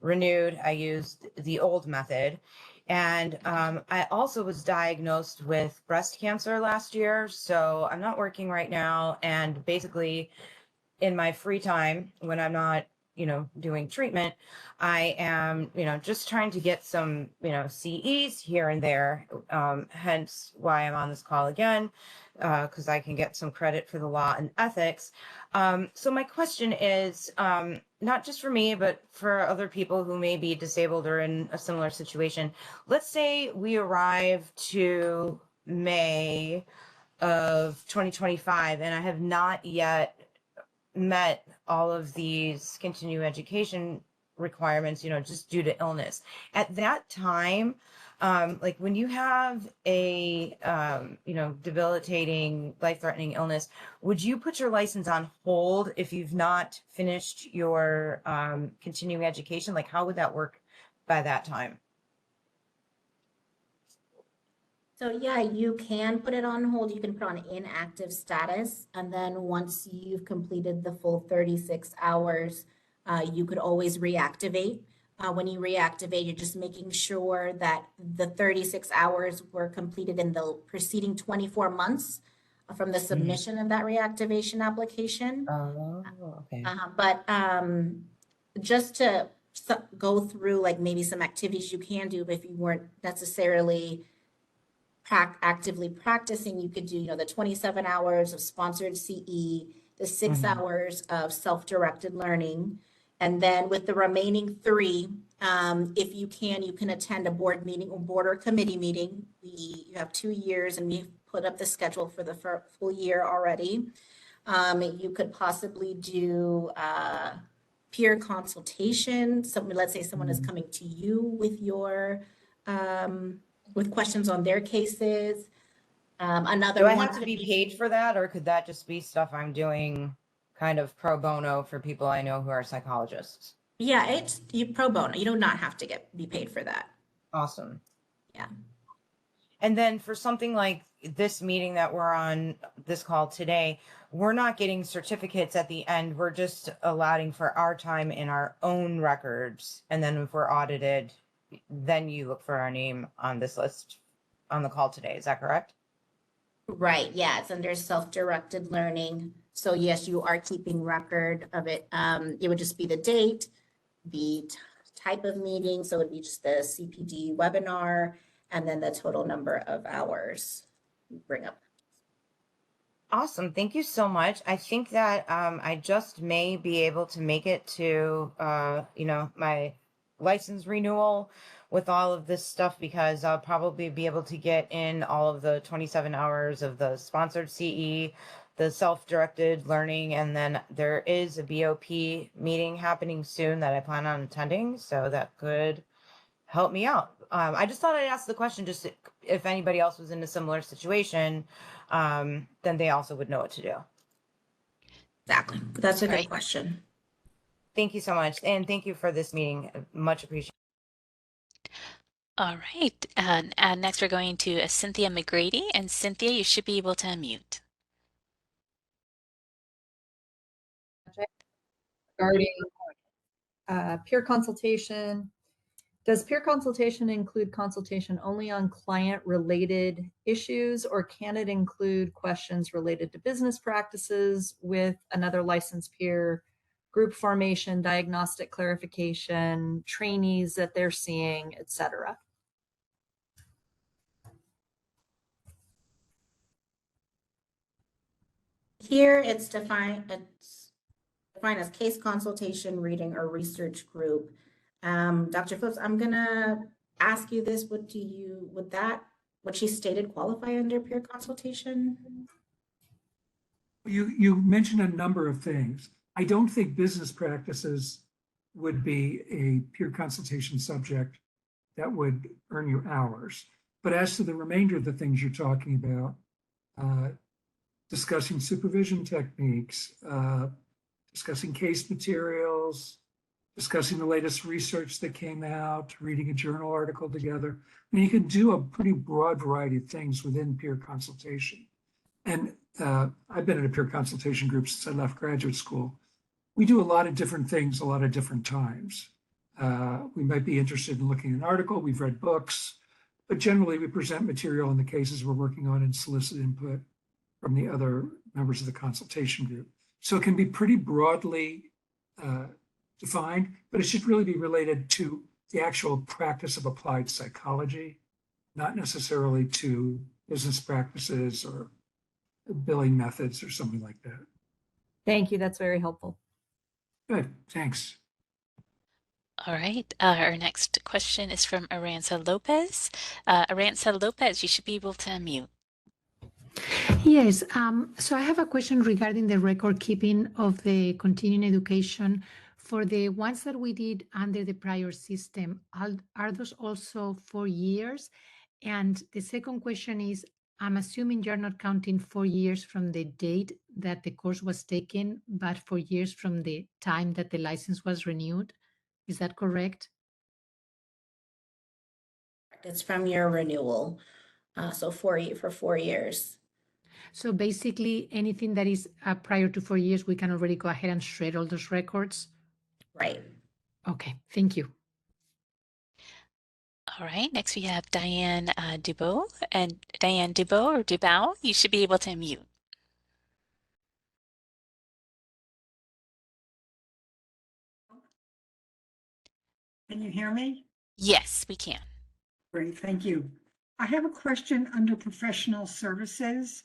Speaker 10: renewed, I used the old method. And I also was diagnosed with breast cancer last year, so I'm not working right now. And basically, in my free time, when I'm not, doing treatment, I am, just trying to get some, CEs here and there. Hence why I'm on this call again, because I can get some credit for the law and ethics. So my question is, not just for me, but for other people who may be disabled or in a similar situation. Let's say we arrive to May of 2025 and I have not yet met all of these continuing education requirements, just due to illness. At that time, like when you have a, debilitating, life-threatening illness, would you put your license on hold if you've not finished your continuing education? Like, how would that work by that time?
Speaker 1: So yeah, you can put it on hold. You can put on inactive status. And then once you've completed the full 36 hours, you could always reactivate. When you reactivate, you're just making sure that the 36 hours were completed in the preceding 24 months from the submission of that reactivation application.
Speaker 10: Oh, okay.
Speaker 1: But just to go through like maybe some activities you can do if you weren't necessarily actively practicing, you could do, you know, the 27 hours of sponsored CE, the 6 hours of self-directed learning. And then with the remaining 3, if you can attend a board meeting or board or committee meeting. You have 2 years and we've put up the schedule for the full year already. You could possibly do peer consultation. Let's say someone is coming to you with your with questions on their cases. Another
Speaker 10: Do I
Speaker 1: one
Speaker 10: have to
Speaker 1: could
Speaker 10: be paid for that, or could that just be stuff I'm doing kind of pro bono for people I know who are psychologists?
Speaker 1: Yeah, it's you pro bono. You do not have to be paid for that.
Speaker 10: Awesome.
Speaker 1: Yeah.
Speaker 10: And then for something like this meeting that we're on this call today, we're not getting certificates at the end. We're just allotting for our time in our own records. And then if we're audited, then you look for our name on this list on the call today. Is that correct?
Speaker 1: Right. Yeah, it's under self-directed learning. So yes, you are keeping record of it. It would just be the date, the type of meeting. So it would be just the CPD webinar, and then the total number of hours you bring up.
Speaker 10: Awesome. Thank you so much. I think that I just may be able to make it to, you know, my license renewal with all of this stuff, because I'll probably be able to get in all of the 27 hours of the sponsored CE, the self-directed learning, and then there is a BOP meeting happening soon that I plan on attending. So that could help me out. I just thought I'd ask the question, just if anybody else was in a similar situation, then they also would know what to do.
Speaker 1: Exactly. That's a good
Speaker 2: Right.
Speaker 1: question.
Speaker 10: Thank you so much. And thank you for this meeting. Much appreciated.
Speaker 2: All right. And next we're going to Cynthia McGrady. And Cynthia, you should be able to unmute.
Speaker 11: Regarding peer consultation. Does peer consultation include consultation only on client-related issues, or can it include questions related to business practices with another licensed peer, group formation, diagnostic clarification, trainees that they're seeing, etc.?
Speaker 1: Here it's defined as case consultation, reading, or research group. Dr. Phillips, I'm gonna ask you this. Would what she stated qualify under peer consultation?
Speaker 9: You mentioned a number of things. I don't think business practices would be a peer consultation subject that would earn you hours. But as to the remainder of the things you're talking about, discussing supervision techniques, discussing case materials, discussing the latest research that came out, reading a journal article together. I mean, you can do a pretty broad variety of things within peer consultation. And I've been in a peer consultation group since I left graduate school. We do a lot of different things a lot of different times. We might be interested in looking at an article, we've read books, but generally we present material in the cases we're working on and solicit input from the other members of the consultation group. So it can be pretty broadly defined, but it should really be related to the actual practice of applied psychology, not necessarily to business practices or billing methods or something like that.
Speaker 11: Thank you. That's very helpful.
Speaker 9: Good, thanks.
Speaker 2: All right. Our next question is from Aranza Lopez. Aranza Lopez, you should be able to unmute.
Speaker 12: Yes, so I have a question regarding the record keeping of the continuing education. For the ones that we did under the prior system, are those also 4 years? And the second question is, I'm assuming you're not counting 4 years from the date that the course was taken, but 4 years from the time that the license was renewed. Is that correct?
Speaker 1: It's from your renewal. So for 4 years.
Speaker 12: So basically, anything that is prior to 4 years, we can already go ahead and shred all those records?
Speaker 1: Right.
Speaker 12: Okay, thank you.
Speaker 2: All right. Next we have Diane Dubow. And Diane Dubow or Dubow, you should be able to unmute.
Speaker 13: Can you hear me?
Speaker 2: Yes, we can.
Speaker 13: Great, thank you. I have a question under professional services.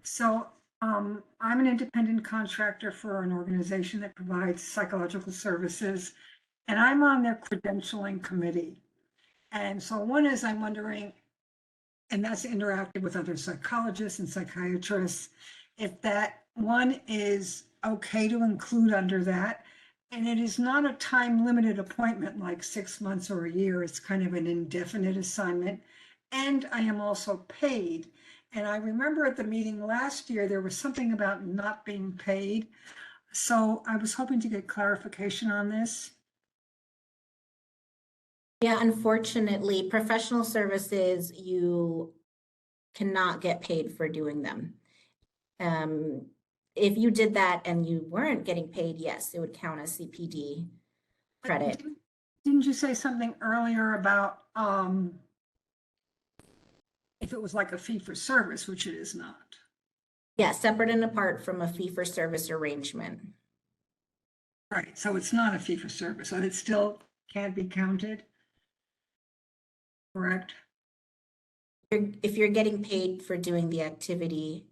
Speaker 13: So I'm an independent contractor for an organization that provides psychological services, and I'm on their credentialing committee. And so one is I'm wondering, and that's interactive with other psychologists and psychiatrists, if that one is okay to include under that. And it is not a time limited appointment like 6 months or a year. It's kind of an indefinite assignment. And I am also paid. And I remember at the meeting last year, there was something about not being paid. So I was hoping to get clarification on this.
Speaker 1: Yeah, unfortunately, professional services, you cannot get paid for doing them. If you did that and you weren't getting paid, yes, it would count as CPD credit.
Speaker 13: Didn't you say something earlier about if it was like a fee for service, which it is not?
Speaker 1: Yeah, separate and apart from a fee for service arrangement.
Speaker 13: Right, so it's not a fee for service, and it still can't be counted, correct?
Speaker 1: If you're getting paid for doing the activity,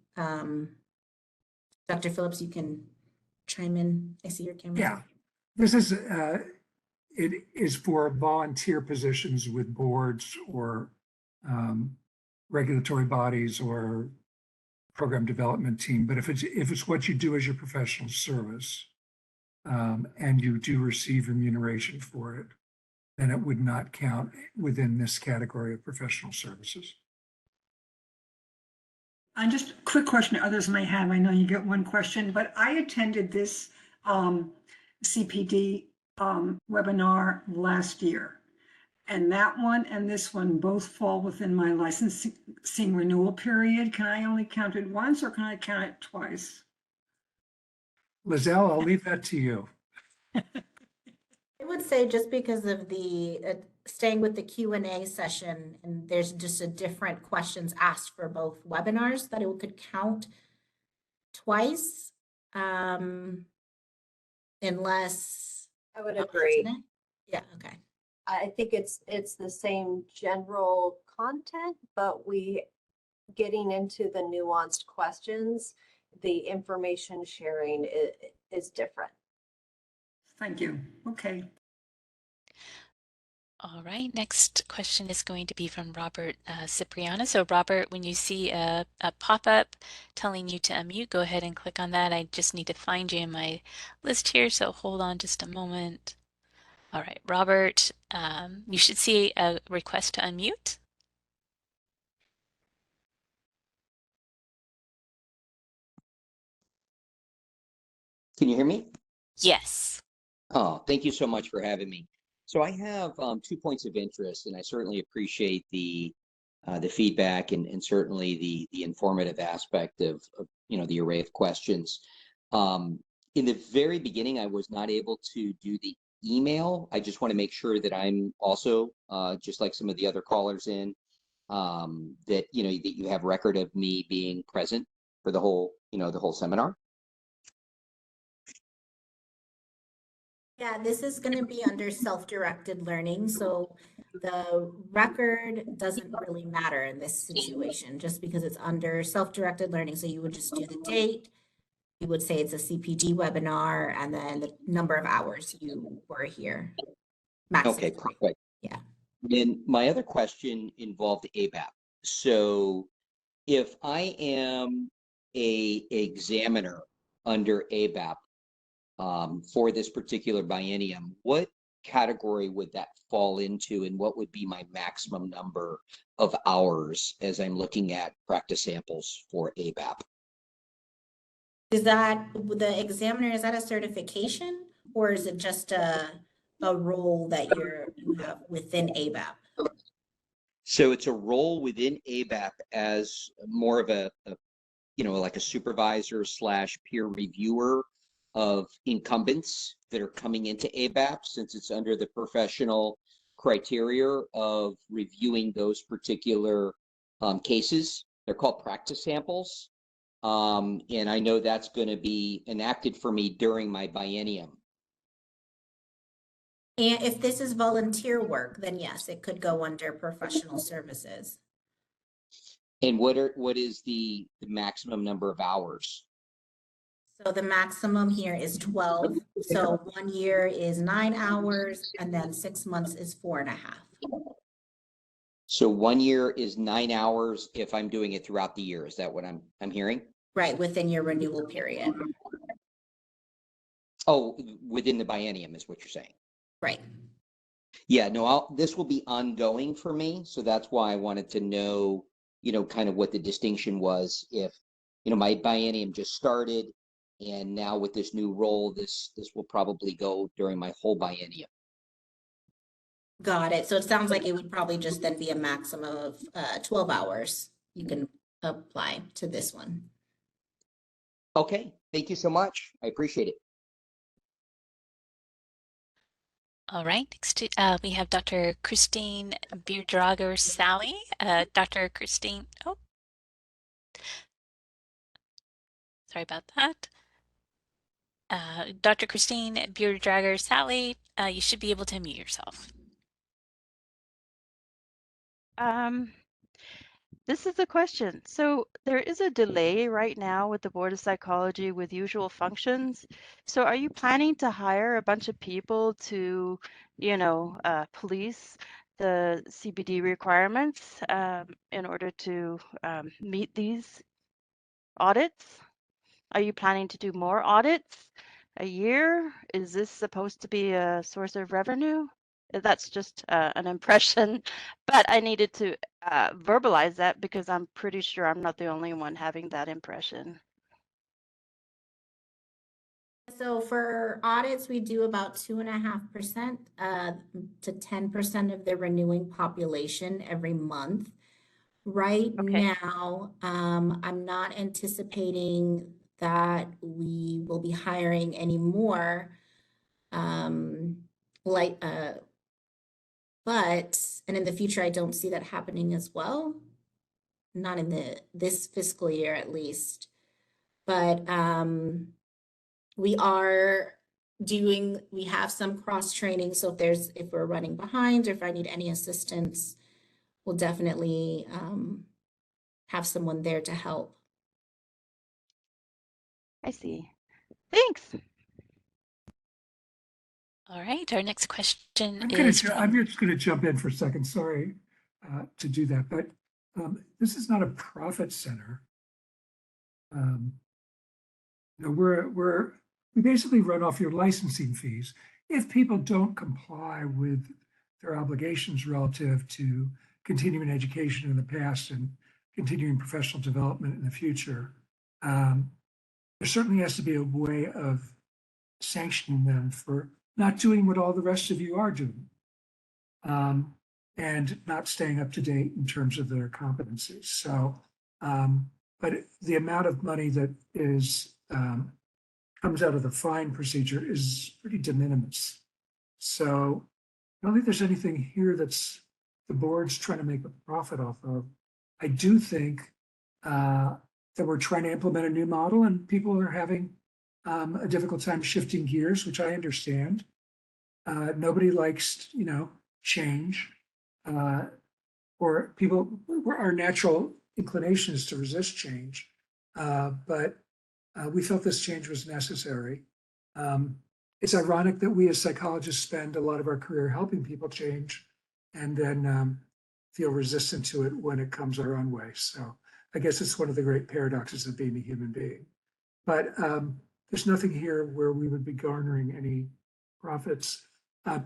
Speaker 1: Dr. Phillips, you can chime in. I see your camera.
Speaker 9: Yeah, this is, it is for volunteer positions with boards or regulatory bodies or program development team. But if it's what you do as your professional service, and you do receive remuneration for it, then it would not count within this category of professional services.
Speaker 13: And just a quick question others may have. I know you get one question, but I attended this CPD webinar last year. And that one and this one both fall within my licensing renewal period. Can I only count it once or can I count it twice?
Speaker 9: Lizelle, I'll leave that to you.
Speaker 1: I would say just because of the staying with the Q&A session, and there's just a different questions asked for both webinars, that it could count twice, unless
Speaker 21: I would agree.
Speaker 1: isn't it? Yeah, okay.
Speaker 21: I think it's the same general content, but getting into the nuanced questions, the information sharing is different.
Speaker 13: Thank you. Okay.
Speaker 2: All right, next question is going to be from Robert Cipriano. So Robert, when you see a pop-up telling you to unmute, go ahead and click on that. I just need to find you in my list here, so hold on just a moment. All right, Robert, you should see a request to unmute.
Speaker 15: Can you hear me?
Speaker 2: Yes.
Speaker 15: Oh, thank you so much for having me. So I have 2 points of interest, and I certainly appreciate the feedback and certainly the informative aspect of the array of questions. In the very beginning, I was not able to do the email. I just want to make sure that I'm also just like some of the other callers in that that you have record of me being present for the whole the whole seminar.
Speaker 1: Yeah, this is going to be under self-directed learning. So the record doesn't really matter in this situation, just because it's under self-directed learning. So you would just do the date, you would say it's a CPD webinar, and then the number of hours you were here. Maximum.
Speaker 15: Okay, perfect.
Speaker 1: Yeah.
Speaker 15: And my other question involved ABAP. So if I am a examiner under ABAP for this particular biennium, what category would that fall into, and what would be my maximum number of hours as I'm looking at practice samples for ABAP?
Speaker 1: Is that the examiner, is that a certification, or is it just a role that you have within ABAP?
Speaker 15: So it's a role within ABAP as more of a like a supervisor / peer reviewer of incumbents that are coming into ABAP, since it's under the professional criteria of reviewing those particular cases. They're called practice samples. And I know that's going to be enacted for me during my biennium.
Speaker 1: And if this is volunteer work, then yes, it could go under professional services.
Speaker 15: And what is the maximum number of hours?
Speaker 1: So the maximum here is 12. So 1 year is 9 hours, and then 6 months is 4.5.
Speaker 15: So 1 year is 9 hours if I'm doing it throughout the year. Is that what I'm hearing?
Speaker 1: Right, within your renewal period.
Speaker 15: Oh, within the biennium is what you're saying.
Speaker 1: Right.
Speaker 15: Yeah, no, this will be ongoing for me. So that's why I wanted to know, kind of what the distinction was if, my biennium just started and now with this new role, this will probably go during my whole biennium.
Speaker 1: Got it. So it sounds like it would probably just then be a maximum of 12 hours you can apply to this one.
Speaker 15: Okay, thank you so much. I appreciate it.
Speaker 2: All right, next we have Dr. Christine Beerdrager Sally. Dr. Christine, oh, sorry about that. Dr. Christine Beerdrager Sally, you should be able to unmute yourself.
Speaker 16: This is a question. So there is a delay right now with the Board of Psychology with usual functions. So are you planning to hire a bunch of people to, police the CPD requirements in order to meet these audits? Are you planning to do more audits a year? Is this supposed to be a source of revenue? That's just an impression, but I needed to verbalize that because I'm pretty sure I'm not the only one having that impression.
Speaker 1: So for audits, we do about 2.5% to 10% of the renewing population every month. Right now, I'm not anticipating that we will be hiring any more. But in the future, I don't see that happening as well. Not in this fiscal year, at least. But we have some cross training. So if we're running behind or if I need any assistance, we'll definitely have someone there to help.
Speaker 16: I see. Thanks.
Speaker 2: All right, our next question
Speaker 9: I'm
Speaker 2: is
Speaker 9: just going to jump in for a second. Sorry to do that, but this is not a profit center. We basically run off your licensing fees. If people don't comply with their obligations relative to continuing education in the past and continuing professional development in the future, there certainly has to be a way of sanctioning them for not doing what all the rest of you are doing, and not staying up to date in terms of their competencies. So, but the amount of money that is comes out of the fine procedure is pretty de minimis. So I don't think there's anything here that's the board's trying to make a profit off of. I do think that we're trying to implement a new model and people are having a difficult time shifting gears, which I understand. Nobody likes, change, or our natural inclination is to resist change. But we felt this change was necessary. It's ironic that we as psychologists spend a lot of our career helping people change and then feel resistant to it when it comes our own way. So I guess it's one of the great paradoxes of being a human being. But there's nothing here where we would be garnering any profits.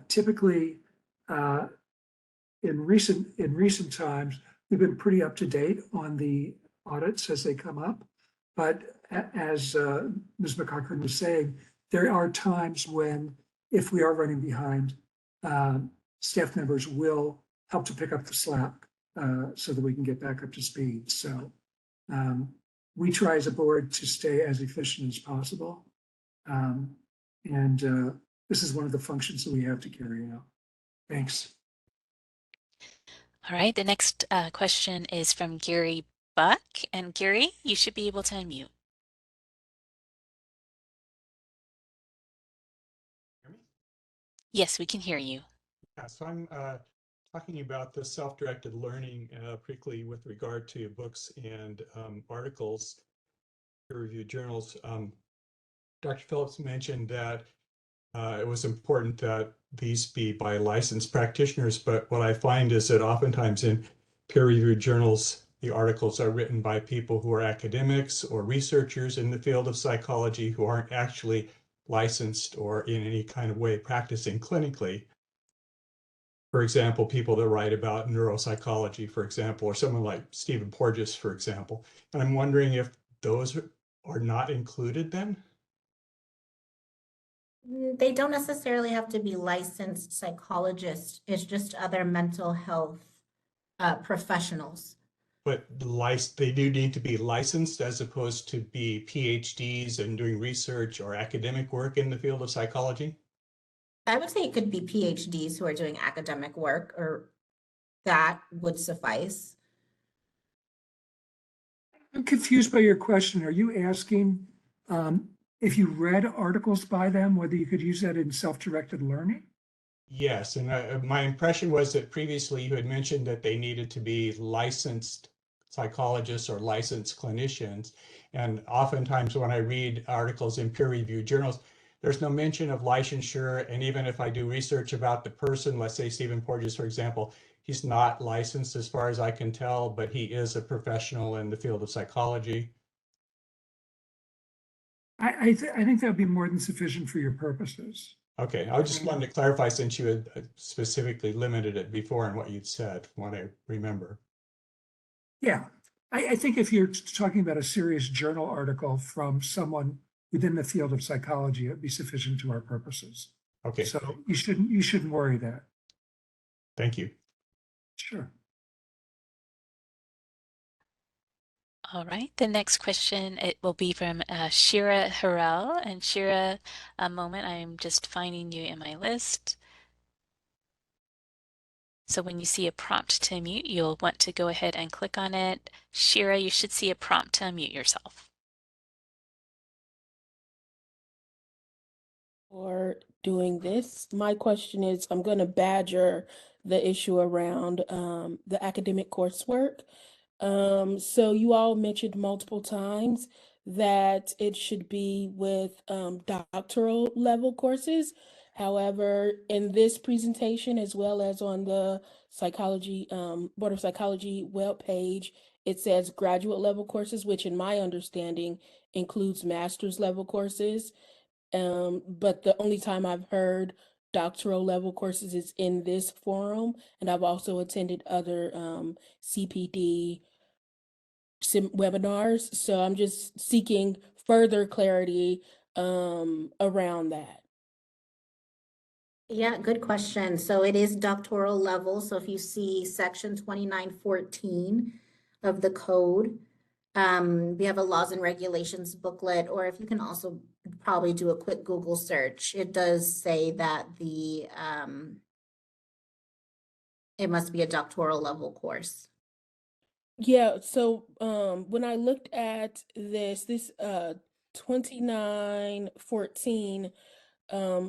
Speaker 9: Typically, in recent times, we've been pretty up to date on the audits as they come up. But as Ms. McCochran was saying, there are times when, if we are running behind, staff members will help to pick up the slack so that we can get back up to speed. So we try as a board to stay as efficient as possible. And this is one of the functions that we have to carry out. Thanks.
Speaker 2: all right. The next question is from Gary Buck. And Gary, you should be able to unmute. Yes, we can hear you.
Speaker 14: Yeah, so I'm talking about the self-directed learning, particularly with regard to books and articles, peer-reviewed journals. Dr. Phillips mentioned that it was important that these be by licensed practitioners, but what I find is that oftentimes in peer-reviewed journals, the articles are written by people who are academics or researchers in the field of psychology who aren't actually licensed or in any kind of way practicing clinically. For example, people that write about neuropsychology, for example, or someone like Stephen Porges, for example. And I'm wondering if those are not included then?
Speaker 1: They don't necessarily have to be licensed psychologists. It's just other mental health professionals.
Speaker 14: But they do need to be licensed as opposed to be PhDs and doing research or academic work in the field of psychology?
Speaker 1: I would say it could be PhDs who are doing academic work, or that would suffice.
Speaker 9: I'm confused by your question. Are you asking if you read articles by them, whether you could use that in self-directed learning?
Speaker 14: Yes, and my impression was that previously you had mentioned that they needed to be licensed psychologists or licensed clinicians. And oftentimes when I read articles in peer-reviewed journals, there's no mention of licensure. And even if I do research about the person, let's say Stephen Porges, for example, he's not licensed as far as I can tell, but he is a professional in the field of psychology.
Speaker 9: I think that would be more than sufficient for your purposes.
Speaker 14: Okay, I just wanted to clarify since you had specifically limited it before in what you'd said, from what I remember.
Speaker 9: Yeah, I think if you're talking about a serious journal article from someone within the field of psychology, it would be sufficient to our purposes.
Speaker 14: Okay.
Speaker 9: So you shouldn't worry that.
Speaker 14: Thank you.
Speaker 9: Sure.
Speaker 2: All right, the next question, it will be from Shira Harrell. And Shira, a moment, I'm just finding you in my list. So when you see a prompt to unmute, you'll want to go ahead and click on it. Shira, you should see a prompt to unmute yourself.
Speaker 17: For doing this. My question is, I'm going to badger the issue around the academic coursework. So you all mentioned multiple times that it should be with doctoral level courses. However, in this presentation, as well as on the psychology Board of Psychology webpage, it says graduate level courses, which in my understanding includes master's level courses. But the only time I've heard doctoral level courses is in this forum, and I've also attended other CPD webinars. So I'm just seeking further clarity around that.
Speaker 1: Yeah, good question. So it is doctoral level. So if you see section 2914 of the code, we have a laws and regulations booklet, or if you can also probably do a quick Google search, it does say that it must be a doctoral level course.
Speaker 17: Yeah, so when I looked at this 2914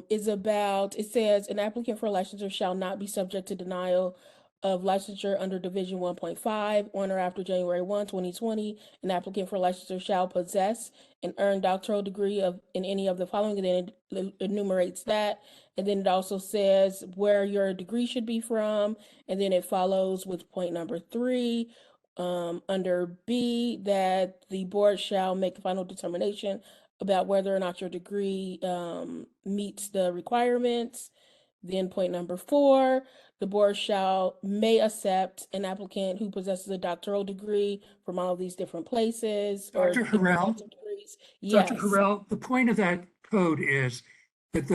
Speaker 17: is about, it says an applicant for licensure shall not be subject to denial of licensure under Division 1.5 on or after January 1, 2020. An applicant for licensure shall possess an earned doctoral degree in any of the following, and then it enumerates that. And then it also says where your degree should be from. And then it follows with point number 3. Under B, that the board shall make a final determination about whether or not your degree meets the requirements. Then point number 4, the board may accept an applicant who possesses a doctoral degree from all of these different places.
Speaker 9: Dr. Harrell,
Speaker 17: Yes.
Speaker 9: Dr. Harrell, the point of that code is that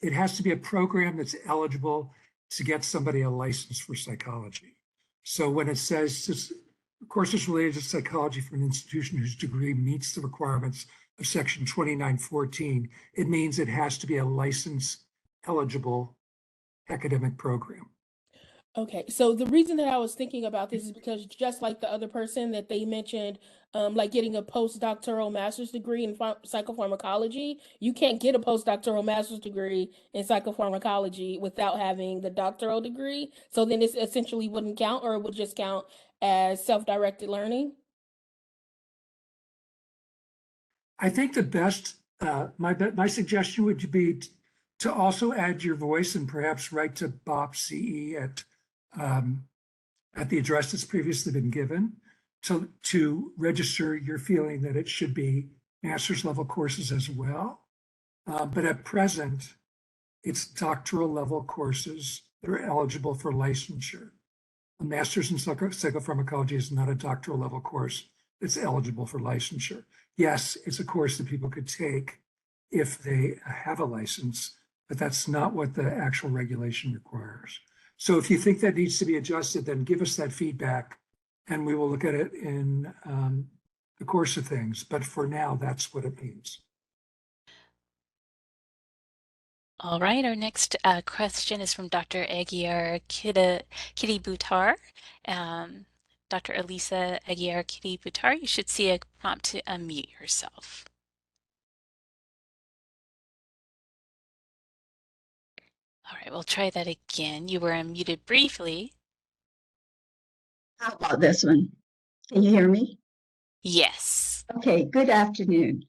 Speaker 9: it has to be a program that's eligible to get somebody a license for psychology. So when it says courses related to psychology for an institution whose degree meets the requirements of section 2914, it means it has to be a license eligible academic program.
Speaker 17: Okay, so the reason that I was thinking about this is because just like the other person that they mentioned, like getting a postdoctoral master's degree in psychopharmacology, you can't get a postdoctoral master's degree in psychopharmacology without having the doctoral degree. So then this essentially wouldn't count, or it would just count as self-directed learning.
Speaker 9: I think the best, my suggestion would be to also add your voice and perhaps write to Bob CE at the address that's previously been given to register your feeling that it should be master's level courses as well. But at present, it's doctoral level courses that are eligible for licensure. A master's in psychopharmacology is not a doctoral level course that's eligible for licensure. Yes, it's a course that people could take if they have a license, but that's not what the actual regulation requires. So if you think that needs to be adjusted, then give us that feedback and we will look at it in the course of things. But for now, that's what it means.
Speaker 2: All right, our next question is from Dr. Aguiar Kitty Butar. Dr. Elisa Aguiar Kitty Butar, you should see a prompt to unmute yourself. All right, we'll try that again. You were unmuted briefly.
Speaker 18: How about this one? Can you hear me?
Speaker 2: Yes.
Speaker 18: Okay, good afternoon.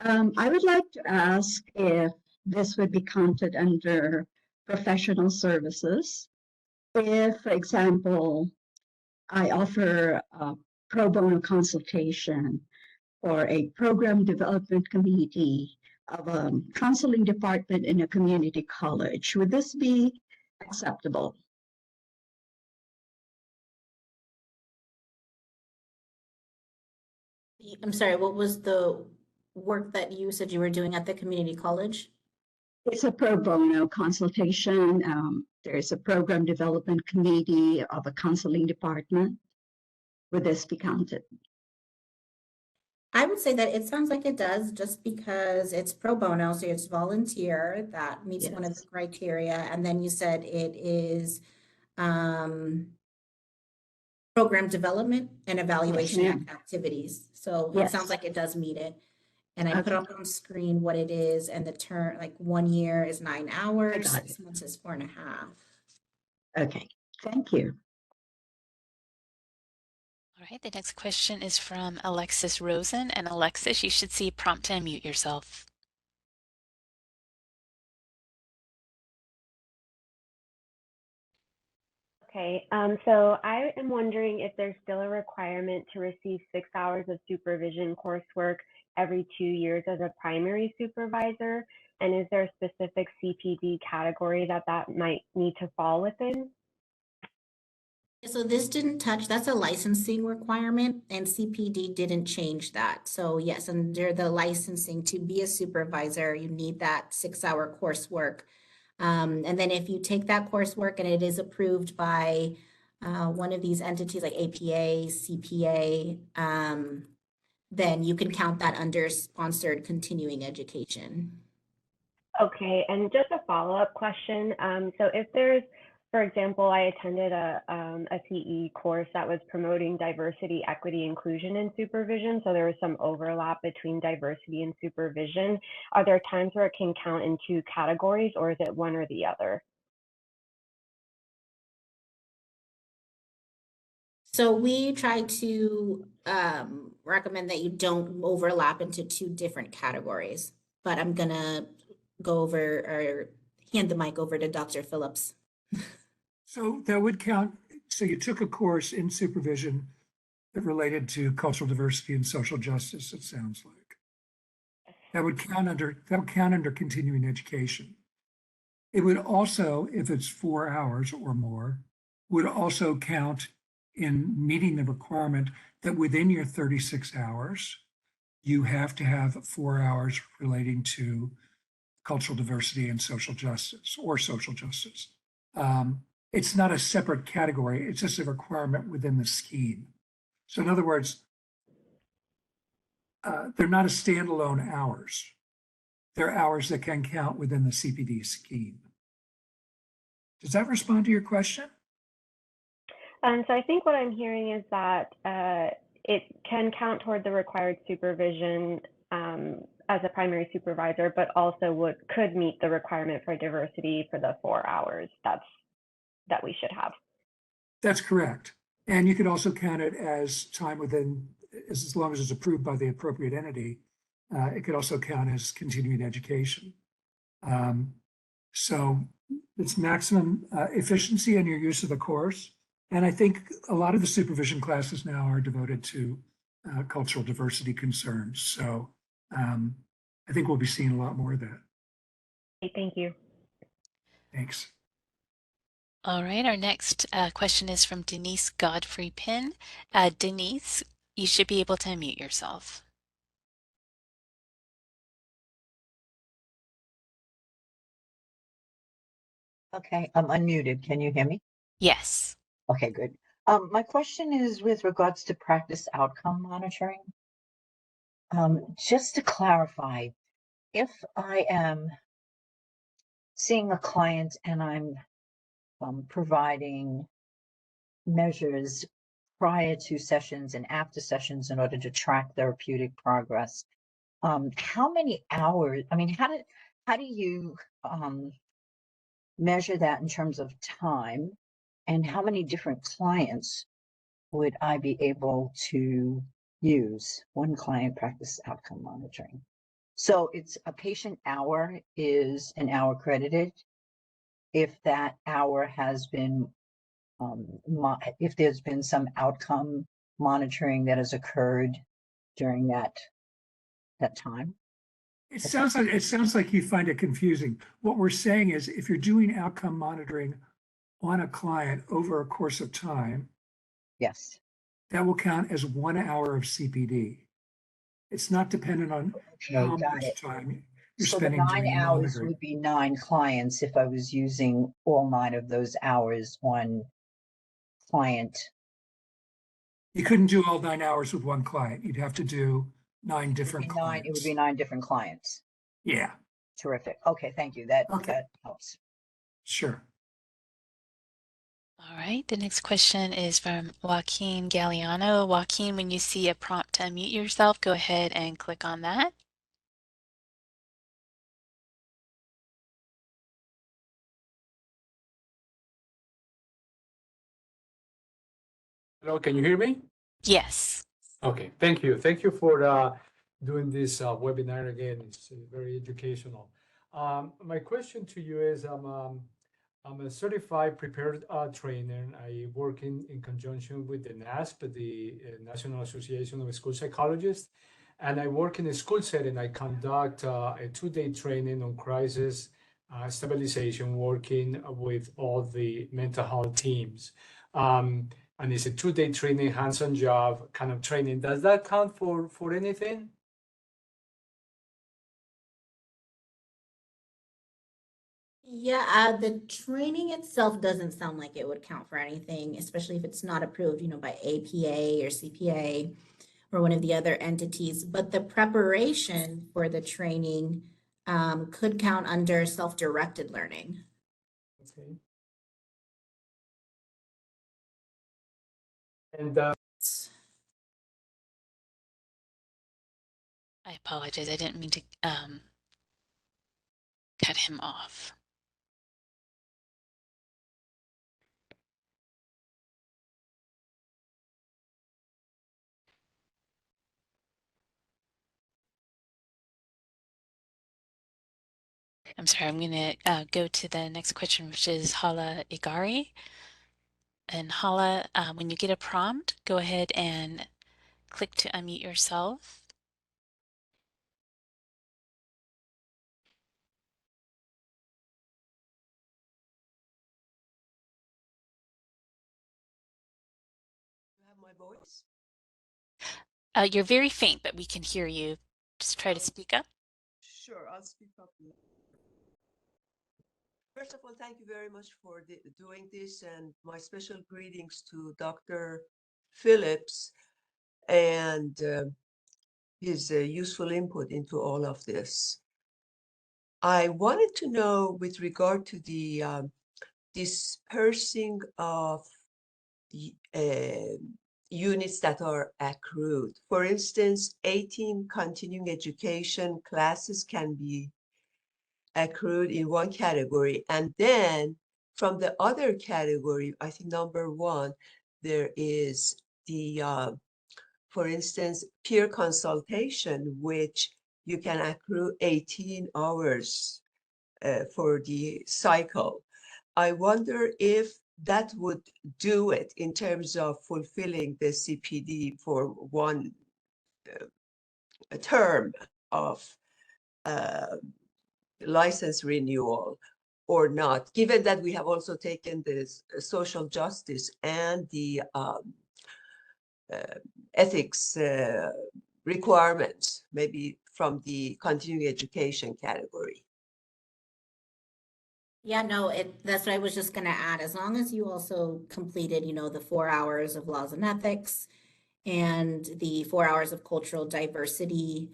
Speaker 18: I would like to ask if this would be counted under professional services. If, for example, I offer a pro bono consultation for a program development committee of a counseling department in a community college, would this be acceptable?
Speaker 1: I'm sorry, what was the work that you said you were doing at the community college?
Speaker 18: It's a pro bono consultation. There's a program development committee of a counseling department. Would this be counted?
Speaker 1: I would say that it sounds like it does, just because it's pro bono, so it's volunteer, that meets one of the criteria. And then you said it is program development and evaluation
Speaker 18: ma'am.
Speaker 1: activities. So it
Speaker 18: Yes.
Speaker 1: sounds like it does meet it. And I put
Speaker 18: Okay.
Speaker 1: up on screen what it is, and the term, like 1 year is 9 hours,
Speaker 18: got
Speaker 1: 6 months is 4.5.
Speaker 18: Okay, thank you.
Speaker 2: All right, the next question is from Alexis Rosen. And Alexis, you should see a prompt to unmute yourself.
Speaker 20: Okay, so I am wondering if there's still a requirement to receive 6 hours of supervision coursework every 2 years as a primary supervisor, and is there a specific CPD category that might need to fall within?
Speaker 1: So this didn't touch, that's a licensing requirement, and CPD didn't change that. So yes, under the licensing to be a supervisor, you need that 6-hour coursework. And then if you take that coursework and it is approved by one of these entities like APA, CPA, then you can count that under sponsored continuing education.
Speaker 20: Okay, and just a follow-up question. So if there's, for example, I attended a CE course that was promoting diversity, equity, inclusion, and supervision. So there was some overlap between diversity and supervision. Are there times where it can count in 2 categories, or is it one or the other?
Speaker 1: So we try to recommend that you don't overlap into 2 different categories, but I'm gonna go over or hand the mic over to Dr. Phillips.
Speaker 9: So that would count. So you took a course in supervision that related to cultural diversity and social justice, it sounds like. That would count under continuing education. It would also, if it's 4 hours or more, would also count in meeting the requirement that within your 36 hours, you have to have 4 hours relating to cultural diversity and social justice or social justice. It's not a separate category, it's just a requirement within the scheme. So in other words, they're not a standalone hours. They're hours that can count within the CPD scheme. Does that respond to your question?
Speaker 20: So I think what I'm hearing is that it can count toward the required supervision as a primary supervisor, but also could meet the requirement for diversity for the 4 hours that we should have.
Speaker 9: That's correct. And you could also count it as time within, as long as it's approved by the appropriate entity. It could also count as continuing education. So it's maximum efficiency in your use of the course. And I think a lot of the supervision classes now are devoted to cultural diversity concerns. So I think we'll be seeing a lot more of that.
Speaker 20: Thank you.
Speaker 9: Thanks.
Speaker 2: All right, our next question is from Denise Godfrey Pinn. Denise, you should be able to unmute yourself.
Speaker 5: Okay, I'm unmuted. Can you hear me?
Speaker 2: Yes.
Speaker 5: Okay, good. My question is with regards to practice outcome monitoring. Just to clarify, if I am seeing a client and I'm providing measures prior to sessions and after sessions in order to track therapeutic progress, how many hours, I mean, how do you measure that in terms of time, and how many different clients would I be able to use one client practice outcome monitoring? So it's a patient hour is an hour credited. If that hour has been, if there's been some outcome monitoring that has occurred during that time.
Speaker 9: It sounds like you find it confusing. What we're saying is if you're doing outcome monitoring on a client over a course of time,
Speaker 5: yes,
Speaker 9: that will count as 1 hour of CPD. It's not dependent on how much time you're
Speaker 5: so
Speaker 9: spending
Speaker 5: the 9
Speaker 9: doing
Speaker 5: hours
Speaker 9: monitoring.
Speaker 5: would be 9 clients if I was using all 9 of those hours on client.
Speaker 9: You couldn't do all 9 hours with one client. You'd have to do 9 different clients.
Speaker 5: It would be 9 different clients.
Speaker 9: Yeah.
Speaker 5: Terrific. Okay, thank you. That helps.
Speaker 9: Sure.
Speaker 2: All right, the next question is from Joaquin Galliano. Joaquin, when you see a prompt to unmute yourself, go ahead and click on that.
Speaker 19: Hello, can you hear me?
Speaker 2: Yes.
Speaker 19: Okay, thank you. Thank you for doing this webinar again. It's very educational. My question to you is, I'm a certified prepared trainer. I work in conjunction with the NASP, the National Association of School Psychologists, and I work in a school setting. I conduct a 2-day training on crisis stabilization, working with all the mental health teams. And it's a 2-day training, hands-on job kind of training. Does that count for anything?
Speaker 1: Yeah, the training itself doesn't sound like it would count for anything, especially if it's not approved, by APA or CPA or one of the other entities. But the preparation for the training could count under self-directed learning.
Speaker 19: Okay. And
Speaker 2: I apologize. I didn't mean to cut him off. I'm sorry, I'm going to go to the next question, which is Hala Igari. And Hala, when you get a prompt, go ahead and click to unmute yourself.
Speaker 22: You have my voice?
Speaker 2: You're very faint, but we can hear you. Just try to speak up.
Speaker 22: Sure, I'll speak up. First of all, thank you very much for doing this, and my special greetings to Dr. Phillips and his useful input into all of this. I wanted to know with regard to the dispersing of units that are accrued. For instance, 18 continuing education classes can be accrued in one category. And then from the other category, I think number 1, there is the, for instance, peer consultation, which you can accrue 18 hours for the cycle. I wonder if that would do it in terms of fulfilling the CPD for one term of license renewal or not, given that we have also taken this social justice and the ethics requirements, maybe from the continuing education category.
Speaker 1: Yeah, no, that's what I was just gonna add. As long as you also completed, the 4 hours of laws and ethics and the 4 hours of cultural diversity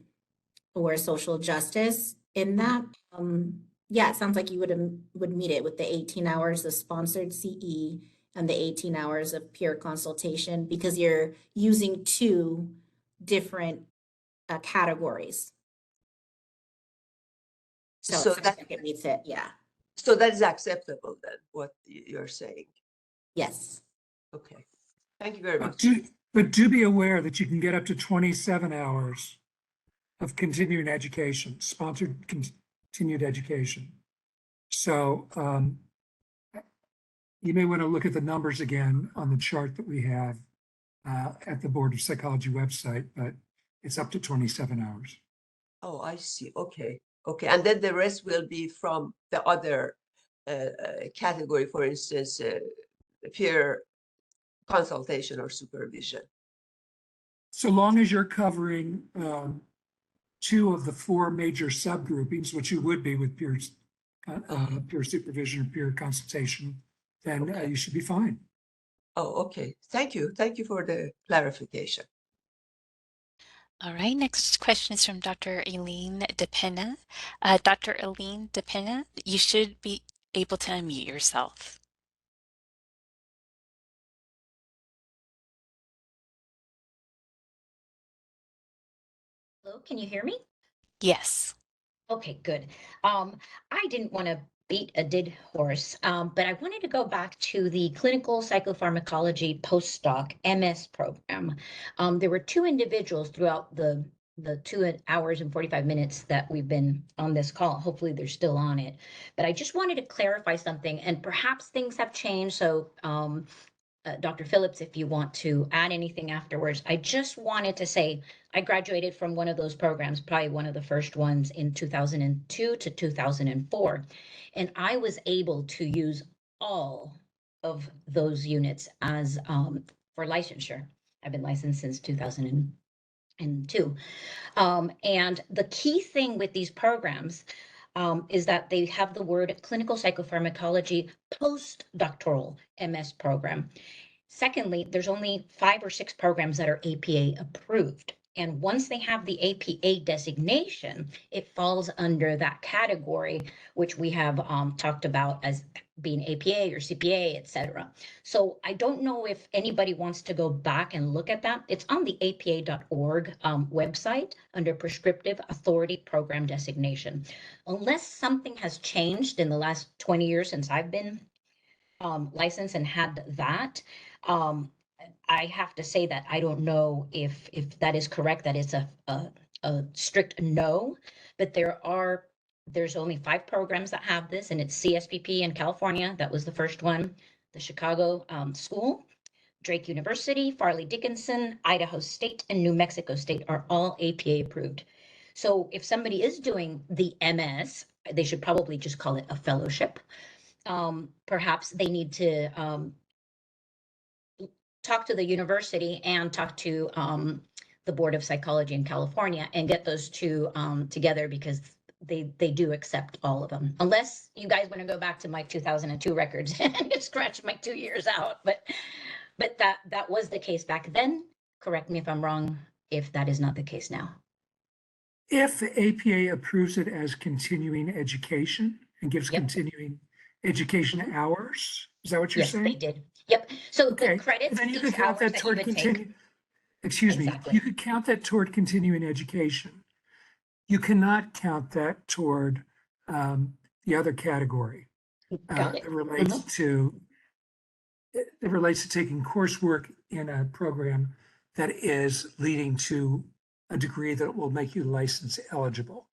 Speaker 1: or social justice in that, yeah, it sounds like you would meet it with the 18 hours of sponsored CE and the 18 hours of peer consultation because you're using 2 different categories. So it sounds like it meets it, yeah.
Speaker 22: So that is acceptable then, what you're saying?
Speaker 1: Yes.
Speaker 22: Okay, thank you very much.
Speaker 9: But do be aware that you can get up to 27 hours of continuing education, sponsored continued education. So you may want to look at the numbers again on the chart that we have at the Board of Psychology website, but it's up to 27 hours.
Speaker 22: Oh, I see. Okay. Okay. And then the rest will be from the other category, for instance, peer consultation or supervision.
Speaker 9: So long as you're covering 2 of the 4 major subgroupings, which you would be with peer supervision or peer consultation, then you should be fine.
Speaker 22: Oh, okay. Thank you. Thank you for the clarification.
Speaker 2: All right, next question is from Dr. Aileen DePena. Dr. Aileen DePena, you should be able to unmute yourself.
Speaker 4: Hello, can you hear me?
Speaker 2: Yes.
Speaker 4: Okay, good. I didn't want to beat a dead horse, but I wanted to go back to the clinical psychopharmacology postdoc MS program. There were 2 individuals throughout the 2 hours and 45 minutes that we've been on this call. Hopefully they're still on it. But I just wanted to clarify something, and perhaps things have changed. So Dr. Phillips, if you want to add anything afterwards. I just wanted to say I graduated from one of those programs, probably one of the first ones in 2002 to 2004. And I was able to use all of those units as for licensure. I've been licensed since 2002. And the key thing with these programs is that they have the word clinical psychopharmacology postdoctoral MS program. Secondly, there's only 5 or 6 programs that are APA approved. And once they have the APA designation, it falls under that category, which we have talked about as being APA or CPA, et cetera. So I don't know if anybody wants to go back and look at that. It's on the apa.org website under prescriptive authority program designation. Unless something has changed in the last 20 years since I've been licensed and had that, I have to say that I don't know if that is correct, that it's a strict no, but there's only 5 programs that have this, and it's CSPP in California. That was the first one. The Chicago School, Drake University, Farley Dickinson, Idaho State, and New Mexico State are all APA approved. So if somebody is doing the MS, they should probably just call it a fellowship. Perhaps they need to talk to the university and talk to the Board of Psychology in California and get those 2 together, because they do accept all of them. Unless you guys want to go back to my 2002 records and scratch my 2 years out, but that was the case back then. Correct me if I'm wrong, if that is not the case now.
Speaker 9: If the APA approves it as continuing education and gives continuing education hours, is that what you're saying?
Speaker 4: Yes, they did. Yep. So
Speaker 9: Okay,
Speaker 4: the credits,
Speaker 9: then you
Speaker 4: each
Speaker 9: could count
Speaker 4: hours
Speaker 9: that
Speaker 4: that you
Speaker 9: toward
Speaker 4: would take.
Speaker 9: continue. Excuse me,
Speaker 4: Exactly.
Speaker 9: you could count that toward continuing education. You cannot count that toward the other category
Speaker 4: Got it.
Speaker 9: that relates to taking coursework in a program that is leading to a degree that will make you license eligible.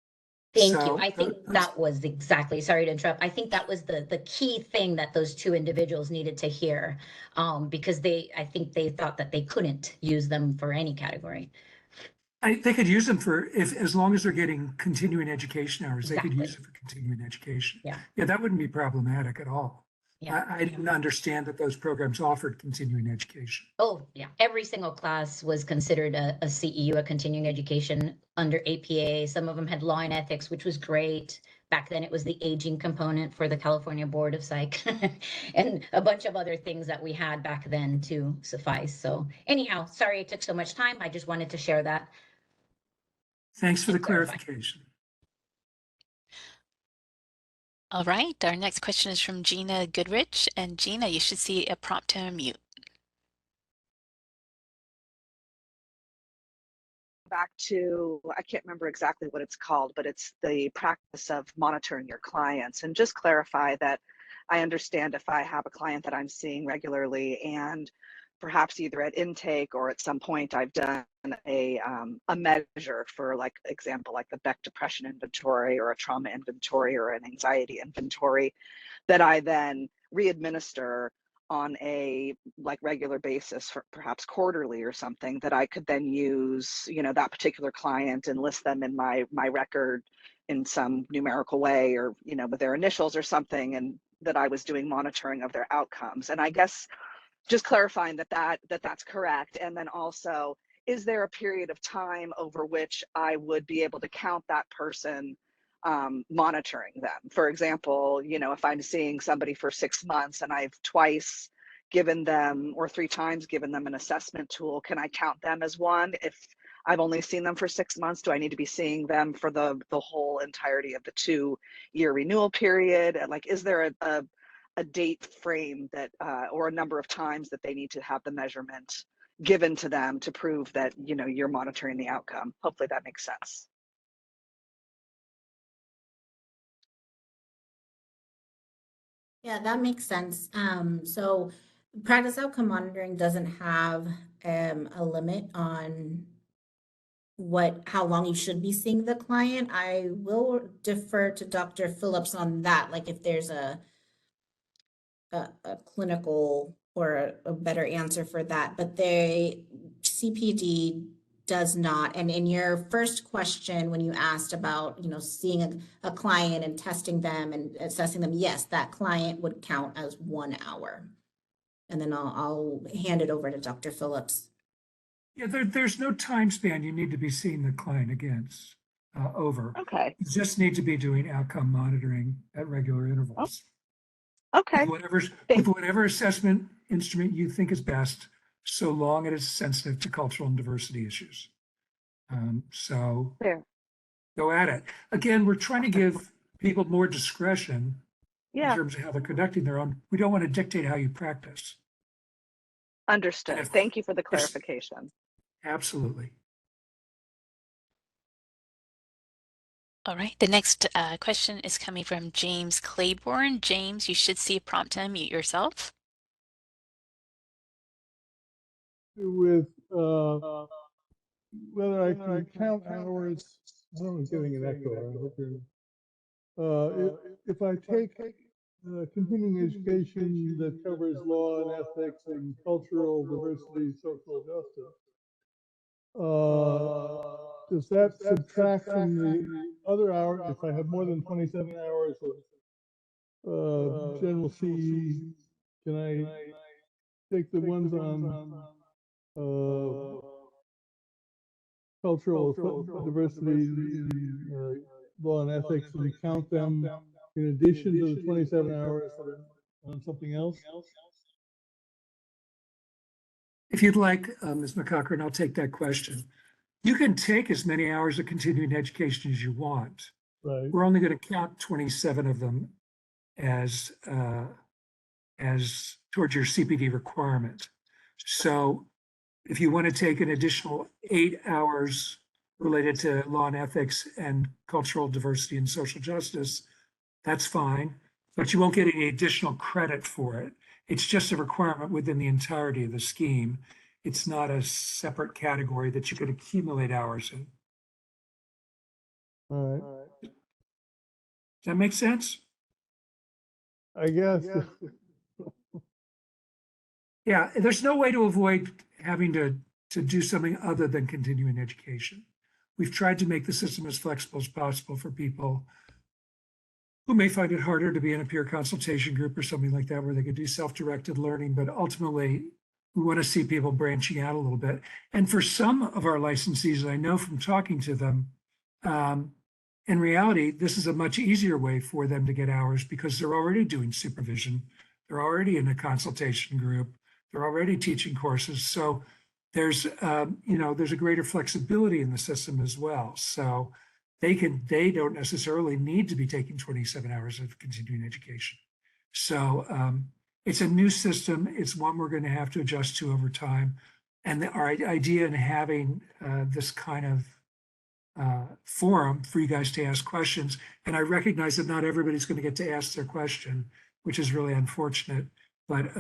Speaker 4: Thank you.
Speaker 9: So
Speaker 4: I think that was exactly, sorry to interrupt. I think that was the key thing that those two individuals needed to hear, because I think they thought that they couldn't use them for any category.
Speaker 9: they could use them as long as they're getting continuing education hours, they could
Speaker 4: Exactly.
Speaker 9: use it for continuing education.
Speaker 4: Yeah.
Speaker 9: Yeah, that wouldn't be problematic at all.
Speaker 4: Yeah.
Speaker 9: I didn't understand that those programs offered continuing education.
Speaker 4: Oh, yeah. Every single class was considered a CEU, a continuing education under APA. Some of them had law and ethics, which was great. Back then it was the aging component for the California Board of Psych and a bunch of other things that we had back then to suffice. So anyhow, sorry it took so much time. I just wanted to share that.
Speaker 9: Thanks for the
Speaker 4: clarify.
Speaker 9: clarification.
Speaker 2: All right, our next question is from Gina Goodrich. And Gina, you should see a prompt to unmute.
Speaker 3: Back to, I can't remember exactly what it's called, but it's the practice of monitoring your clients, and just clarify that I understand if I have a client that I'm seeing regularly and perhaps either at intake or at some point I've done a measure for, like, example, like the Beck depression inventory or a trauma inventory or an anxiety inventory, that I then re-administer on a like regular basis, for perhaps quarterly or something, that I could then use, that particular client and list them in my record in some numerical way, or, with their initials or something, and that I was doing monitoring of their outcomes. And I guess just clarifying that's correct. And then also, is there a period of time over which I would be able to count that person monitoring them? For example, if I'm seeing somebody for 6 months and I've twice given them, or 3 times given them, an assessment tool, can I count them as one? If I've only seen them for 6 months, do I need to be seeing them for the whole entirety of the 2-year renewal period? And, like, is there a date frame that or a number of times that they need to have the measurement given to them to prove that you're monitoring the outcome? Hopefully that makes sense.
Speaker 1: Yeah, that makes sense. So practice outcome monitoring doesn't have a limit on how long you should be seeing the client. I will defer to Dr. Phillips on that, like if there's a clinical or a better answer for that, but CPD does not. And in your first question, when you asked about, seeing a client and testing them and assessing them, yes, that client would count as 1 hour. And then I'll hand it over to Dr. Phillips.
Speaker 9: Yeah, there's no time span you need to be seeing the client against over.
Speaker 3: Okay.
Speaker 9: You just need to be doing outcome monitoring at regular intervals.
Speaker 3: Okay.
Speaker 9: With whatever assessment instrument you think is best, so long as it's sensitive to cultural and diversity issues. So
Speaker 3: Fair.
Speaker 9: Go at it. Again, we're trying to give people more discretion in
Speaker 3: Yeah.
Speaker 9: terms of how they're conducting their own. We don't want to dictate how you practice.
Speaker 3: Understood. Thank you for the clarification.
Speaker 9: Absolutely.
Speaker 2: All right, the next question is coming from James Claiborne. James, you should see a prompt to unmute yourself.
Speaker 6: With whether I can count hours. I don't know, getting an echo. I hope you're. If I take continuing education that covers law and ethics and cultural diversity, social justice, does that subtract from the other hour? If I have more than 27 hours of general CE, can I take the ones on cultural diversity, law and ethics, and count them in addition to the 27 hours that are on something else?
Speaker 9: If you'd like, Ms. McCochran, I'll take that question. You can take as many hours of continuing education as you want.
Speaker 6: Right.
Speaker 9: We're only going to count 27 of them as as towards your CPD requirement. So if you want to take an additional 8 hours related to law and ethics and cultural diversity and social justice, that's fine, but you won't get any additional credit for it. It's just a requirement within the entirety of the scheme. It's not a separate category that you could accumulate hours in.
Speaker 6: All right.
Speaker 9: Does that make sense?
Speaker 6: I guess.
Speaker 9: Yeah, there's no way to avoid having to do something other than continuing education. We've tried to make the system as flexible as possible for people who may find it harder to be in a peer consultation group or something like that, where they could do self-directed learning, but ultimately we want to see people branching out a little bit. And for some of our licensees, I know from talking to them, in reality, this is a much easier way for them to get hours because they're already doing supervision. They're already in a consultation group. They're already teaching courses. So there's, there's a greater flexibility in the system as well. So they don't necessarily need to be taking 27 hours of continuing education. So it's a new system. It's one we're going to have to adjust to over time. And our idea in having this kind of forum for you guys to ask questions. And I recognize that not everybody's going to get to ask their question, which is really unfortunate. But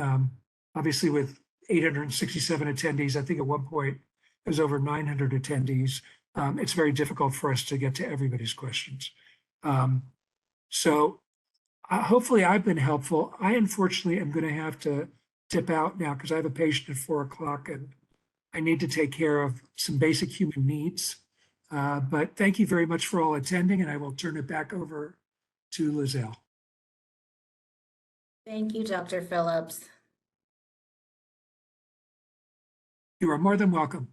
Speaker 9: obviously with 867 attendees, I think at one point there's over 900 attendees. It's very difficult for us to get to everybody's questions. So hopefully I've been helpful. I unfortunately am going to have to dip out now because I have a patient at 4 o'clock and I need to take care of some basic human needs. But thank you very much for all attending, and I will turn it back over to Lizelle.
Speaker 1: Thank you, Dr. Phillips.
Speaker 9: You are more than welcome.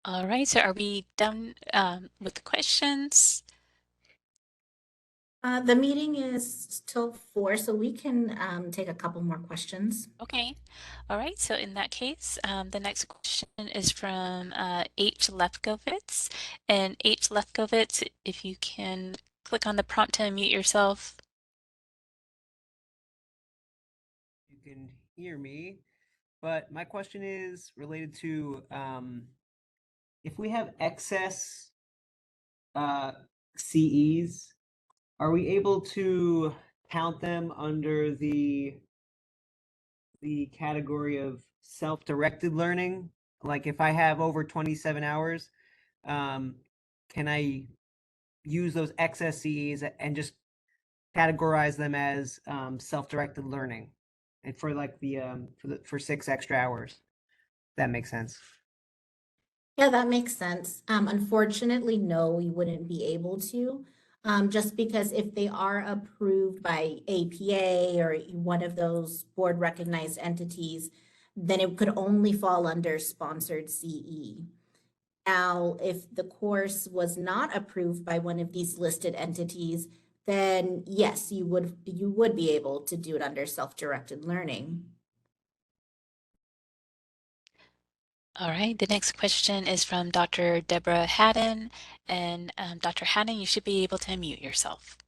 Speaker 2: All right, so are we done with the questions?
Speaker 1: The meeting is till 4, so we can take a couple more questions.
Speaker 2: Okay. All right. So in that case, the next question is from H. Lefkowitz. And H. Lefkowitz, if you can click on the prompt to unmute yourself.
Speaker 7: You can hear me, but my question is related to if we have excess CEs, are we able to count them under the category of self-directed learning? Like if I have over 27 hours, can I use those excess CEs and just categorize them as self-directed learning, and for like the for 6 extra hours? That makes sense.
Speaker 1: Yeah, that makes sense. Unfortunately, no, we wouldn't be able to. Just because if they are approved by APA or one of those board recognized entities, then it could only fall under sponsored CE. Now, if the course was not approved by one of these listed entities, then yes, you would be able to do it under self-directed learning.
Speaker 2: All right. The next question is from Dr. Deborah Haddon. And Dr. Haddon, you should be able to unmute yourself.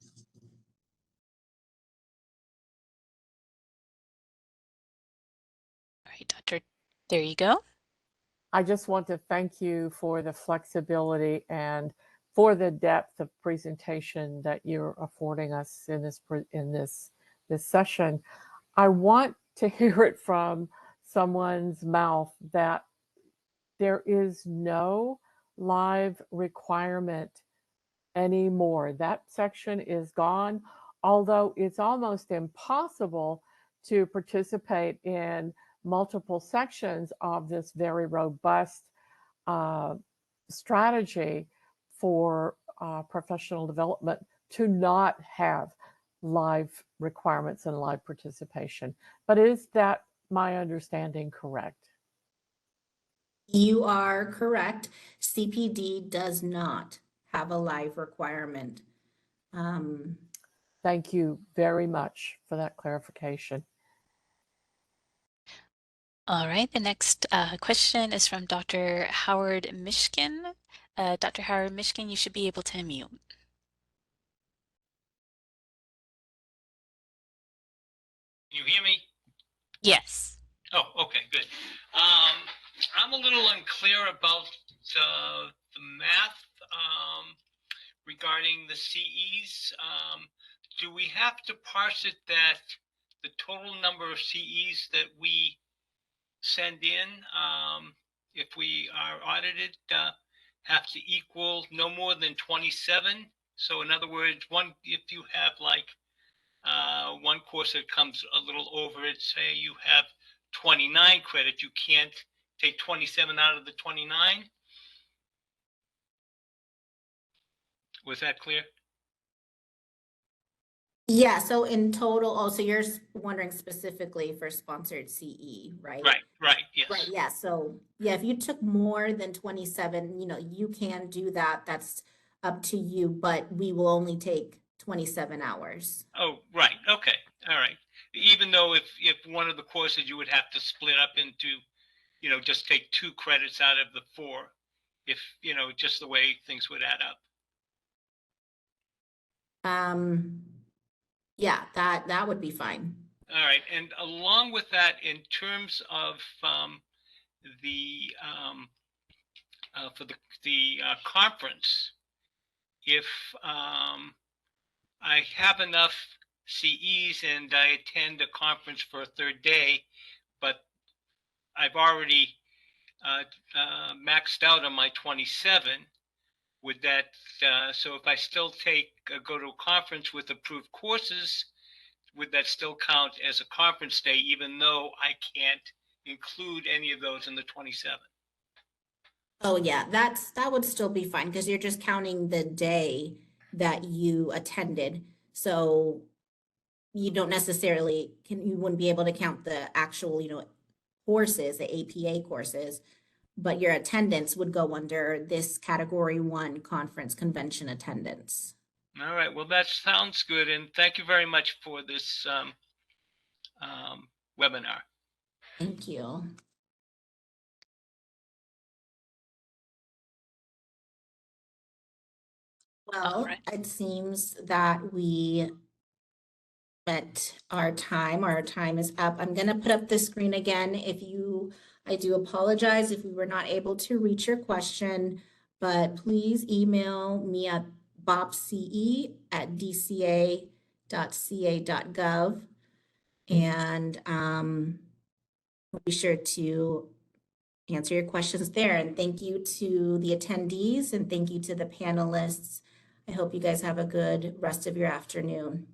Speaker 2: All right, Doctor, there you go.
Speaker 8: I just want to thank you for the flexibility and for the depth of presentation that you're affording us in this session. I want to hear it from someone's mouth that there is no live requirement anymore. That section is gone, although it's almost impossible to participate in multiple sections of this very robust strategy for professional development to not have live requirements and live participation. But is that my understanding correct?
Speaker 1: You are correct. CPD does not have a live requirement.
Speaker 8: Thank you very much for that clarification.
Speaker 2: All right, the next question is from Dr. Howard Mishkin. Dr. Howard Mishkin, you should be able to unmute.
Speaker 10: Can you hear me?
Speaker 2: Yes.
Speaker 10: Oh, okay, good. I'm a little unclear about the math regarding the CEs. Do we have to parse it that the total number of CEs that we send in, if we are audited, have to equal no more than 27? So in other words, if you have like one course that comes a little over it, say you have 29 credit, you can't take 27 out of the 29. Was that clear?
Speaker 1: Yeah, so in total, oh, so you're wondering specifically for sponsored CE, right?
Speaker 10: Right, yes.
Speaker 1: Right, yeah, so, yeah, if you took more than 27, you can do that, that's up to you, but we will only take 27 hours.
Speaker 10: Oh, right, okay, all right. Even though if one of the courses you would have to split up into, just take 2 credits out of the 4, if, just the way things would add up.
Speaker 1: Yeah, that would be fine.
Speaker 10: All right, and along with that, in terms of the for the conference, if I have enough CEs and I attend a conference for a 3rd day, but I've already maxed out on my 27, would that so if I still go to a conference with approved courses, would that still count as a conference day, even though I can't include any of those in the 27?
Speaker 1: Oh, yeah, that would still be fine, because you're just counting the day that you attended. So you don't necessarily, you wouldn't be able to count the actual, courses, the APA courses, but your attendance would go under this category 1 conference convention attendance.
Speaker 10: All right, well, that sounds good. And thank you very much for this webinar.
Speaker 1: Thank you. Well, it seems that we met our time. Our time is up. I'm going to put up the screen again. I do apologize if we were not able to reach your question, but please email me at bopce@dca.ca.gov, and we'll be sure to answer your questions there. And thank you to the attendees, and thank you to the panelists. I hope you guys have a good rest of your afternoon.